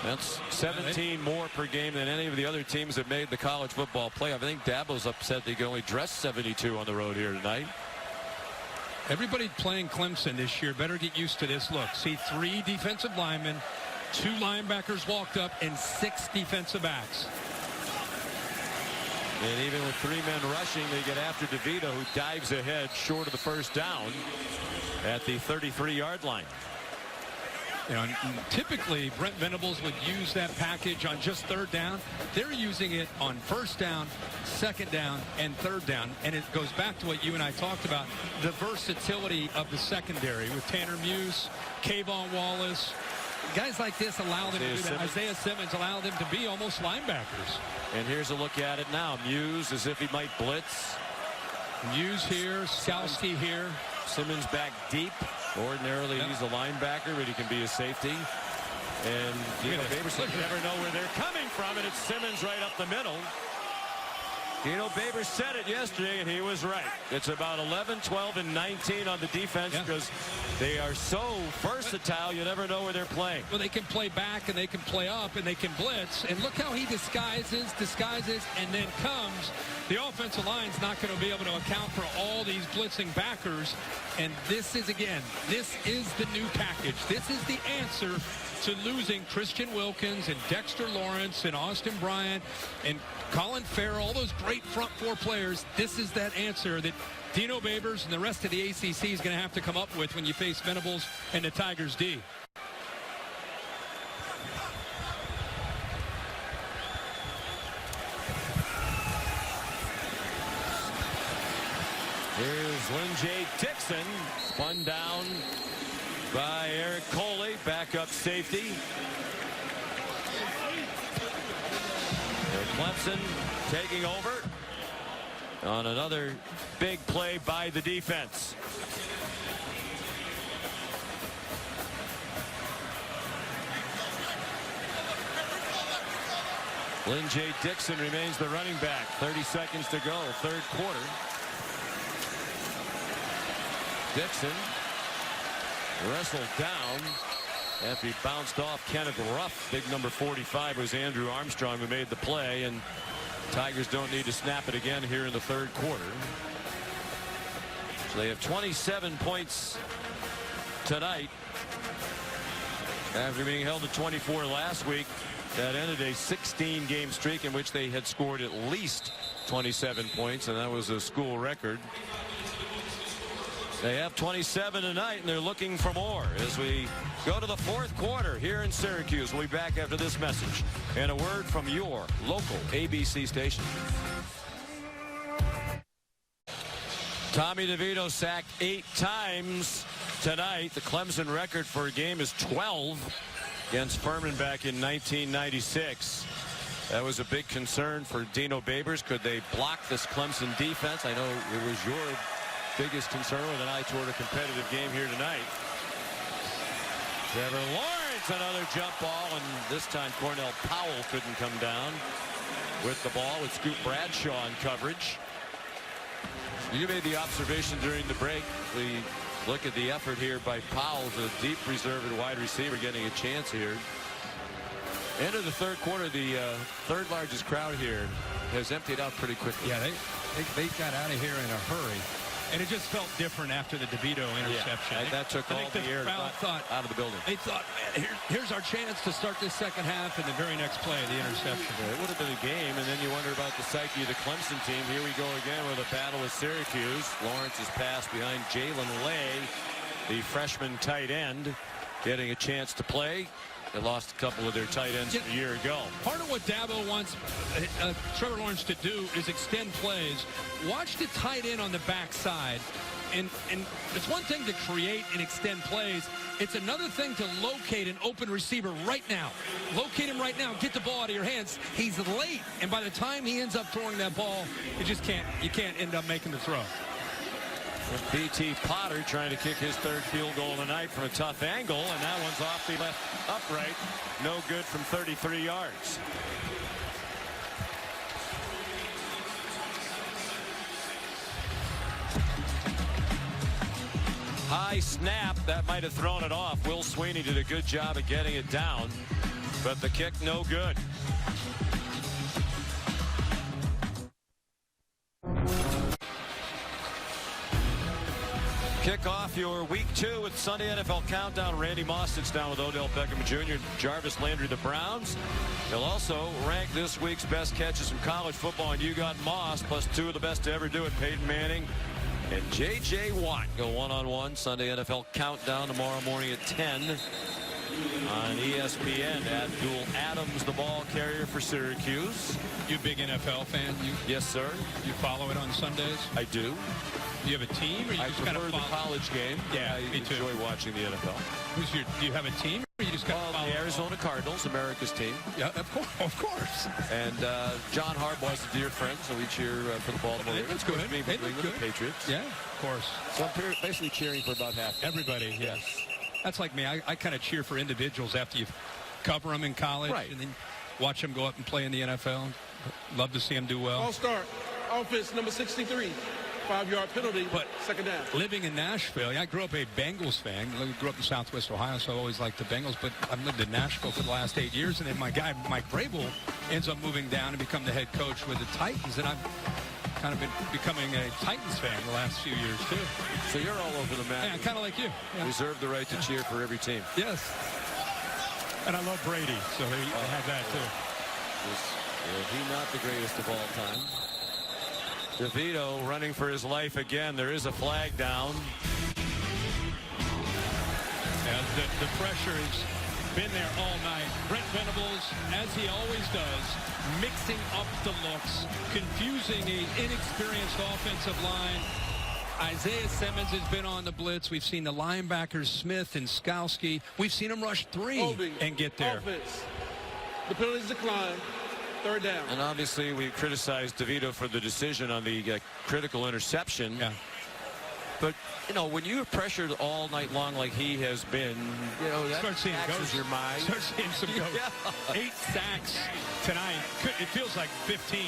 Speaker 1: That's 17 more per game than any of the other teams that made the college football playoff. I think Dabo's upset they can only dress 72 on the road here tonight.
Speaker 4: Everybody playing Clemson this year better get used to this look. See 3 defensive linemen, 2 linebackers walked up, and 6 defensive backs.
Speaker 1: And even with 3 men rushing, they get after DeVito, who dives ahead short of the first down at the 33-yard line.
Speaker 4: You know, typically Brent Venables would use that package on just 3rd down. They're using it on 1st down, 2nd down, and 3rd down. And it goes back to what you and I talked about, the versatility of the secondary with Tanner Muse, Kayvon Wallace. Guys like this allow them to do that. Isaiah Simmons allow them to be almost linebackers.
Speaker 1: And here's a look at it now. Muse as if he might blitz.
Speaker 4: Muse here, Skowski here.
Speaker 1: Simmons back deep. Ordinarily he's a linebacker, but he can be a safety. And Dino Babers, you never know where they're coming from, and it's Simmons right up the middle. Dino Babers said it yesterday, and he was right. It's about 11, 12, and 19 on the defense because they are so versatile, you never know where they're playing.
Speaker 4: Well, they can play back, and they can play up, and they can blitz. And look how he disguises, and then comes. The offensive line's not going to be able to account for all these blitzing backers. And this is, again, this is the new package. This is the answer to losing Christian Wilkins and Dexter Lawrence and Austin Bryant and Colin Farrell, all those great front 4 players. This is that answer that Dino Babers and the rest of the ACC is going to have to come up with when you face Venables and the Tigers D.
Speaker 1: Here's Lynn J. Dixon, spun down by Eric Coley, backup safety. Clemson taking over on another big play by the defense. Lynn J. Dixon remains the running back. 30 seconds to go, third quarter. Dixon wrestled down after he bounced off Kenneth Ruff. Big number 45 was Andrew Armstrong who made the play, and Tigers don't need to snap it again here in the third quarter. So they have 27 points tonight after being held to 24 last week. That ended a 16-game streak in which they had scored at least 27 points, and that was a school record. They have 27 tonight, and they're looking for more as we go to the fourth quarter here in Syracuse. We'll be back after this message and a word from your local ABC station. Tommy DeVito sacked 8 times tonight. The Clemson record for a game is 12 against Furman back in 1996. That was a big concern for Dino Babers. Could they block this Clemson defense? I know it was your biggest concern with an eye toward a competitive game here tonight. Trevor Lawrence, another jump ball, and this time Cornell Powell couldn't come down with the ball with Scoop Bradshaw in coverage. You made the observation during the break. We look at the effort here by Powell, the deep reserve and wide receiver, getting a chance here. End of the third quarter, the third largest crowd here has emptied out pretty quickly.
Speaker 4: Yeah, they got out of here in a hurry. And it just felt different after the DeVito interception.
Speaker 1: Yeah, that took all the air out of the building.
Speaker 4: They thought, man, here's our chance to start this second half, and the very next play, the interception.
Speaker 1: Yeah, it would have been a game, and then you wonder about the psyche of the Clemson team. Here we go again with a battle with Syracuse. Lawrence's pass behind Jalen Lay, the freshman tight end, getting a chance to play. They lost a couple of their tight ends a year ago.
Speaker 4: Part of what Dabo wants Trevor Lawrence to do is extend plays. Watch the tight end on the backside. And it's one thing to create and extend plays. It's another thing to locate an open receiver right now. Locate him right now. Get the ball out of your hands. He's late. And by the time he ends up throwing that ball, you can't end up making the throw.
Speaker 1: B.T. Potter trying to kick his third field goal tonight from a tough angle, and that one's off the left upright. No good from 33 yards. High snap. That might have thrown it off. Will Sweeney did a good job of getting it down, but the kick no good. Kick off your week 2 with Sunday NFL Countdown. Randy Moss sits down with Odell Beckham Jr. Jarvis Landry, the Browns. He'll also rank this week's best catches from college football, and you got Moss plus 2 of the best to ever do it. Peyton Manning and J.J. Watt go one-on-one. Sunday NFL Countdown tomorrow morning at 10 on ESPN. Abdul Adams, the ball carrier for Syracuse.
Speaker 4: You a big NFL fan?
Speaker 1: Yes, sir.
Speaker 4: You follow it on Sundays?
Speaker 1: I do.
Speaker 4: Do you have a team? Or you
Speaker 1: I
Speaker 4: just
Speaker 1: prefer
Speaker 4: kind of
Speaker 1: the college game.
Speaker 4: Yeah,
Speaker 1: I
Speaker 4: me too.
Speaker 1: enjoy watching the NFL.
Speaker 4: Do you have a team? Or you just kind of follow
Speaker 1: the Arizona Cardinals, America's team.
Speaker 4: Yeah, of course.
Speaker 1: And John Harbaugh's a dear friend, so we cheer for the Baltimore Ravens.
Speaker 4: That's good.
Speaker 1: They look good. The Patriots.
Speaker 4: Yeah, of course.
Speaker 1: So I'm basically cheering for about half.
Speaker 4: Everybody, yes. That's like me. I kind of cheer for individuals after you cover them in college,
Speaker 1: right,
Speaker 4: and then watch them go up and play in the NFL. Love to see them do well.
Speaker 5: All start. Offense number 63. 5-yard penalty,
Speaker 4: but
Speaker 5: second down.
Speaker 4: Living in Nashville, I grew up a Bengals fan. I grew up in Southwest Ohio, so I always liked the Bengals. But I've lived in Nashville for the last 8 years, and then my guy Mike Vrabel ends up moving down and become the head coach with the Titans, and I've kind of been becoming a Titans fan the last few years too.
Speaker 1: So you're all over the map.
Speaker 4: Yeah, kind of like you. Yeah.
Speaker 1: Reserve the right to cheer for every team.
Speaker 4: Yes. And I love Brady, so they have that too.
Speaker 1: Is he not the greatest of all time? DeVito running for his life again. There is a flag down.
Speaker 4: Yeah, the pressure has been there all night. Brent Venables, as he always does, mixing up the looks, confusing an inexperienced offensive line. Isaiah Simmons has been on the blitz. We've seen the linebackers Smith and Skowski. We've seen them rush 3 and get there.
Speaker 5: Offense. The penalties decline. Third down.
Speaker 1: And obviously we criticized DeVito for the decision on the critical interception.
Speaker 4: Yeah.
Speaker 1: But, you know, when you're pressured all night long like he has been, you know, that taxes your mind.
Speaker 4: Start seeing some ghosts. Yeah. 8 sacks tonight. It feels like 15.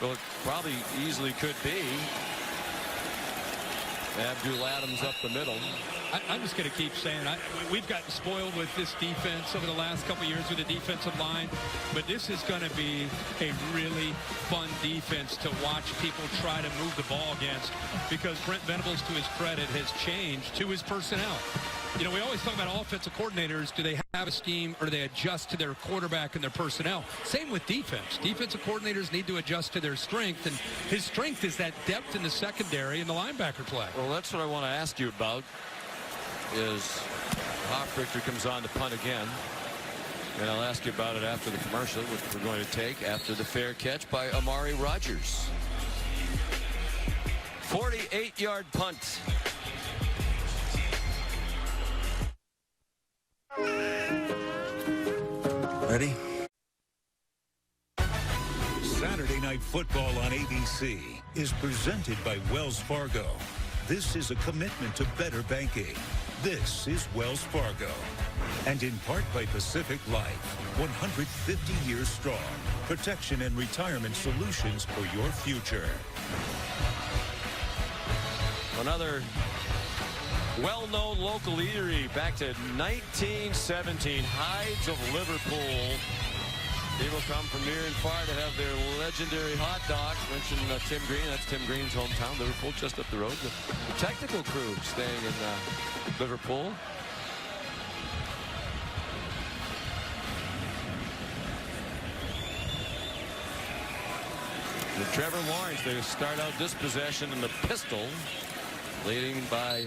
Speaker 1: Well, it probably easily could be. Abdul Adams up the middle.
Speaker 4: I'm just going to keep saying we've gotten spoiled with this defense over the last couple of years with the defensive line, but this is going to be a really fun defense to watch people try to move the ball against, because Brent Venables, to his credit, has changed to his personnel. You know, we always talk about offensive coordinators. Do they have a scheme, or do they adjust to their quarterback and their personnel? Same with defense. Defensive coordinators need to adjust to their strength, and his strength is that depth in the secondary and the linebacker play.
Speaker 1: Well, that's what I want to ask you about, is Hofrichter comes on to punt again. And I'll ask you about it after the commercial, which we're going to take after the fair catch by Amari Rogers. 48-yard punt.
Speaker 6: Ready? Saturday Night Football on ABC is presented by Wells Fargo. This is a commitment to better banking. This is Wells Fargo. And in part by Pacific Life, 150 years strong. Protection and retirement solutions for your future.
Speaker 1: Another well-known local eatery back to 1917, Hides of Liverpool. People come from near and far to have their legendary hot dogs. Mentioned Tim Green. That's Tim Green's hometown, Liverpool, just up the road. The technical crew staying in Liverpool. And Trevor Lawrence, they start out this possession in the pistol, leading by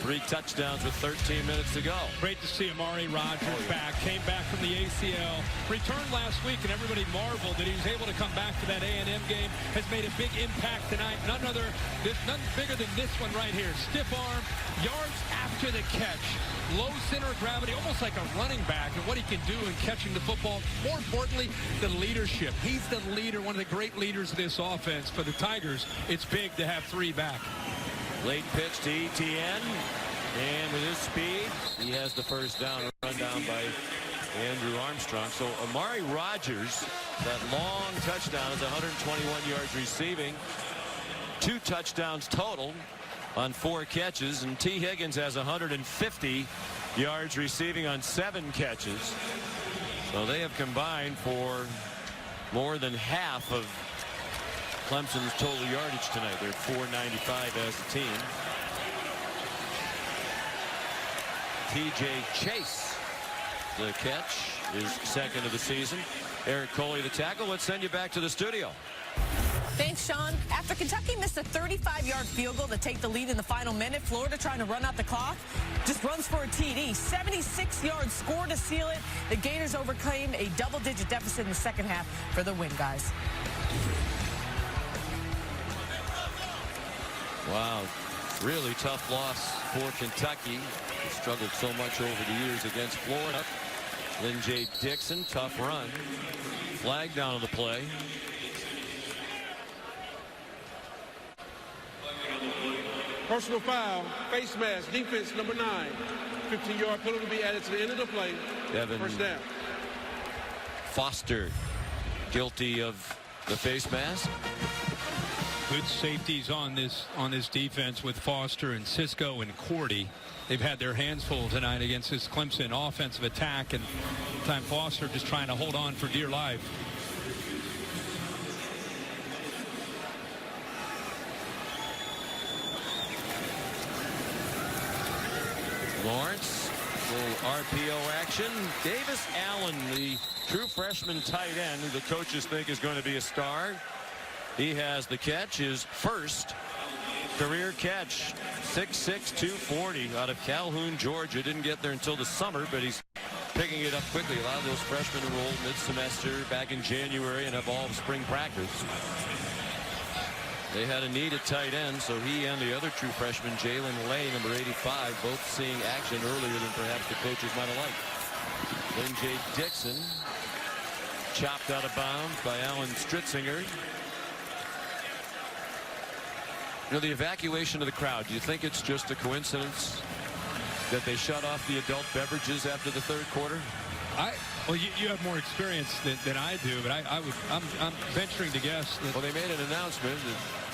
Speaker 1: 3 touchdowns with 13 minutes to go.
Speaker 4: Great to see Amari Rogers back. Came back from the ACL. Returned last week, and everybody marveled that he was able to come back to that A&M game. Has made a big impact tonight. None bigger than this one right here. Stiff arm, yards after the catch. Low center of gravity, almost like a running back, and what he can do in catching the football. More importantly, the leadership. He's the leader, one of the great leaders of this offense. For the Tigers, it's big to have 3 back.
Speaker 1: Late pitch to Etienne, and with his speed, he has the first down, run down by Andrew Armstrong. So Amari Rogers, that long touchdown, is 121 yards receiving, 2 touchdowns total on 4 catches, and T. Higgins has 150 yards receiving on 7 catches. So they have combined for more than half of Clemson's total yardage tonight. They're 495 as a team. TJ Chase, the catch, is second of the season. Eric Coley, the tackle. Let's send you back to the studio.
Speaker 15: Thanks, Sean. After Kentucky missed a 35-yard field goal to take the lead in the final minute, Florida, trying to run out the clock, just runs for a TD. 76 yards score to seal it. The Gators overcame a double-digit deficit in the second half for the win, guys.
Speaker 1: Wow, really tough loss for Kentucky. They struggled so much over the years against Florida. Lynn J. Dixon, tough run. Flag down on the play.
Speaker 5: Personal foul, face mask, defense number 9. 15-yard penalty will be added to the end of the play.
Speaker 1: Devin
Speaker 5: First down.
Speaker 1: Foster, guilty of the face mask.
Speaker 4: Good safeties on this defense with Foster and Cisco and Cordy. They've had their hands full tonight against this Clemson offensive attack, and time Foster just trying to hold on for dear life.
Speaker 1: Lawrence, little RPO action. Davis Allen, the true freshman tight end, who the coaches think is going to be a star. He has the catch, his first career catch. 6'6", 240 out of Calhoun, Georgia. Didn't get there until the summer, but he's picking it up quickly. A lot of those freshmen enrolled mid-semester back in January and have all of spring practice. They had a need at tight end, so he and the other true freshman, Jalen Lay, number 85, both seeing action earlier than perhaps the coaches might have liked. Lynn J. Dixon chopped out of bounds by Alan Stritzinger. You know, the evacuation of the crowd, do you think it's just a coincidence that they shut off the adult beverages after the third quarter?
Speaker 4: Well, you have more experience than I do, but I'm venturing to guess that.
Speaker 1: Well, they made an announcement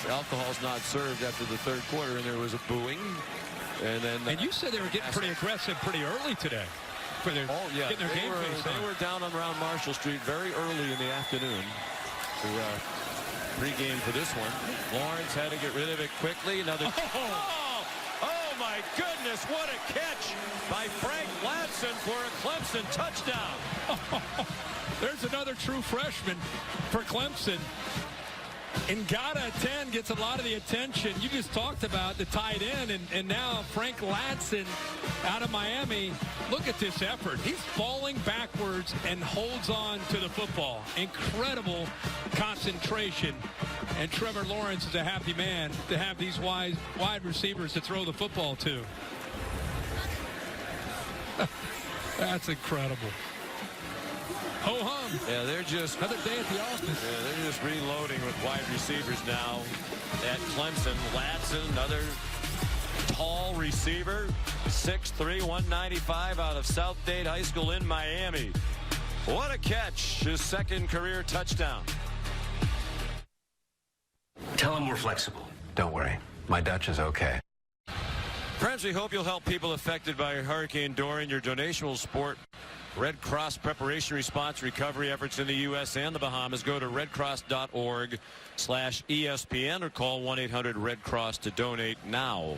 Speaker 1: that alcohol's not served after the third quarter, and there was a booing. And then
Speaker 4: and you said they were getting pretty aggressive pretty early today. For their, getting their game face on.
Speaker 1: They were down around Marshall Street very early in the afternoon to pregame for this one. Lawrence had to get rid of it quickly. Another. Oh my goodness! What a catch by Frank Ladson for a Clemson touchdown.
Speaker 4: There's another true freshman for Clemson. Ngata at 10 gets a lot of the attention. You just talked about the tight end, and now Frank Ladson out of Miami. Look at this effort. He's falling backwards and holds on to the football. Incredible concentration. And Trevor Lawrence is a happy man to have these wide receivers to throw the football to. That's incredible. Ho-hum.
Speaker 1: Yeah, they're just
Speaker 4: another day at the office.
Speaker 1: Yeah, they're just reloading with wide receivers now at Clemson. Ladson, another tall receiver, 6'3", 195 out of South Dade High School in Miami. What a catch. His second career touchdown.
Speaker 16: Tell him we're flexible. Don't worry. My Dutch is okay.
Speaker 1: Friends, we hope you'll help people affected by Hurricane Dorian. Your donation will support Red Cross preparation, response, recovery efforts in the U.S. and the Bahamas. Go to redcross.org/ESPN or call 1-800-RED-CROSS to donate now.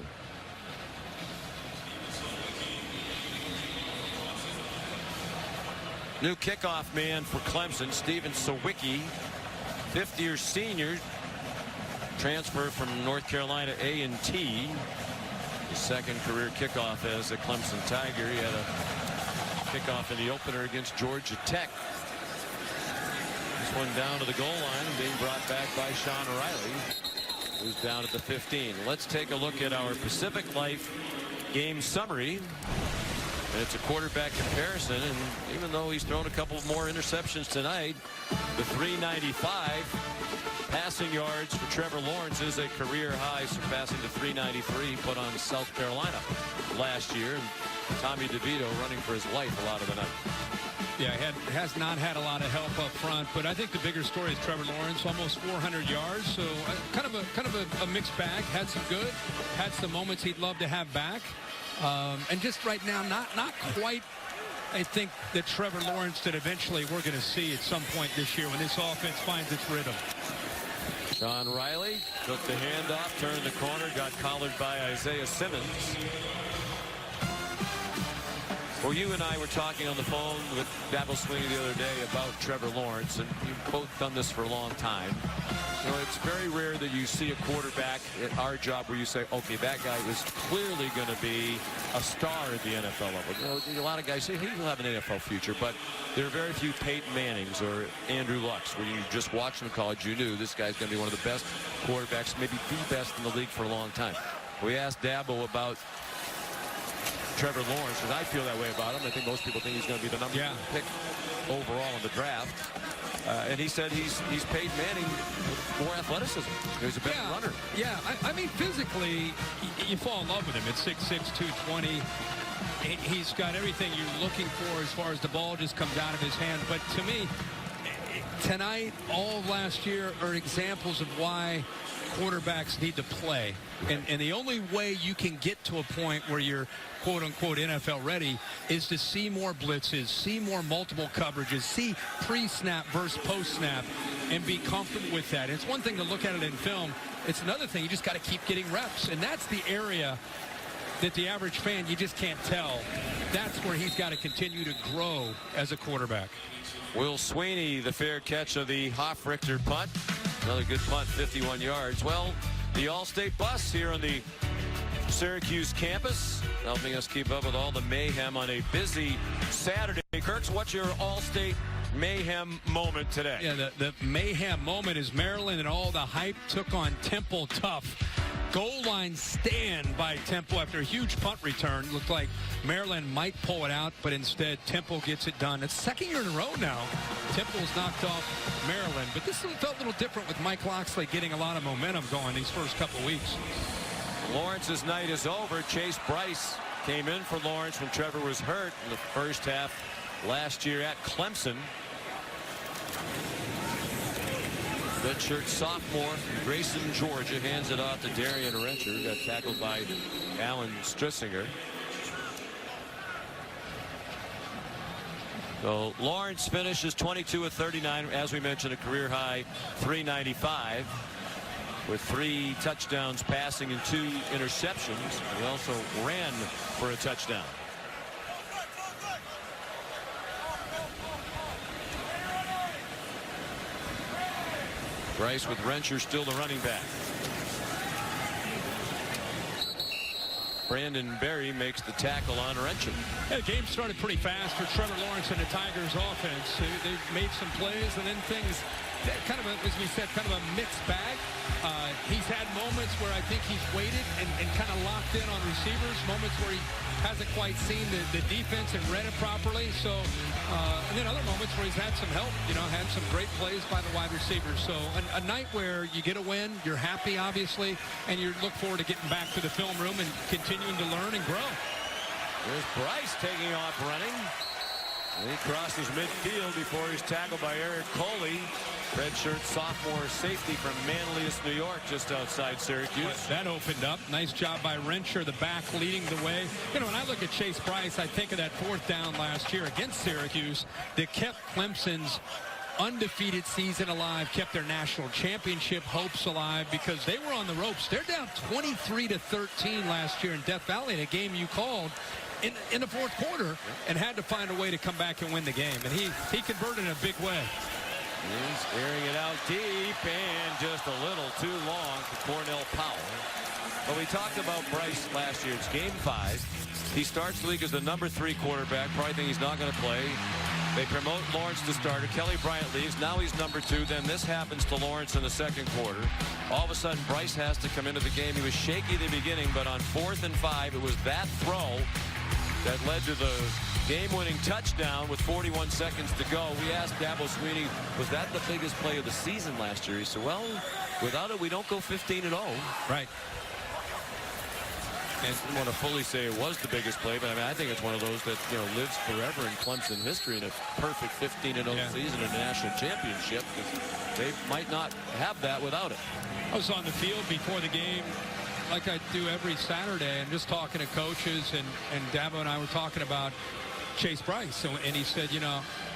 Speaker 1: New kickoff man for Clemson, Stephen Sawicki, fifth-year senior, transfer from North Carolina A&T. His second career kickoff as a Clemson Tiger. He had a kickoff in the opener against Georgia Tech. This one down to the goal line and being brought back by Sean Riley, who's down at the 15. Let's take a look at our Pacific Life game summary. And it's a quarterback comparison, and even though he's thrown a couple more interceptions tonight, the 395 passing yards for Trevor Lawrence is a career high, surpassing the 393 put on South Carolina last year. And Tommy DeVito running for his life a lot of the night.
Speaker 4: Yeah, has not had a lot of help up front, but I think the bigger story is Trevor Lawrence, almost 400 yards, so kind of a mixed bag. Had some good, had some moments he'd love to have back, and just right now, not quite. I think that Trevor Lawrence that eventually we're going to see at some point this year when this offense finds its rhythm.
Speaker 1: Sean Riley took the handoff, turned the corner, got collared by Isaiah Simmons. Well, you and I were talking on the phone with Dabble Sweeney the other day about Trevor Lawrence, and you've both done this for a long time. You know, it's very rare that you see a quarterback at our job where you say, okay, that guy is clearly going to be a star at the NFL level. You know, a lot of guys say, hey, he'll have an NFL future, but there are very few Peyton Mannings or Andrew Lucks where you just watched him in college, you knew this guy's going to be one of the best quarterbacks, maybe the best in the league for a long time. We asked Dabo about Trevor Lawrence, because I feel that way about him. I think most people think he's going to be the number one pick overall in the draft. And he said he's Peyton Manning with more athleticism. He's a better runner.
Speaker 4: Yeah, I mean, physically, you fall in love with him. At 6'6", 220. He's got everything you're looking for as far as the ball just comes out of his hand. But to me, tonight, all of last year are examples of why quarterbacks need to play. And the only way you can get to a point where you're quote-unquote NFL ready is to see more blitzes, see more multiple coverages, see pre-snap versus post-snap, and be comfortable with that. And it's one thing to look at it in film. It's another thing. You just got to keep getting reps. And that's the area that the average fan, you just can't tell. That's where he's got to continue to grow as a quarterback.
Speaker 1: Will Sweeney, the fair catch of the Hoff-Richter punt. Another good punt, 51 yards. Well, the All-State bus here on the Syracuse campus, helping us keep up with all the mayhem on a busy Saturday. Kirks, what's your All-State mayhem moment today?
Speaker 4: Yeah, the mayhem moment is Maryland and all the hype took on Temple tough. Goal line stand by Temple after a huge punt return. Looked like Maryland might pull it out, but instead Temple gets it done. It's second year in a row now. Temple's knocked off Maryland, but this one felt a little different with Mike Loxley getting a lot of momentum going these first couple weeks.
Speaker 1: Lawrence's night is over. Chase Bryce came in for Lawrence when Trevor was hurt in the first half last year at Clemson. Redshirt sophomore from Grayson, Georgia, hands it off to Darian Rencher, who got tackled by Alan Strissinger. So Lawrence finishes 22 of 39, as we mentioned, a career high 395 with 3 touchdowns passing and 2 interceptions. He also ran for a touchdown. Bryce with Rencher still the running back. Brandon Berry makes the tackle on Rencher.
Speaker 4: Yeah, the game started pretty fast for Trevor Lawrence and the Tigers offense. They made some plays, and then things kind of, as we said, kind of a mixed bag. He's had moments where I think he's waited and kind of locked in on receivers, moments where he hasn't quite seen the defense and read it properly. So, and then other moments where he's had some help, had some great plays by the wide receivers. So a night where you get a win, you're happy, obviously, and you look forward to getting back to the film room and continuing to learn and grow.
Speaker 1: There's Bryce taking off running. And he crosses midfield before he's tackled by Eric Coley. Redshirt sophomore safety from Manlius, New York, just outside Syracuse.
Speaker 4: That opened up. Nice job by Rencher, the back leading the way. When I look at Chase Bryce, I think of that 4th down last year against Syracuse that kept Clemson's undefeated season alive, kept their national championship hopes alive because they were on the ropes. They're down 23-13 last year in Death Valley in a game you called in the 4th quarter and had to find a way to come back and win the game. And he converted in a big way.
Speaker 1: He's airing it out deep and just a little too long for Cornell Powell. But we talked about Bryce last year. It's game 5. He starts the league as the number 3 quarterback. Probably think he's not going to play. They promote Lawrence to starter. Kelly Bryant leaves. Now he's number 2. Then this happens to Lawrence in the 2nd quarter. All of a sudden, Bryce has to come into the game. He was shaky at the beginning, but on 4th and 5, it was that throw that led to the game-winning touchdown with 41 seconds to go. We asked Dabo Sweeney, was that the biggest play of the season last year? He said, well, without it, we don't go 15-0.
Speaker 4: Right.
Speaker 1: And I don't want to fully say it was the biggest play, but I think it's one of those that lives forever in Clemson history in a perfect 15-0 season in a national championship. They might not have that without it.
Speaker 4: I was on the field before the game, like I do every Saturday, and just talking to coaches, and Dabo and I were talking about Chase Bryce, and he said,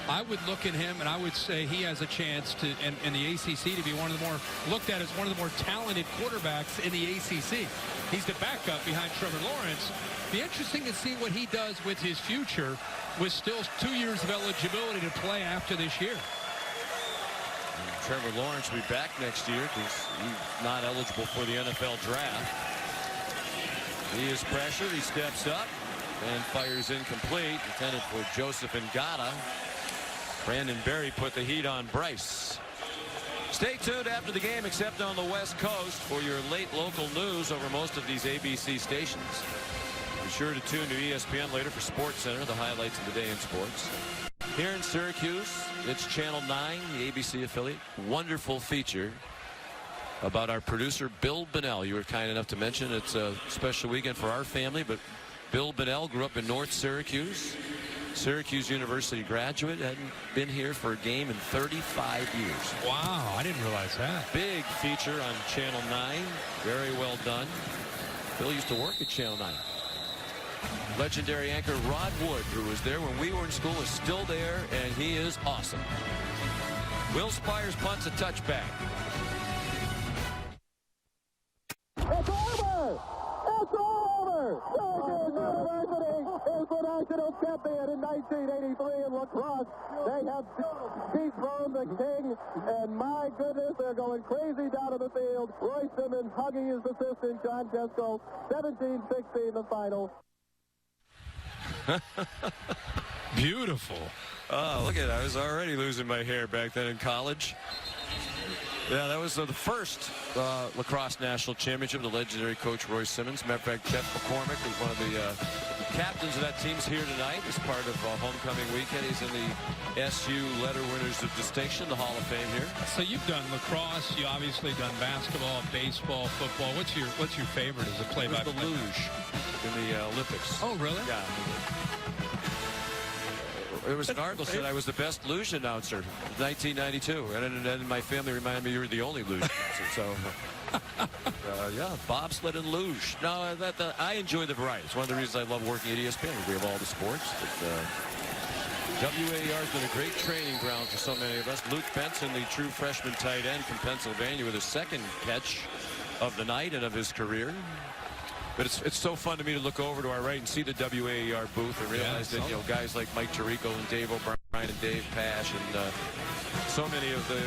Speaker 4: I would look at him and I would say he has a chance to, in the ACC, to be one of the more looked at as one of the more talented quarterbacks in the ACC. He's the backup behind Trevor Lawrence. Be interesting to see what he does with his future, with still 2 years of eligibility to play after this year.
Speaker 1: And Trevor Lawrence will be back next year because he's not eligible for the NFL draft. He is pressured. He steps up and fires incomplete. Intended for Joseph Ngata. Brandon Berry put the heat on Bryce. Stay tuned after the game, except on the West Coast, for your late local news over most of these ABC stations. Be sure to tune to ESPN later for Sports Center, the highlights of the day in sports. Here in Syracuse, it's Channel 9, the ABC affiliate. Wonderful feature about our producer, Bill Bonnell. You were kind enough to mention it's a special weekend for our family, but Bill Bonnell grew up in North Syracuse. Syracuse University graduate, hadn't been here for a game in 35 years.
Speaker 4: Wow, I didn't realize that.
Speaker 1: Big feature on Channel 9. Very well done. Bill used to work at Channel 9. Legendary anchor Rod Wood, who was there when we were in school, is still there, and he is awesome. Will Spires punts a touchback.
Speaker 17: It's over! It's over! Syracuse University is the national champion in 1983 in lacrosse. They have dethroned the king, and my goodness, they're going crazy down to the field. Roy Simmons hugging his assistant, John Tesco. 17-16 the final.
Speaker 4: Beautiful.
Speaker 1: Oh, look at that. I was already losing my hair back then in college. Yeah, that was the first lacrosse national championship. The legendary coach Roy Simmons. Matter of fact, Jeff McCormick is one of the captains of that team's here tonight as part of homecoming weekend. He's in the SU Letter Winners of Distinction, the Hall of Fame here.
Speaker 4: So you've done lacrosse. You obviously done basketball, baseball, football. What's your favorite as a play-by-play?
Speaker 1: The luge in the Olympics.
Speaker 4: Oh, really?
Speaker 1: Yeah. There was an article said I was the best luge announcer, 1992, and then my family reminded me you were the only luge announcer. So, yeah, bobsled and luge. No, I enjoy the variety. It's one of the reasons I love working at ESPN. We have all the sports. But, WAER has been a great training ground for so many of us. Luke Benson, the true freshman tight end from Pennsylvania, with his second catch of the night and of his career. But it's so fun to me to look over to our right and see the WAER booth and realize that, guys like Mike Tirico and Dave O'Brien and Dave Pash and so many of the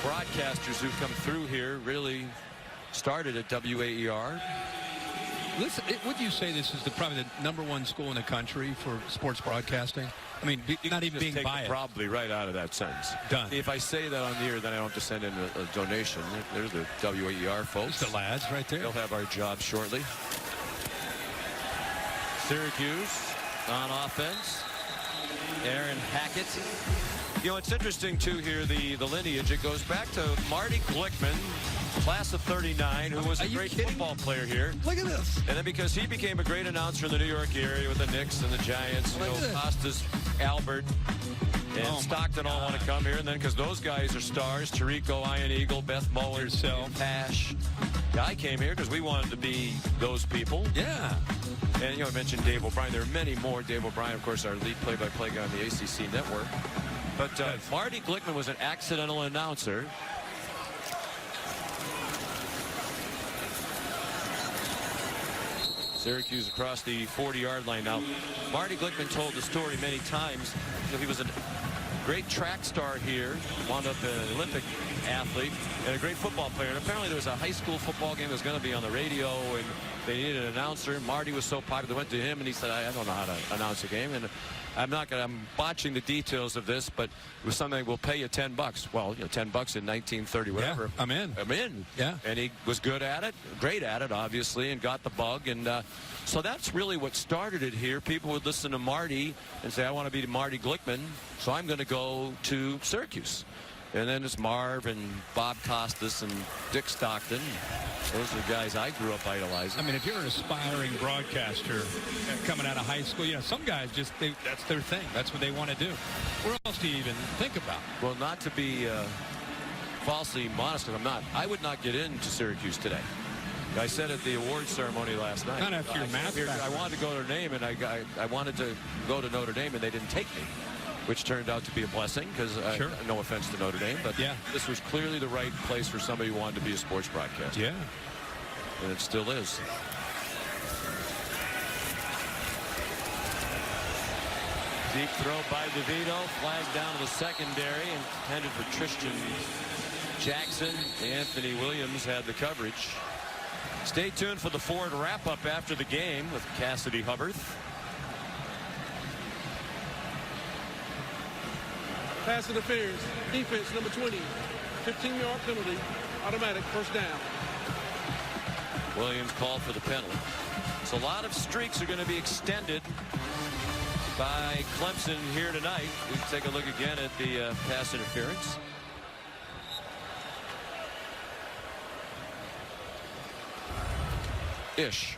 Speaker 1: broadcasters who've come through here really started at WAER.
Speaker 4: Listen, would you say this is probably the #1 school in the country for sports broadcasting? I mean, not even being biased.
Speaker 1: Probably right out of that sentence.
Speaker 4: Done.
Speaker 1: If I say that on the air, then I don't have to send in a donation. There's the WAER folks.
Speaker 4: There's the lads right there.
Speaker 1: They'll have our job shortly. Syracuse on offense. Aaron Hackett. It's interesting, too, here, the lineage. It goes back to Marty Glickman, class of 39, who was a great football player here.
Speaker 4: Look at this.
Speaker 1: And then because he became a great announcer in the New York area with the Knicks and the Giants, Costas, Albert, and Stockton all want to come here. And then because those guys are stars, Tirico, Iron Eagle, Beth Muller, Pash. I came here because we wanted to be those people.
Speaker 4: Yeah.
Speaker 1: And, I mentioned Dave O'Brien. There are many more. Dave O'Brien, of course, our lead play-by-play guy on the ACC network. But Marty Glickman was an accidental announcer. Syracuse across the 40-yard line now. Marty Glickman told the story many times. He was a great track star here, wound up an Olympic athlete, and a great football player. And apparently there was a high school football game that was going to be on the radio, and they needed an announcer. Marty was so popular, they went to him, and he said, I don't know how to announce a game. And I'm botching the details of this, but it was something we'll pay you $10. Well, $10 in 1930, whatever.
Speaker 4: Yeah, I'm in. Yeah.
Speaker 1: And he was good at it, great at it, obviously, and got the bug. And so that's really what started it here. People would listen to Marty and say, I want to be Marty Glickman, so I'm going to go to Syracuse. And then it's Marv and Bob Costas and Dick Stockton. Those are the guys I grew up idolizing.
Speaker 4: I mean, if you're an aspiring broadcaster coming out of high school, some guys that's their thing. That's what they want to do. What else do you even think about?
Speaker 1: Well, not to be falsely modest, because I'm not. I would not get into Syracuse today. I said at the awards ceremony last night.
Speaker 4: Not after your math background.
Speaker 1: I wanted to go to Notre Dame, and I wanted to go to Notre Dame, and they didn't take me, which turned out to be a blessing, because no offense to Notre Dame, but this was clearly the right place for somebody who wanted to be a sports broadcaster.
Speaker 4: Yeah.
Speaker 1: And it still is. Deep throw by DeVito, flagged down to the secondary, and intended for Tristan Jackson. Anthony Williams had the coverage. Stay tuned for the Ford wrap-up after the game with Cassidy Hubbarth.
Speaker 5: Pass interference. Defense, number 20. 15-yard penalty. Automatic first down.
Speaker 1: Williams called for the penalty. So a lot of streaks are going to be extended by Clemson here tonight. We can take a look again at the pass interference. Ish.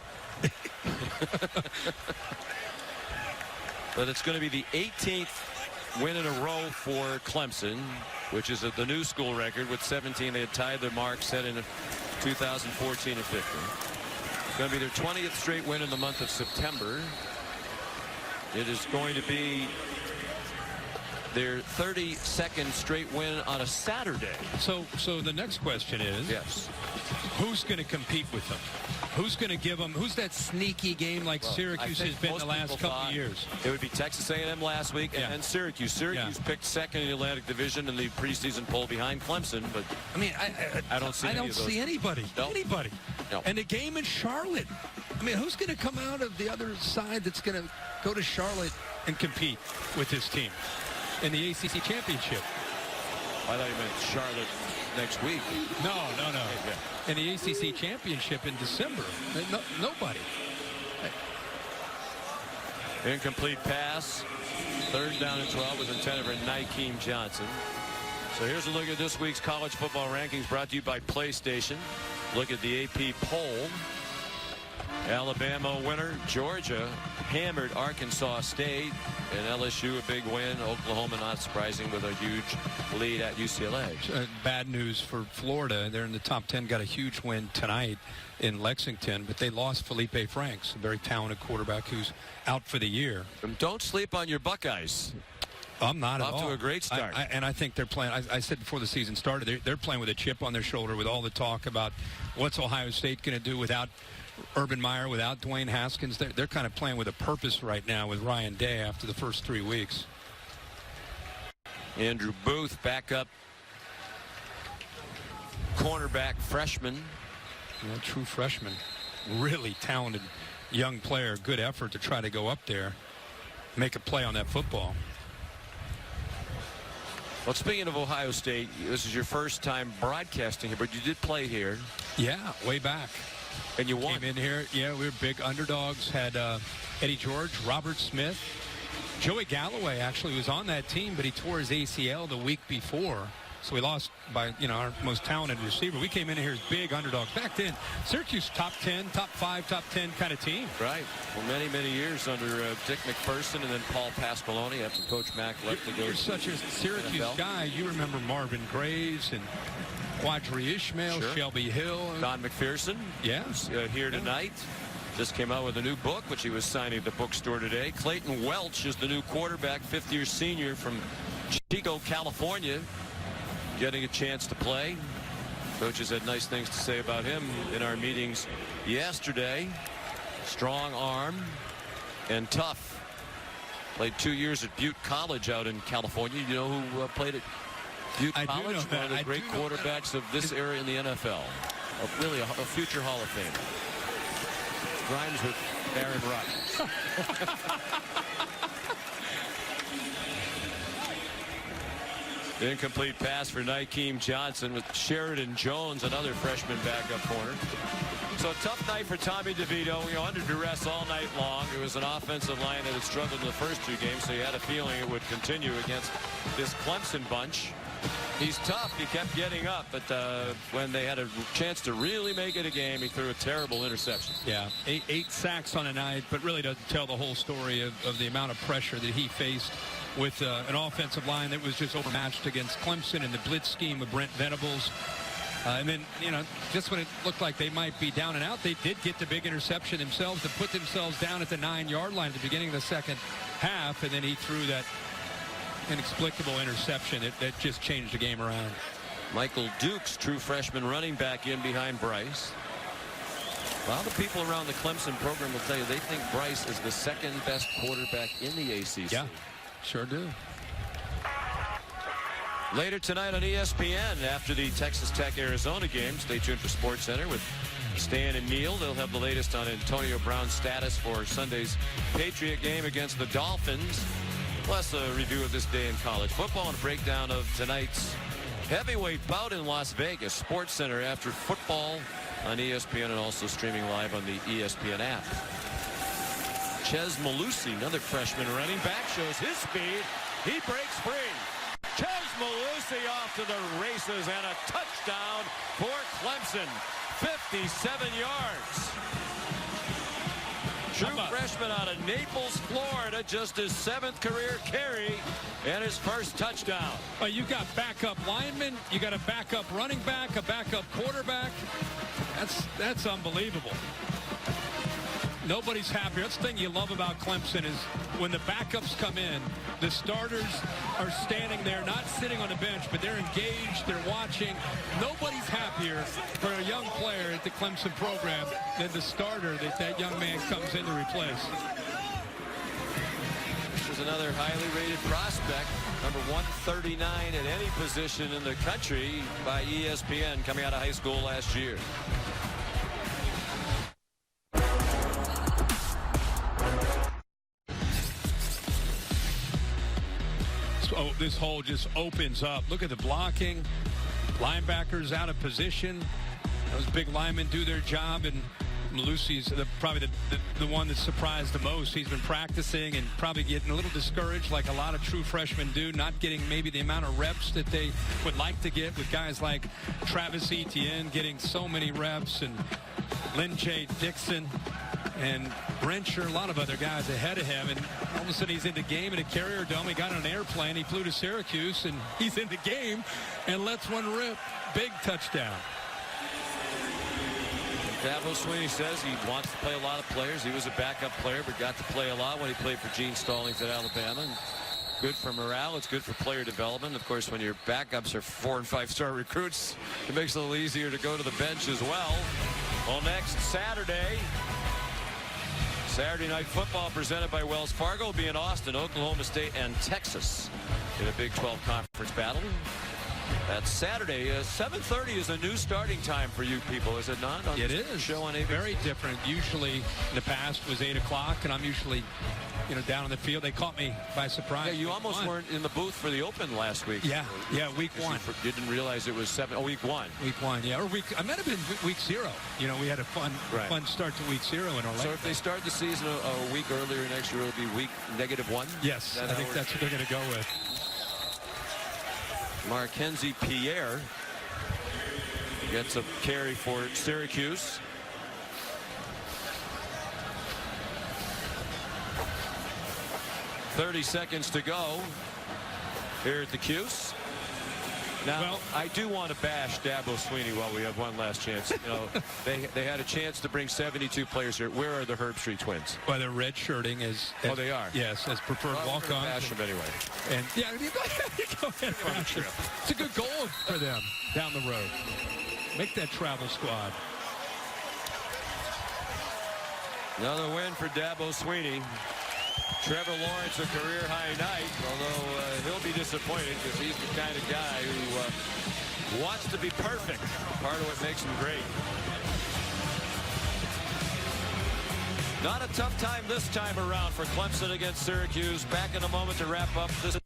Speaker 1: But it's going to be the 18th win in a row for Clemson, which is the new school record. With 17, they had tied the mark set in 2014 and 15. It's going to be their 20th straight win in the month of September. It is going to be their 32nd straight win on a Saturday.
Speaker 4: So the next question is, who's going to compete with them? Who's going to give them? Who's that sneaky game like Syracuse has been the last couple of years?
Speaker 1: It would be Texas A&M last week, and then Syracuse. Syracuse picked second in the Atlantic Division in the preseason poll behind Clemson, but
Speaker 4: I mean,
Speaker 1: I don't see.
Speaker 4: I don't see anybody. Anybody.
Speaker 1: No.
Speaker 4: And the game in Charlotte. I mean, who's going to come out of the other side that's going to go to Charlotte and compete with this team in the ACC championship?
Speaker 1: I thought you meant Charlotte next week.
Speaker 4: No. In the ACC championship in December. Nobody.
Speaker 1: Incomplete pass. Third down and 12 was intended for Nykeem Johnson. So here's a look at this week's college football rankings brought to you by PlayStation. Look at the AP poll. Alabama winner. Georgia hammered Arkansas State. And LSU a big win. Oklahoma, not surprising, with a huge lead at UCLA.
Speaker 4: Bad news for Florida. They're in the top 10. Got a huge win tonight in Lexington, but they lost Felipe Franks, a very talented quarterback who's out for the year.
Speaker 1: Don't sleep on your Buckeyes.
Speaker 4: I'm not at all.
Speaker 1: Off to a great start.
Speaker 4: And I think they're playing. I said before the season started, they're playing with a chip on their shoulder with all the talk about what's Ohio State going to do without Urban Meyer, without Dwayne Haskins. They're kind of playing with a purpose right now with Ryan Day after the first 3 weeks.
Speaker 1: Andrew Booth, backup cornerback freshman.
Speaker 4: Yeah, true freshman. Really talented young player. Good effort to try to go up there, make a play on that football.
Speaker 1: Well, speaking of Ohio State, this is your first time broadcasting here, but you did play here.
Speaker 4: Yeah, way back.
Speaker 1: And you won.
Speaker 4: Came in here, yeah, we were big underdogs. Had Eddie George, Robert Smith. Joey Galloway actually was on that team, but he tore his ACL the week before. So we lost by, our most talented receiver. We came in here as big underdogs. Back then, Syracuse top 10, top 5, top 10 kind of team.
Speaker 1: Right. For many, many years under Dick McPherson and then Paul Pasqualoni after Coach Mack left to go.
Speaker 4: You're such a Syracuse
Speaker 1: NFL
Speaker 4: guy. You remember Marvin Graves and Quadri Ishmael,
Speaker 1: Sure.
Speaker 4: Shelby Hill.
Speaker 1: Don McPherson.
Speaker 4: Yeah.
Speaker 1: Here tonight. Just came out with a new book, which he was signing at the bookstore today. Clayton Welch is the new quarterback, fifth-year senior from Chico, California, getting a chance to play. Coaches had nice things to say about him in our meetings yesterday. Strong arm and tough. Played 2 years at Butte College out in California. You know who played at Butte College? One of the great quarterbacks of this era in the NFL. Really a future Hall of Famer. Rhymes with Aaron Rodgers. Incomplete pass for Nykeem Johnson with Sheridan Jones, another freshman backup corner. So a tough night for Tommy DeVito. Under duress all night long. It was an offensive line that had struggled in the first two games, so you had a feeling it would continue against this Clemson bunch. He's tough. He kept getting up, but when they had a chance to really make it a game, he threw a terrible interception.
Speaker 4: Yeah, eight sacks on a night, but really doesn't tell the whole story of the amount of pressure that he faced with an offensive line that was just overmatched against Clemson in the blitz scheme of Brent Venables. And then, just when it looked like they might be down and out, they did get the big interception themselves to put themselves down at the 9-yard line at the beginning of the second half, and then he threw that inexplicable interception that just changed the game around.
Speaker 1: Michael Dukes, true freshman running back, in behind Bryce. A lot of people around the Clemson program will tell you they think Bryce is the second best quarterback in the ACC.
Speaker 4: Yeah, sure do.
Speaker 1: Later tonight on ESPN, after the Texas Tech-Arizona game, stay tuned for SportsCenter with Stan and Neil. They'll have the latest on Antonio Brown's status for Sunday's Patriot game against the Dolphins. Plus a review of this day in college football and a breakdown of tonight's heavyweight bout in Las Vegas. SportsCenter after football on ESPN and also streaming live on the ESPN app. Chez Malusi, another freshman running back, shows his speed. He breaks free. Chez Malusi off to the races and a touchdown for Clemson. 57 yards. True freshman out of Naples, Florida, just his 7th career carry and his first touchdown.
Speaker 4: You got backup linemen, you got a backup running back, a backup quarterback. That's unbelievable. Nobody's happier. That's the thing you love about Clemson is when the backups come in, the starters are standing there, not sitting on the bench, but they're engaged, they're watching. Nobody's happier for a young player at the Clemson program than the starter that young man comes in to replace.
Speaker 1: This is another highly rated prospect, number 139 at any position in the country by ESPN, coming out of high school last year.
Speaker 4: So this hole just opens up. Look at the blocking. Linebackers out of position. Those big linemen do their job, and Malusi's probably the one that surprised the most. He's been practicing and probably getting a little discouraged, like a lot of true freshmen do, not getting maybe the amount of reps that they would like to get, with guys like Travis Etienne getting so many reps, and Lynn J. Dixon and Brencher, a lot of other guys ahead of him, and all of a sudden he's in the game in a Carrier Dome. He got on an airplane, he flew to Syracuse, and he's in the game and lets one rip. Big touchdown.
Speaker 1: Dabo Swinney says he wants to play a lot of players. He was a backup player, but got to play a lot when he played for Gene Stallings at Alabama. And good for morale. It's good for player development. Of course, when your backups are 4- and 5-star recruits, it makes it a little easier to go to the bench as well. Well, next Saturday Night Football presented by Wells Fargo will be in Austin, Oklahoma State, and Texas in a Big 12 conference battle. That's Saturday. 7:30 is a new starting time for you people, is it not?
Speaker 4: It is.
Speaker 1: Show on ABC.
Speaker 4: Very different. Usually in the past was 8 o'clock, and I'm usually, down on the field. They caught me by surprise.
Speaker 1: Yeah, you almost weren't in the booth for the Open last week.
Speaker 4: Yeah, week 1.
Speaker 1: You didn't realize it was 7. Oh, week 1.
Speaker 4: Week 1, yeah. Or I might have been week 0. We had a fun start to week 0 in Orlando.
Speaker 1: So if they start the season a week earlier next year, it'll be week -1?
Speaker 4: Yes, I think that's what they're going to go with.
Speaker 1: Markenzie Pierre gets a carry for Syracuse. .30 seconds to go here at the Cuse. Now, I do want to bash Dabo Swinney while we have one last chance. They had a chance to bring 72 players here. Where are the Herbstreit twins?
Speaker 4: Well, they're redshirting as
Speaker 1: they are.
Speaker 4: Yes, as preferred walk-ons.
Speaker 1: Bash them anyway.
Speaker 4: And yeah, you go ahead. It's a good goal for them down the road. Make that travel squad.
Speaker 1: Another win for Dabo Swinney. Trevor Lawrence, a career-high night, although he'll be disappointed because he's the kind of guy who wants to be perfect. Part of what makes him great. Not a tough time this time around for Clemson against Syracuse. Back in a moment to wrap up this.